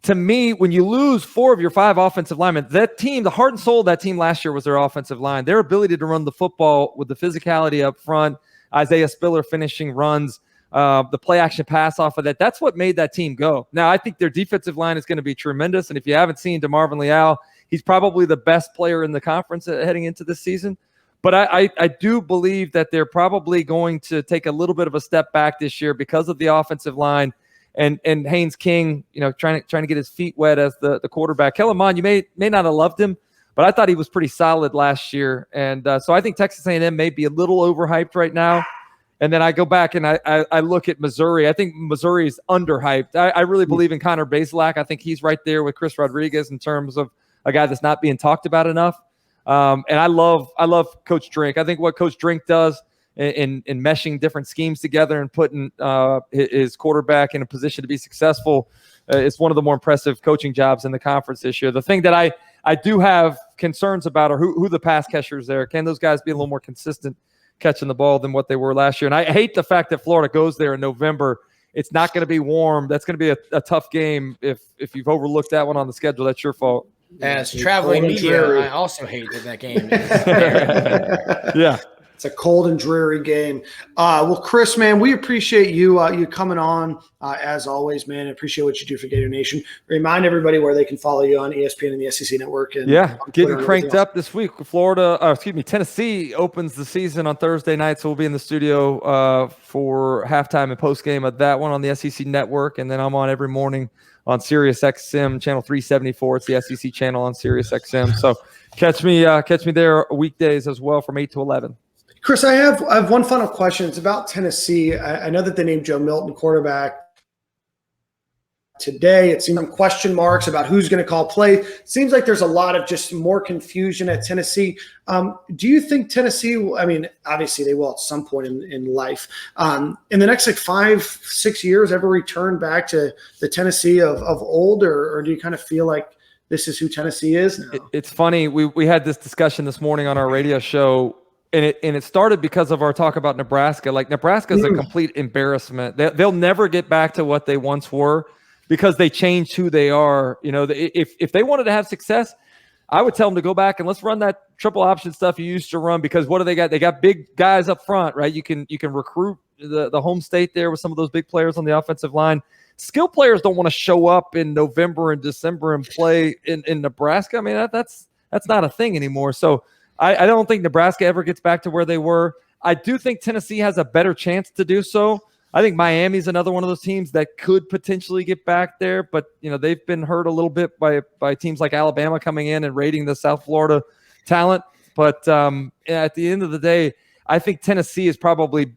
[SPEAKER 8] to me, when you lose 4 of your 5 offensive linemen, that team, the heart and soul of that team last year was their offensive line. Their ability to run the football with the physicality up front, Isaiah Spiller finishing runs, the play action pass off of that. That's what made that team go. Now, I think their defensive line is going to be tremendous. And if you haven't seen DeMarvin Leal, he's probably the best player in the conference heading into this season. But I do believe that they're probably going to take a little bit of a step back this year because of the offensive line. And Haynes King, trying to get his feet wet as the quarterback. Kellen Mond, you may not have loved him, but I thought he was pretty solid last year. And so I think Texas A&M may be a little overhyped right now. And then I go back and I look at Missouri. I think Missouri is underhyped. I really believe in Connor Bazelak. I think he's right there with Chris Rodriguez in terms of a guy that's not being talked about enough. And I love Coach Drink. I think what Coach Drink does in meshing different schemes together and putting his quarterback in a position to be successful is one of the more impressive coaching jobs in the conference this year. The thing that I do have concerns about are who the pass catchers there. Can those guys be a little more consistent catching the ball than what they were last year? And I hate the fact that Florida goes there in November. It's not going to be warm. That's going to be a tough game. If you've overlooked that one on the schedule, that's your fault.
[SPEAKER 6] As traveling media, I also hate that game.
[SPEAKER 8] Yeah.
[SPEAKER 4] It's a cold and dreary game. Well, Chris, man, we appreciate you coming on as always, man. I appreciate what you do for Gator Nation. Remind everybody where they can follow you on ESPN and the SEC Network. And
[SPEAKER 8] getting cranked up this week. Tennessee opens the season on Thursday night, so we'll be in the studio for halftime and postgame of that one on the SEC Network, and then I'm on every morning on Sirius XM channel 374. It's the SEC channel on Sirius XM. So catch me there weekdays as well from 8 to 11.
[SPEAKER 4] Chris, I have one final question. It's about Tennessee. I know that they named Joe Milton quarterback today. It seems some question marks about who's going to call play. It seems like there's a lot of just more confusion at Tennessee. Do you think Tennessee, obviously they will at some point in life, in the next 5-6 years ever return back to the Tennessee of old, or do you kind of feel like this is who Tennessee is now?
[SPEAKER 8] It's funny. We had this discussion this morning on our radio show. And it started because of our talk about Nebraska. Nebraska is a complete embarrassment. They'll never get back to what they once were because they changed who they are. If they wanted to have success, I would tell them to go back and let's run that triple option stuff you used to run, because what do they got? They got big guys up front, right? You can recruit the home state there with some of those big players on the offensive line. Skill players don't want to show up in November and December and play in Nebraska. That's not a thing anymore. So I don't think Nebraska ever gets back to where they were. I do think Tennessee has a better chance to do so. I think Miami's another one of those teams that could potentially get back there, but they've been hurt a little bit by teams like Alabama coming in and raiding the South Florida talent. But at the end of the day, I think Tennessee is probably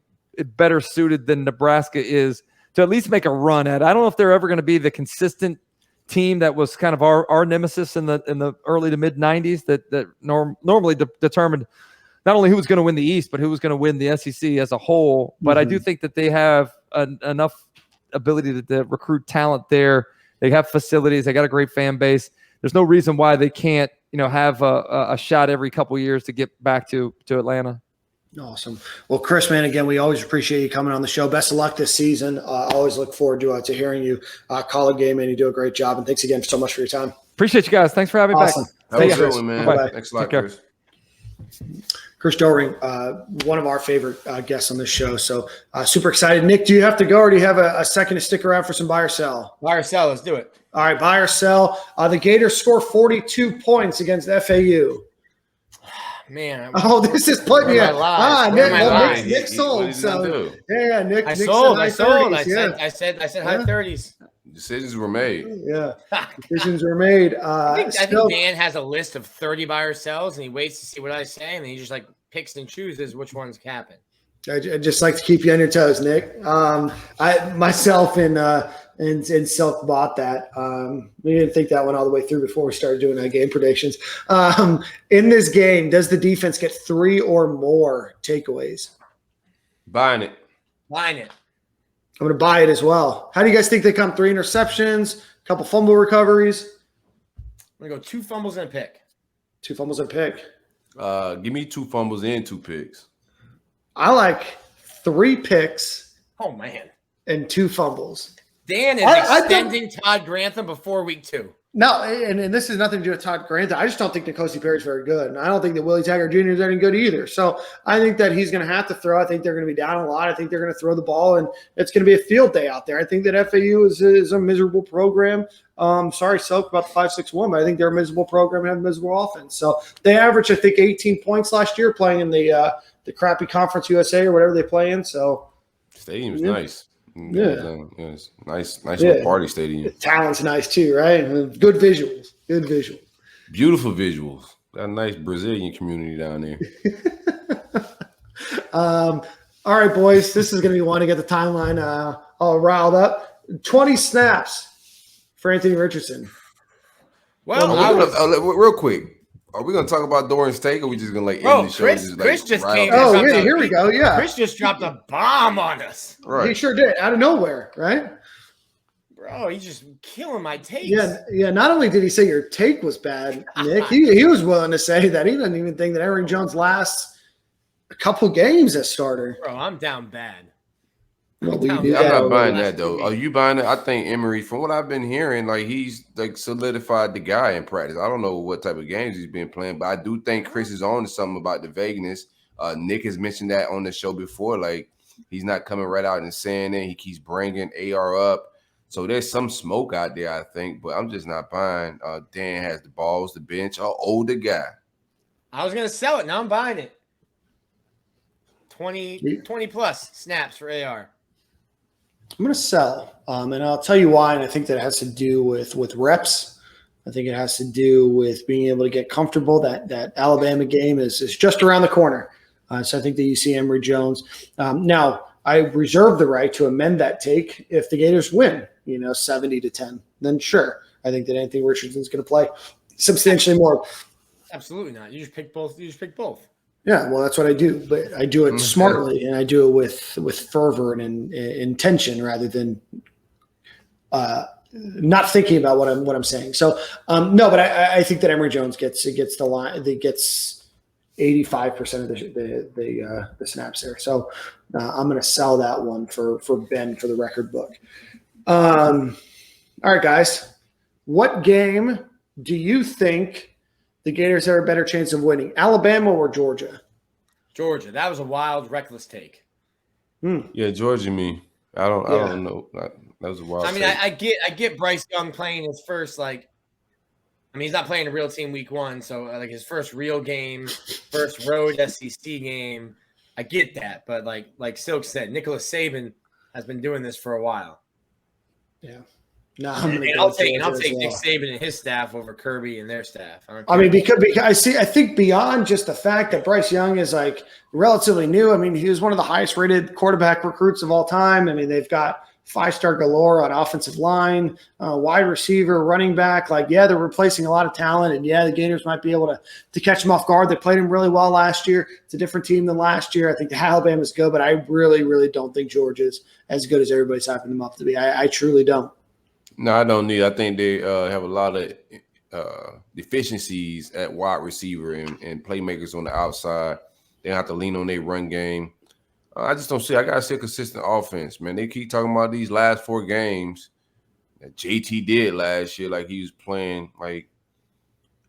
[SPEAKER 8] better suited than Nebraska is to at least make a run at it. I don't know if they're ever going to be the consistent team that was kind of our nemesis in the early to mid 90s that normally determined not only who was going to win the East, but who was going to win the SEC as a whole. But I do think that they have enough ability to recruit talent there. They have facilities. They got a great fan base. There's no reason why they can't, have a shot every couple of years to get back to Atlanta.
[SPEAKER 4] Awesome. Well, Chris, man, again, we always appreciate you coming on the show. Best of luck this season. I always look forward to hearing you call a game, and you do a great job. And thanks again so much for your time.
[SPEAKER 8] Appreciate you guys. Thanks for having me back.
[SPEAKER 5] That was a good one, man.
[SPEAKER 4] Bye-bye.
[SPEAKER 5] Thanks a lot,
[SPEAKER 8] Take care.
[SPEAKER 5] Chris.
[SPEAKER 4] Chris Doering, one of our favorite guests on this show. So super excited. Nick, do you have to go, or do you have a second to stick around for some buy or sell?
[SPEAKER 6] Buy or sell, let's do it.
[SPEAKER 4] All right, buy or sell. The Gators score 42 points against FAU.
[SPEAKER 6] Man.
[SPEAKER 4] This is putting you. Nick sold. So yeah, Nick.
[SPEAKER 6] I
[SPEAKER 4] Nick
[SPEAKER 6] sold.
[SPEAKER 4] I
[SPEAKER 6] said high 30s.
[SPEAKER 5] Decisions were made.
[SPEAKER 4] Yeah, decisions were made.
[SPEAKER 6] I think Dan has a list of 30 buy or sells, and he waits to see what I say, and then he just picks and chooses which one's capping.
[SPEAKER 4] I just like to keep you on your toes, Nick. I myself and Silk bought that. We didn't think that one all the way through before we started doing our game predictions. In this game, does the defense get 3 or more takeaways?
[SPEAKER 5] Buying it.
[SPEAKER 4] I'm going to buy it as well. How do you guys think they come? 3 interceptions, a couple fumble recoveries?
[SPEAKER 6] I'm going to go 2 fumbles and a pick.
[SPEAKER 4] 2 fumbles and a pick.
[SPEAKER 5] Give me 2 fumbles and 2 picks.
[SPEAKER 4] I like 3 picks.
[SPEAKER 6] Oh, man.
[SPEAKER 4] And 2 fumbles.
[SPEAKER 6] Dan is extending Todd Grantham before week 2.
[SPEAKER 4] No, and this has nothing to do with Todd Grantham. I just don't think N'Kosi Perry's very good. And I don't think that Willie Taggart Jr. is any good either. So I think that he's going to have to throw. I think they're going to be down a lot. I think they're going to throw the ball, and it's going to be a field day out there. I think that FAU is a miserable program. Sorry, Silk, about the 5-6-1, but I think they're a miserable program and have a miserable offense. So they averaged, I think, 18 points last year playing in the crappy Conference USA or whatever they play in. So
[SPEAKER 5] stadium's nice.
[SPEAKER 4] Yeah.
[SPEAKER 5] It's nice little party stadium.
[SPEAKER 4] The talent's nice too, right? Good visuals.
[SPEAKER 5] Beautiful visuals. Got a nice Brazilian community down there.
[SPEAKER 4] All right, boys. This is going to be one to get the timeline all riled up. 20 snaps for Anthony Richardson.
[SPEAKER 5] Well, real quick. Are we going to talk about Doran's take, or are we just going to end the show?
[SPEAKER 6] Chris just came.
[SPEAKER 4] Oh, yeah, here we go. Yeah.
[SPEAKER 6] Chris just dropped a bomb on us.
[SPEAKER 5] Right.
[SPEAKER 4] He sure did. Out of nowhere, right?
[SPEAKER 6] Bro, he's just killing my takes.
[SPEAKER 4] Yeah. Not only did he say your take was bad, Nick, he was willing to say that he doesn't even think that Aaron Jones lasts a couple games as starter.
[SPEAKER 6] Bro, I'm down bad.
[SPEAKER 5] I'm not buying that, though. Are you buying it? I think Emery, from what I've been hearing, he's solidified the guy in practice. I don't know what type of games he's been playing, but I do think Chris is on to something about the vagueness. Nick has mentioned that on the show before. He's not coming right out and saying it. He keeps bringing AR up. So there's some smoke out there, I think, but I'm just not buying. Dan has the balls, the bench, an older guy.
[SPEAKER 6] I was going to sell it. Now I'm buying it. 20 plus snaps for AR.
[SPEAKER 4] I'm going to sell, and I'll tell you why. And I think that has to do with reps. I think it has to do with being able to get comfortable. That Alabama game is just around the corner. So I think that you see Emory Jones. Now, I reserve the right to amend that take if the Gators win, 70-10. Then sure, I think that Anthony Richardson's going to play substantially more.
[SPEAKER 6] Absolutely not. You just pick both.
[SPEAKER 4] Yeah, well, that's what I do, but I do it smartly, and I do it with fervor and intention rather than not thinking about what I'm saying. So no, but I think that Emory Jones gets the line. That gets 85% of the snaps there. So I'm going to sell that one for Ben for the record book. All right, guys, what game do you think the Gators have a better chance of winning, Alabama or Georgia?
[SPEAKER 6] Georgia. That was a wild, reckless take.
[SPEAKER 5] Yeah, Georgia. I don't know. That was a wild.
[SPEAKER 6] I mean,
[SPEAKER 5] take.
[SPEAKER 6] I get Bryce Young playing his first he's not playing a real team week 1, so his first real game, first road SEC game. I get that, but like Silk said, Nicholas Saban has been doing this for a while.
[SPEAKER 4] Yeah. No,
[SPEAKER 6] And I'll take Nick Saban and his staff over Kirby and their staff.
[SPEAKER 4] I mean, because I think beyond just the fact that Bryce Young is like relatively new. I mean, he was one of the highest rated quarterback recruits of all time. I mean, they've got 5-star galore on offensive line, wide receiver, running back. Like, yeah, they're replacing a lot of talent, and yeah, the Gators might be able to catch them off guard. They played him really well last year. It's a different team than last year. I think Alabama's good, but I really, really don't think Georgia's as good as everybody's hyping them up to be. I truly don't.
[SPEAKER 5] No, I don't need. I think they have a lot of deficiencies at wide receiver and playmakers on the outside. They have to lean on their run game. I just don't see. I got to see a consistent offense, man. They keep talking about these last 4 games that JT did last year, like he was playing. Like,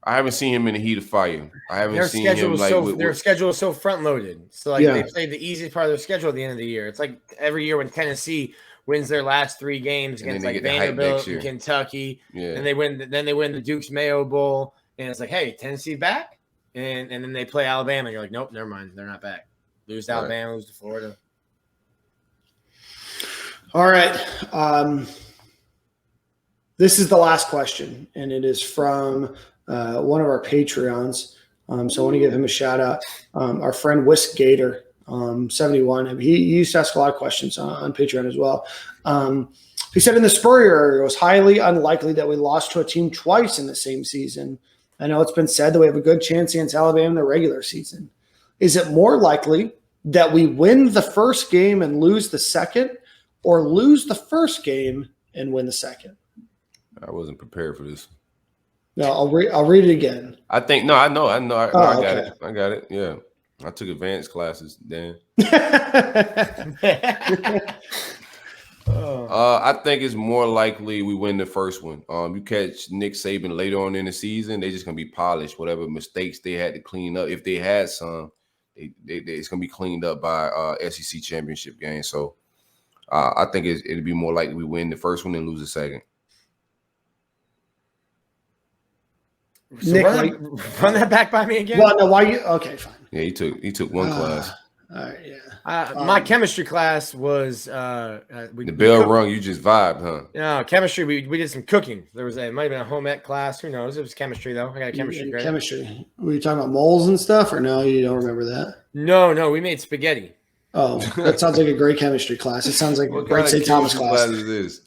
[SPEAKER 5] I haven't seen him in the heat of fire. I haven't seen him like
[SPEAKER 6] their schedule is so front loaded. So like they played the easiest part of their schedule at the end of the year. It's like every year when Tennessee wins their last 3 games against like Vanderbilt and Kentucky, and they win the Duke's Mayo Bowl, and it's like, hey, Tennessee back, and then they play Alabama, and you're like, nope, never mind, they're not back. Lose to Alabama, lose to Florida.
[SPEAKER 4] All right, this is the last question, and it is from one of our Patreons. So I want to give him a shout out. Our friend Whisk Gator. 71. He used to ask a lot of questions on Patreon as well. He said in the Spurrier area, it was highly unlikely that we lost to a team twice in the same season. I know it's been said that we have a good chance against Alabama in the regular season. Is it more likely that we win the first game and lose the second, or lose the first game and win the second?
[SPEAKER 5] I wasn't prepared for this.
[SPEAKER 4] No, I'll read it again.
[SPEAKER 5] I think I know. I got
[SPEAKER 4] okay.
[SPEAKER 5] it. I got it. Yeah. I took advanced classes, Dan. I think it's more likely we win the first one. You catch Nick Saban later on in the season, they're just gonna be polished. Whatever mistakes they had to clean up, if they had some, it's gonna be cleaned up by SEC championship game. So I think it'd be more likely we win the first one and lose the second.
[SPEAKER 6] So Nick, run that back by me again.
[SPEAKER 4] Well, no, why you? Okay, fine.
[SPEAKER 5] Yeah, he took one class.
[SPEAKER 4] All right, yeah.
[SPEAKER 6] My chemistry class was
[SPEAKER 5] the bell rung. You just vibed, huh?
[SPEAKER 6] No, chemistry. We did some cooking. It might have been a home ec class. Who knows? It was chemistry though. I got a chemistry grade.
[SPEAKER 4] Chemistry. Were you talking about moles and stuff, or no? You don't remember that?
[SPEAKER 6] No. We made spaghetti.
[SPEAKER 4] Oh, that sounds like a great chemistry class. It sounds like a great St. Thomas class.
[SPEAKER 5] Is this?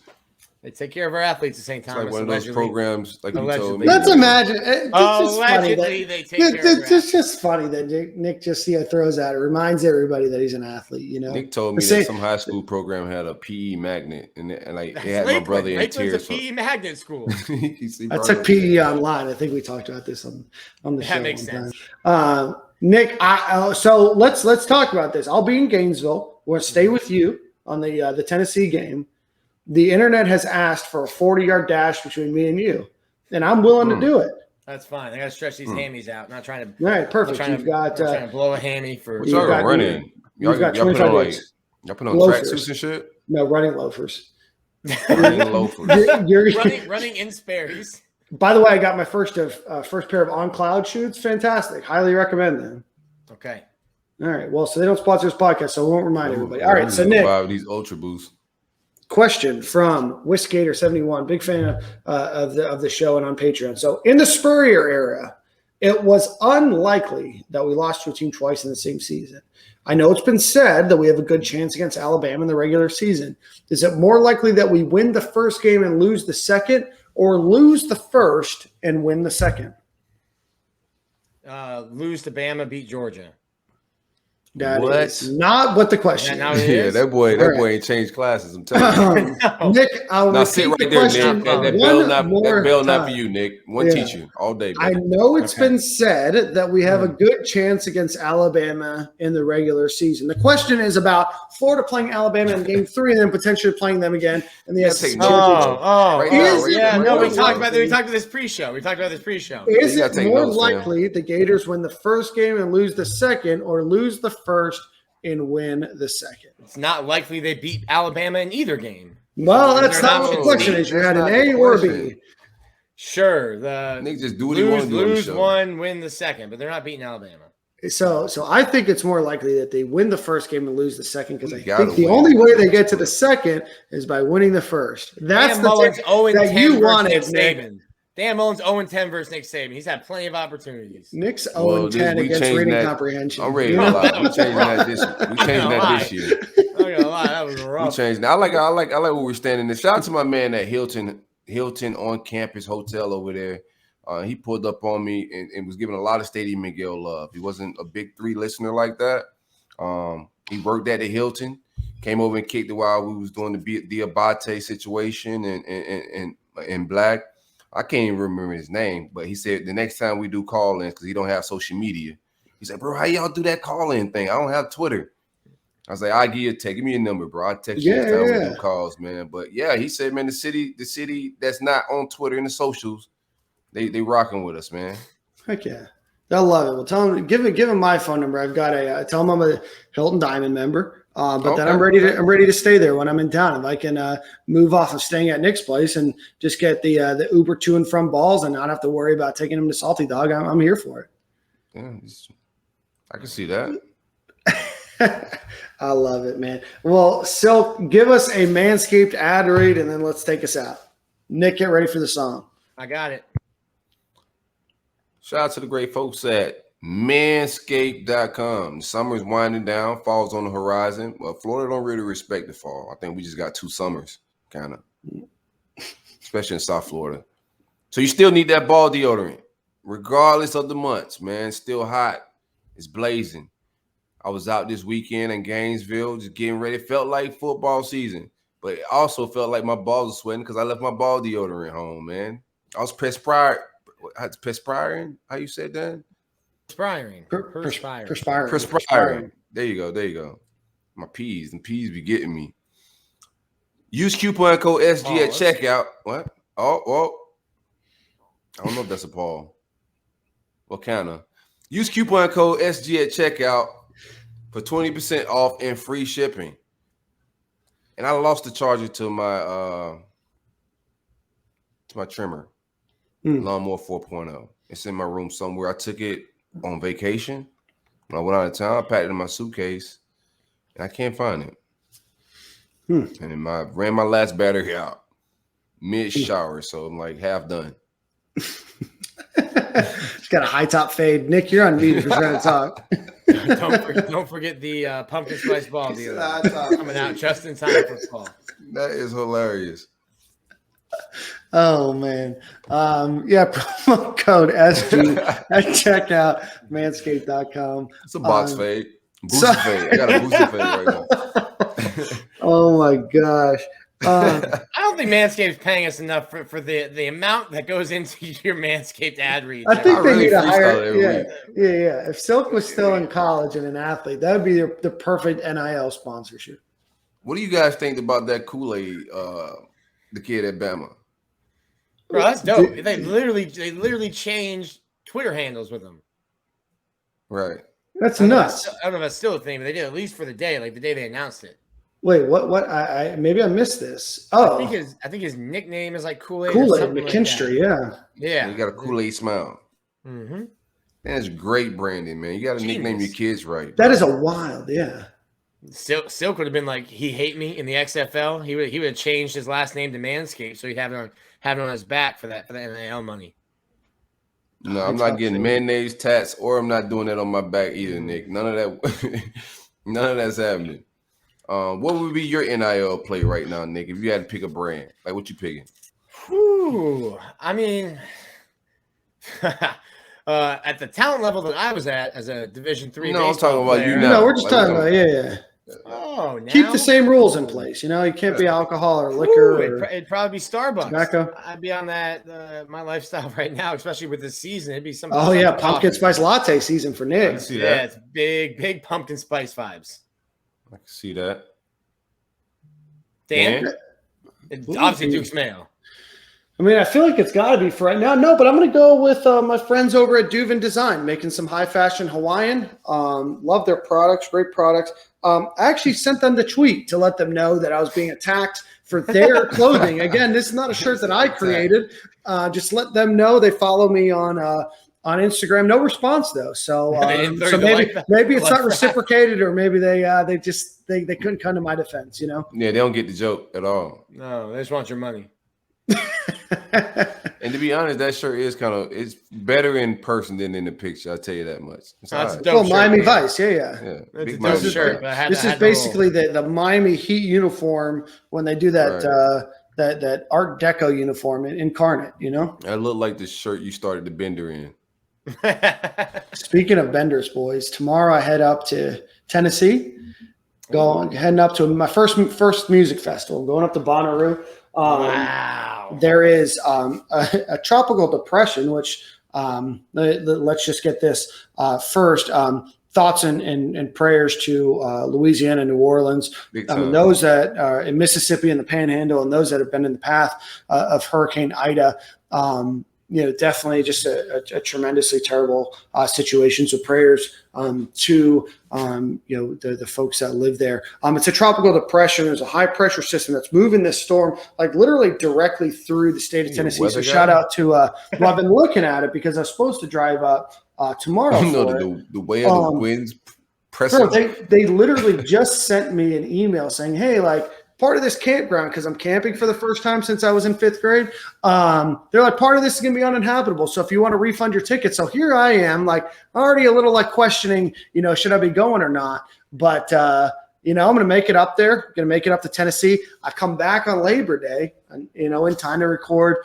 [SPEAKER 6] They take care of our athletes at St. Thomas.
[SPEAKER 5] It's like one of those programs, like you told me.
[SPEAKER 4] Let's imagine.
[SPEAKER 6] Allegedly, they take care of our athletes.
[SPEAKER 4] It's just funny that Nick just throws out. It reminds everybody that he's an athlete. You know,
[SPEAKER 5] Nick told me that some high school program had a PE magnet, and like they had my brother in tears.
[SPEAKER 6] It's a PE magnet school.
[SPEAKER 4] I took PE online. I think we talked about this on the show.
[SPEAKER 6] That makes sense.
[SPEAKER 4] Nick, so let's talk about this. I'll be in Gainesville. We'll stay with you on the Tennessee game. The internet has asked for a 40-yard dash between me and you, and I'm willing to do it.
[SPEAKER 6] That's fine. I got to stretch these hammies out. Not trying to.
[SPEAKER 4] All right, perfect.
[SPEAKER 6] You've got trying to blow a hammy for.
[SPEAKER 5] What's y'all running? Y'all put on tracksuits and shit.
[SPEAKER 4] No, running loafers.
[SPEAKER 5] Running loafers.
[SPEAKER 6] You're running in Sperry's.
[SPEAKER 4] By the way, I got my first pair of On Cloud shoes. Fantastic. Highly recommend them.
[SPEAKER 6] Okay.
[SPEAKER 4] All right. Well, so they don't sponsor this podcast, so we won't remind everybody. All right. So Nick,
[SPEAKER 5] these Ultra Boosts.
[SPEAKER 4] Question from Whiskater71, big fan of the show and on Patreon. So in the Spurrier era, it was unlikely that we lost to a team twice in the same season. I know it's been said that we have a good chance against Alabama in the regular season. Is it more likely that we win the first game and lose the second, or lose the first and win the second?
[SPEAKER 6] Lose to Bama, beat Georgia.
[SPEAKER 4] That is not what the question is.
[SPEAKER 5] Yeah, that boy ain't changed classes. I'm telling you.
[SPEAKER 4] No. Nick,
[SPEAKER 5] now sit right there, Nick. That bell not for you, Nick. One teacher all day.
[SPEAKER 4] Brother. I know it's been said that we have a good chance against Alabama in the regular season. The question is about Florida playing Alabama in Game 3 and then potentially playing them again in the SEC Championship.
[SPEAKER 6] We talked about this pre-show.
[SPEAKER 4] Is it more likely the Gators win the first game and lose the second, or lose the first and win the second?
[SPEAKER 6] It's not likely they beat Alabama in either game.
[SPEAKER 4] Well, that's not what the question is. You had an A or a B.
[SPEAKER 6] Sure.
[SPEAKER 5] Nick just do what he wants to do.
[SPEAKER 6] Lose one, win the second, but they're not beating Alabama.
[SPEAKER 4] So I think it's more likely that they win the first game and lose the second, because I think the
[SPEAKER 5] win.
[SPEAKER 4] only way they get to the second is by winning the first. That's
[SPEAKER 6] Dan
[SPEAKER 4] the
[SPEAKER 6] Mullen's
[SPEAKER 4] thing
[SPEAKER 6] 0-10
[SPEAKER 4] that you
[SPEAKER 6] versus
[SPEAKER 4] wanted,
[SPEAKER 6] Nick
[SPEAKER 4] Nick.
[SPEAKER 6] Saban. Dan Mullen's 0-10 versus Nick Saban. He's had plenty of opportunities.
[SPEAKER 4] Nick's 0-10 against reading comprehension.
[SPEAKER 5] I'm ready to lie. We changing that this year.
[SPEAKER 6] I'm not gonna lie, that was rough.
[SPEAKER 5] We changed. I like where we're standing. And shout out to my man at Hilton on campus hotel over there. He pulled up on me and was giving a lot of Stadium and Gale love. He wasn't a big 3 listener like that. He worked at the Hilton, came over and kicked it while we was doing the Abate situation and Black. I can't even remember his name, but he said the next time we do call-ins, because he don't have social media, he said, bro, how y'all do that call-in thing? I don't have Twitter. I was like, I'll give you a text. Give me your number, bro. I'll text you next time we do calls, man. But yeah, he said, man, the city that's not on Twitter and the socials, they rocking with us, man.
[SPEAKER 4] Heck yeah. They'll love it. Well, tell them, give him my phone number. I've got tell them I'm a Hilton Diamond member. But then I'm ready to stay there when I'm in town. If I can move off of staying at Nick's place and just get the Uber to and from balls and not have to worry about taking him to Salty Dog, I'm here for it.
[SPEAKER 5] Yeah, I can see that.
[SPEAKER 4] I love it, man. Well, Silk, give us a Manscaped ad read, and then let's take us out. Nick, get ready for the song.
[SPEAKER 6] I got it.
[SPEAKER 5] Shout out to the great folks at Manscaped.com. The summer's winding down, fall's on the horizon. Well, Florida don't really respect the fall. I think we just got 2 summers, kind of, especially in South Florida. So you still need that ball deodorant, regardless of the months, man. It's still hot. It's blazing. I was out this weekend in Gainesville just getting ready. It felt like football season, but it also felt like my balls were sweating because I left my ball deodorant home, man. I was perspiring. How you said that?
[SPEAKER 6] Perspiring.
[SPEAKER 5] There you go. My peas be getting me. Use coupon code SG at checkout. What? Oh. I don't know if that's a Paul. What kind of? Use coupon code SG at checkout for 20% off and free shipping. And I lost the charger to my trimmer, Lawnmower 4.0. It's in my room somewhere. I took it on vacation. When I went out of town, I packed it in my suitcase, and I can't find it. And then ran my last battery out mid-shower, so I'm like half done.
[SPEAKER 4] It's got a high top fade. Nick, you're on mute if you're trying to talk.
[SPEAKER 6] Don't forget the pumpkin spice ball deal. Coming out just in time for fall.
[SPEAKER 5] That is hilarious.
[SPEAKER 4] Oh man. Promo code SG at checkout, manscaped.com.
[SPEAKER 5] It's a box fade. Booster fade. I got a booster fade right now.
[SPEAKER 4] Oh my gosh.
[SPEAKER 6] I don't think Manscaped's paying us enough for the amount that goes into your Manscaped ad reads.
[SPEAKER 4] I think they need to hire. Yeah. If Silk was still in college and an athlete, that would be the perfect NIL sponsorship.
[SPEAKER 5] What do you guys think about that Kool-Aid, the kid at Bama?
[SPEAKER 6] Bro, that's dope. They literally changed Twitter handles with him.
[SPEAKER 5] Right.
[SPEAKER 4] That's nuts.
[SPEAKER 6] I don't know if that's still a thing, but they did at least for the day, like the day they announced it.
[SPEAKER 4] Wait, what? I maybe I missed this. Oh,
[SPEAKER 6] I think his nickname is like Kool-Aid.
[SPEAKER 4] McKinstry,
[SPEAKER 6] like yeah.
[SPEAKER 5] You got a Kool-Aid smile.
[SPEAKER 6] Mm-hmm.
[SPEAKER 5] That's great branding, man. You got to nickname your kids right.
[SPEAKER 4] That is a wild, yeah.
[SPEAKER 6] Silk would have been like, he hate me in the XFL. He would have changed his last name to Manscaped, so he'd have it on his back for the NIL money.
[SPEAKER 5] No, I'm not getting mayonnaise tats, or I'm not doing that on my back either, Nick. None of that's happening. What would be your NIL play right now, Nick? If you had to pick a brand, like what you picking?
[SPEAKER 6] Whew, I mean, at the talent level that I was at as a Division III,
[SPEAKER 5] no, I'm talking about
[SPEAKER 6] player,
[SPEAKER 5] you now.
[SPEAKER 4] No, we're just talking about yeah.
[SPEAKER 6] Oh, now?
[SPEAKER 4] Keep the same rules in place. You can't be alcohol or liquor.
[SPEAKER 6] It'd probably be Starbucks.
[SPEAKER 4] Tobacco.
[SPEAKER 6] I'd be on that. My lifestyle right now, especially with this season, it'd be something.
[SPEAKER 4] Oh yeah, pumpkin spice latte season for Nick.
[SPEAKER 5] I can see that.
[SPEAKER 6] Yeah, it's big pumpkin spice vibes.
[SPEAKER 5] I can see that.
[SPEAKER 6] Dan? It's obviously Duke's Mayo.
[SPEAKER 4] I mean, I feel like it's got to be for right now. No, but I'm going to go with my friends over at Duvin Design, making some high fashion Hawaiian. Love their products, great products. I actually sent them the tweet to let them know that I was being attacked for their clothing. Again, this is not a shirt that I created. Just let them know. They follow me on on Instagram. No response though. So
[SPEAKER 6] so
[SPEAKER 4] maybe it's not reciprocated, or maybe they couldn't come to my defense.
[SPEAKER 5] Yeah, they don't get the joke at all.
[SPEAKER 6] No, they just want your money.
[SPEAKER 5] And to be honest, that shirt is it's better in person than in the picture. I'll tell you that much.
[SPEAKER 6] That's a dope shirt,
[SPEAKER 4] Miami
[SPEAKER 6] man.
[SPEAKER 4] Vice, yeah.
[SPEAKER 6] It's a dope shirt.
[SPEAKER 4] This is basically the Miami Heat uniform when they do that that Art Deco uniform incarnate.
[SPEAKER 5] I look like the shirt you started the bender in.
[SPEAKER 4] Speaking of benders, boys, tomorrow I head up to Tennessee. Heading up to my first music festival. I'm going up to Bonnaroo.
[SPEAKER 6] Wow.
[SPEAKER 4] There is a tropical depression, which let's just get this first. Thoughts and prayers to Louisiana, New Orleans, those that are in Mississippi and the Panhandle, and those that have been in the path of Hurricane Ida. Definitely just a tremendously terrible situation. So prayers to the folks that live there. It's a tropical depression. There's a high pressure system that's moving this storm like literally directly through the state of Tennessee. So shout out to well, I've been looking at it because I was supposed to drive up tomorrow.
[SPEAKER 5] The way of the winds pressing.
[SPEAKER 4] Bro, they literally just sent me an email saying, hey, like, part of this campground, because I'm camping for the first time since I was in 5th grade. They're like, part of this is going to be uninhabitable. So if you want to refund your ticket. So here I am, like already a little like questioning, should I be going or not? But, I'm going to make it up there. I'm going to make it up to Tennessee. I come back on Labor Day, in time to record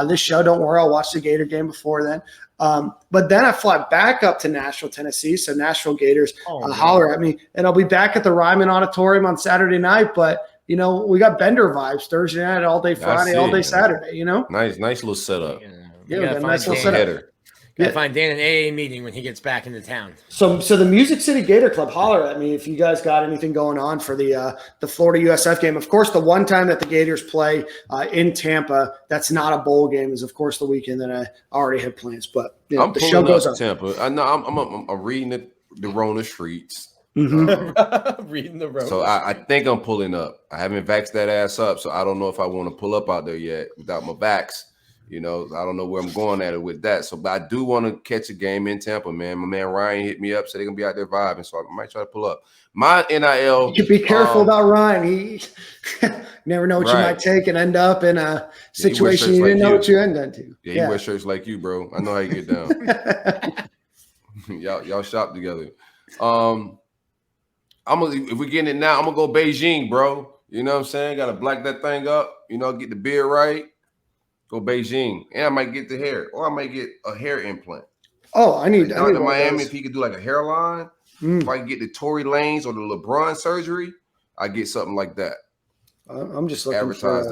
[SPEAKER 4] this show. Don't worry, I'll watch the Gator game before then. But then I fly back up to Nashville, Tennessee. So Nashville Gators holler at me. And I'll be back at the Ryman Auditorium on Saturday night. But we got Bender vibes Thursday night, all day Friday, all day Saturday,
[SPEAKER 5] Nice little setup.
[SPEAKER 4] Yeah, nice little setup.
[SPEAKER 6] Gotta find Dan an AA meeting when he gets back into town.
[SPEAKER 4] So the Music City Gator Club, holler at me if you guys got anything going on for the Florida USF game. Of course, the one time that the Gators play in Tampa, that's not a bowl game, is of course the weekend that I already had plans. But
[SPEAKER 5] I'm
[SPEAKER 4] the show goes on.
[SPEAKER 5] Tampa. I know I'm reading the Rona streets.
[SPEAKER 4] Mm-hmm.
[SPEAKER 6] Reading the road.
[SPEAKER 5] So I think I'm pulling up. I haven't vaxxed that ass up, so I don't know if I want to pull up out there yet without my vax. I don't know where I'm going at it with that. So, but I do want to catch a game in Tampa, man. My man Ryan hit me up, said they're gonna be out there vibing, so I might try to pull up. My NIL.
[SPEAKER 4] You be careful about Ryan. He never know what you might take and end up in a situation you didn't know what you end into.
[SPEAKER 5] Yeah, he wears shirts like you, bro. I know how you get down. y'all shop together. If we're getting it now, I'm gonna go Beijing, bro. You know what I'm saying? Gotta black that thing up, get the beard right. Go Beijing. And I might get the hair, or I might get a hair implant.
[SPEAKER 4] Oh, I need
[SPEAKER 5] to Miami if he could do like a hairline. If I can get the Tory Lanez or the LeBron surgery, I get something like that.
[SPEAKER 4] I'm just looking
[SPEAKER 5] advertise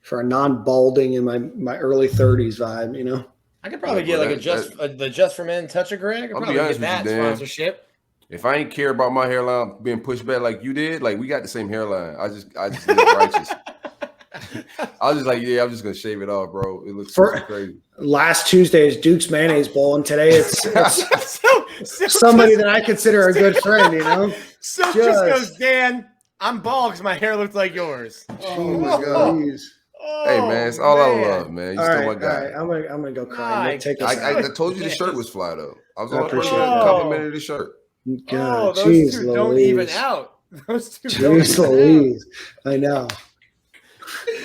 [SPEAKER 4] for a non-balding in my early 30s vibe,
[SPEAKER 6] I could probably get like the Just for Men touch a Greg. I could probably get that sponsorship.
[SPEAKER 5] If I ain't care about my hairline being pushed back like you did, like we got the same hairline. I just look righteous. I was just like, I'm just gonna shave it off, bro. It looks so crazy.
[SPEAKER 4] Last Tuesday is Duke's Mayonnaise Bowl, and today it's somebody that I consider a good friend,
[SPEAKER 6] So just goes, Dan, I'm bald because my hair looks like yours.
[SPEAKER 4] Oh my God.
[SPEAKER 5] Hey man, it's all I love, man. You still my guy.
[SPEAKER 4] I'm gonna go cry.
[SPEAKER 5] I told you the shirt was fly though. I was only complimented the shirt.
[SPEAKER 4] God,
[SPEAKER 6] those two don't even out. Those two
[SPEAKER 4] Jeez Louise. I know.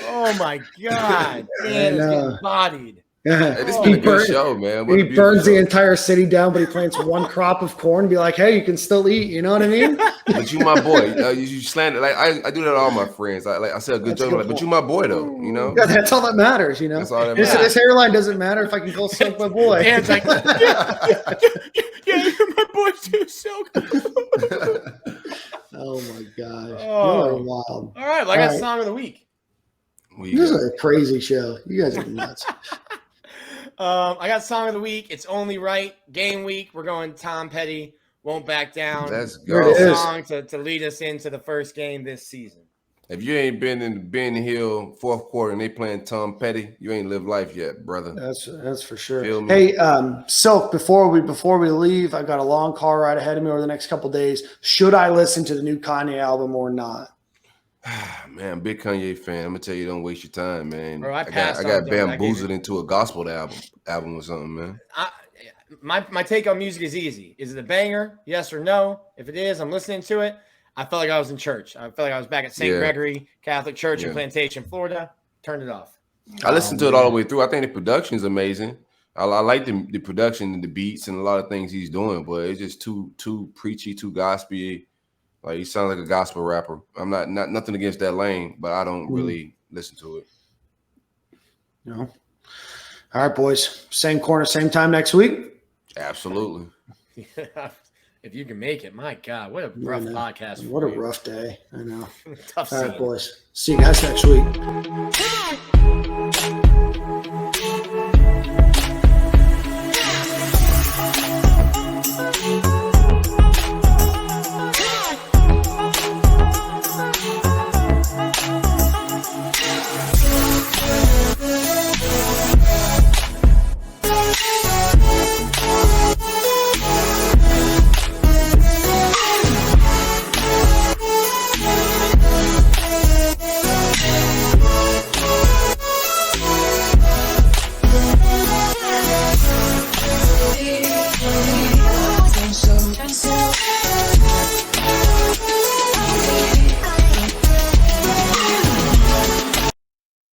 [SPEAKER 6] Oh my God. Man is getting bodied.
[SPEAKER 4] Yeah.
[SPEAKER 5] Hey, this has been a good show, man.
[SPEAKER 4] He burns the entire city down, but he plants one crop of corn. Be like, hey, you can still eat. You know what I mean?
[SPEAKER 5] But you my boy. You slander. Like I do that to all my friends. I said a good joke, but you my boy though.
[SPEAKER 4] Yeah, that's all that matters.
[SPEAKER 5] That's all that matters.
[SPEAKER 4] This hairline doesn't matter if I can go suck my boy.
[SPEAKER 6] Dan's like, yeah, you're my boy too. So
[SPEAKER 4] oh my gosh. You're wild.
[SPEAKER 6] All right, well, I got song of the week.
[SPEAKER 4] This is a crazy show. You guys are nuts.
[SPEAKER 6] I got song of the week. It's only right. Game week. We're going Tom Petty. Won't back down.
[SPEAKER 5] Let's go.
[SPEAKER 6] Song to lead us into the first game this season.
[SPEAKER 5] If you ain't been in the Ben Hill fourth quarter and they playing Tom Petty, you ain't lived life yet, brother.
[SPEAKER 4] That's for sure.
[SPEAKER 5] Feel me?
[SPEAKER 4] Hey, Silk, before we leave, I've got a long car ride ahead of me over the next couple of days. Should I listen to the new Kanye album or not?
[SPEAKER 5] Man, big Kanye fan. I'm gonna tell you, don't waste your time, man.
[SPEAKER 6] Bro,
[SPEAKER 5] I got bamboozled into a gospel album or something, man.
[SPEAKER 6] my take on music is easy. Is it a banger? Yes or no? If it is, I'm listening to it. I felt like I was in church. I felt like I was back at St. Gregory Catholic Church in Plantation, Florida. Turned it off.
[SPEAKER 5] I listened to it all the way through. I think the production is amazing. I like the production and the beats and a lot of things he's doing, but it's just too preachy, too gospel-y. Like he sounds like a gospel rapper. I'm not nothing against that lane, but I don't really listen to it.
[SPEAKER 4] No. All right, boys. Same corner, same time next week.
[SPEAKER 5] Absolutely.
[SPEAKER 6] If you can make it, my God, what a rough podcast.
[SPEAKER 4] What a rough day. I know.
[SPEAKER 6] Tough
[SPEAKER 4] All
[SPEAKER 6] scene.
[SPEAKER 4] right, boys. See you guys next week.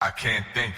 [SPEAKER 9] I can't think.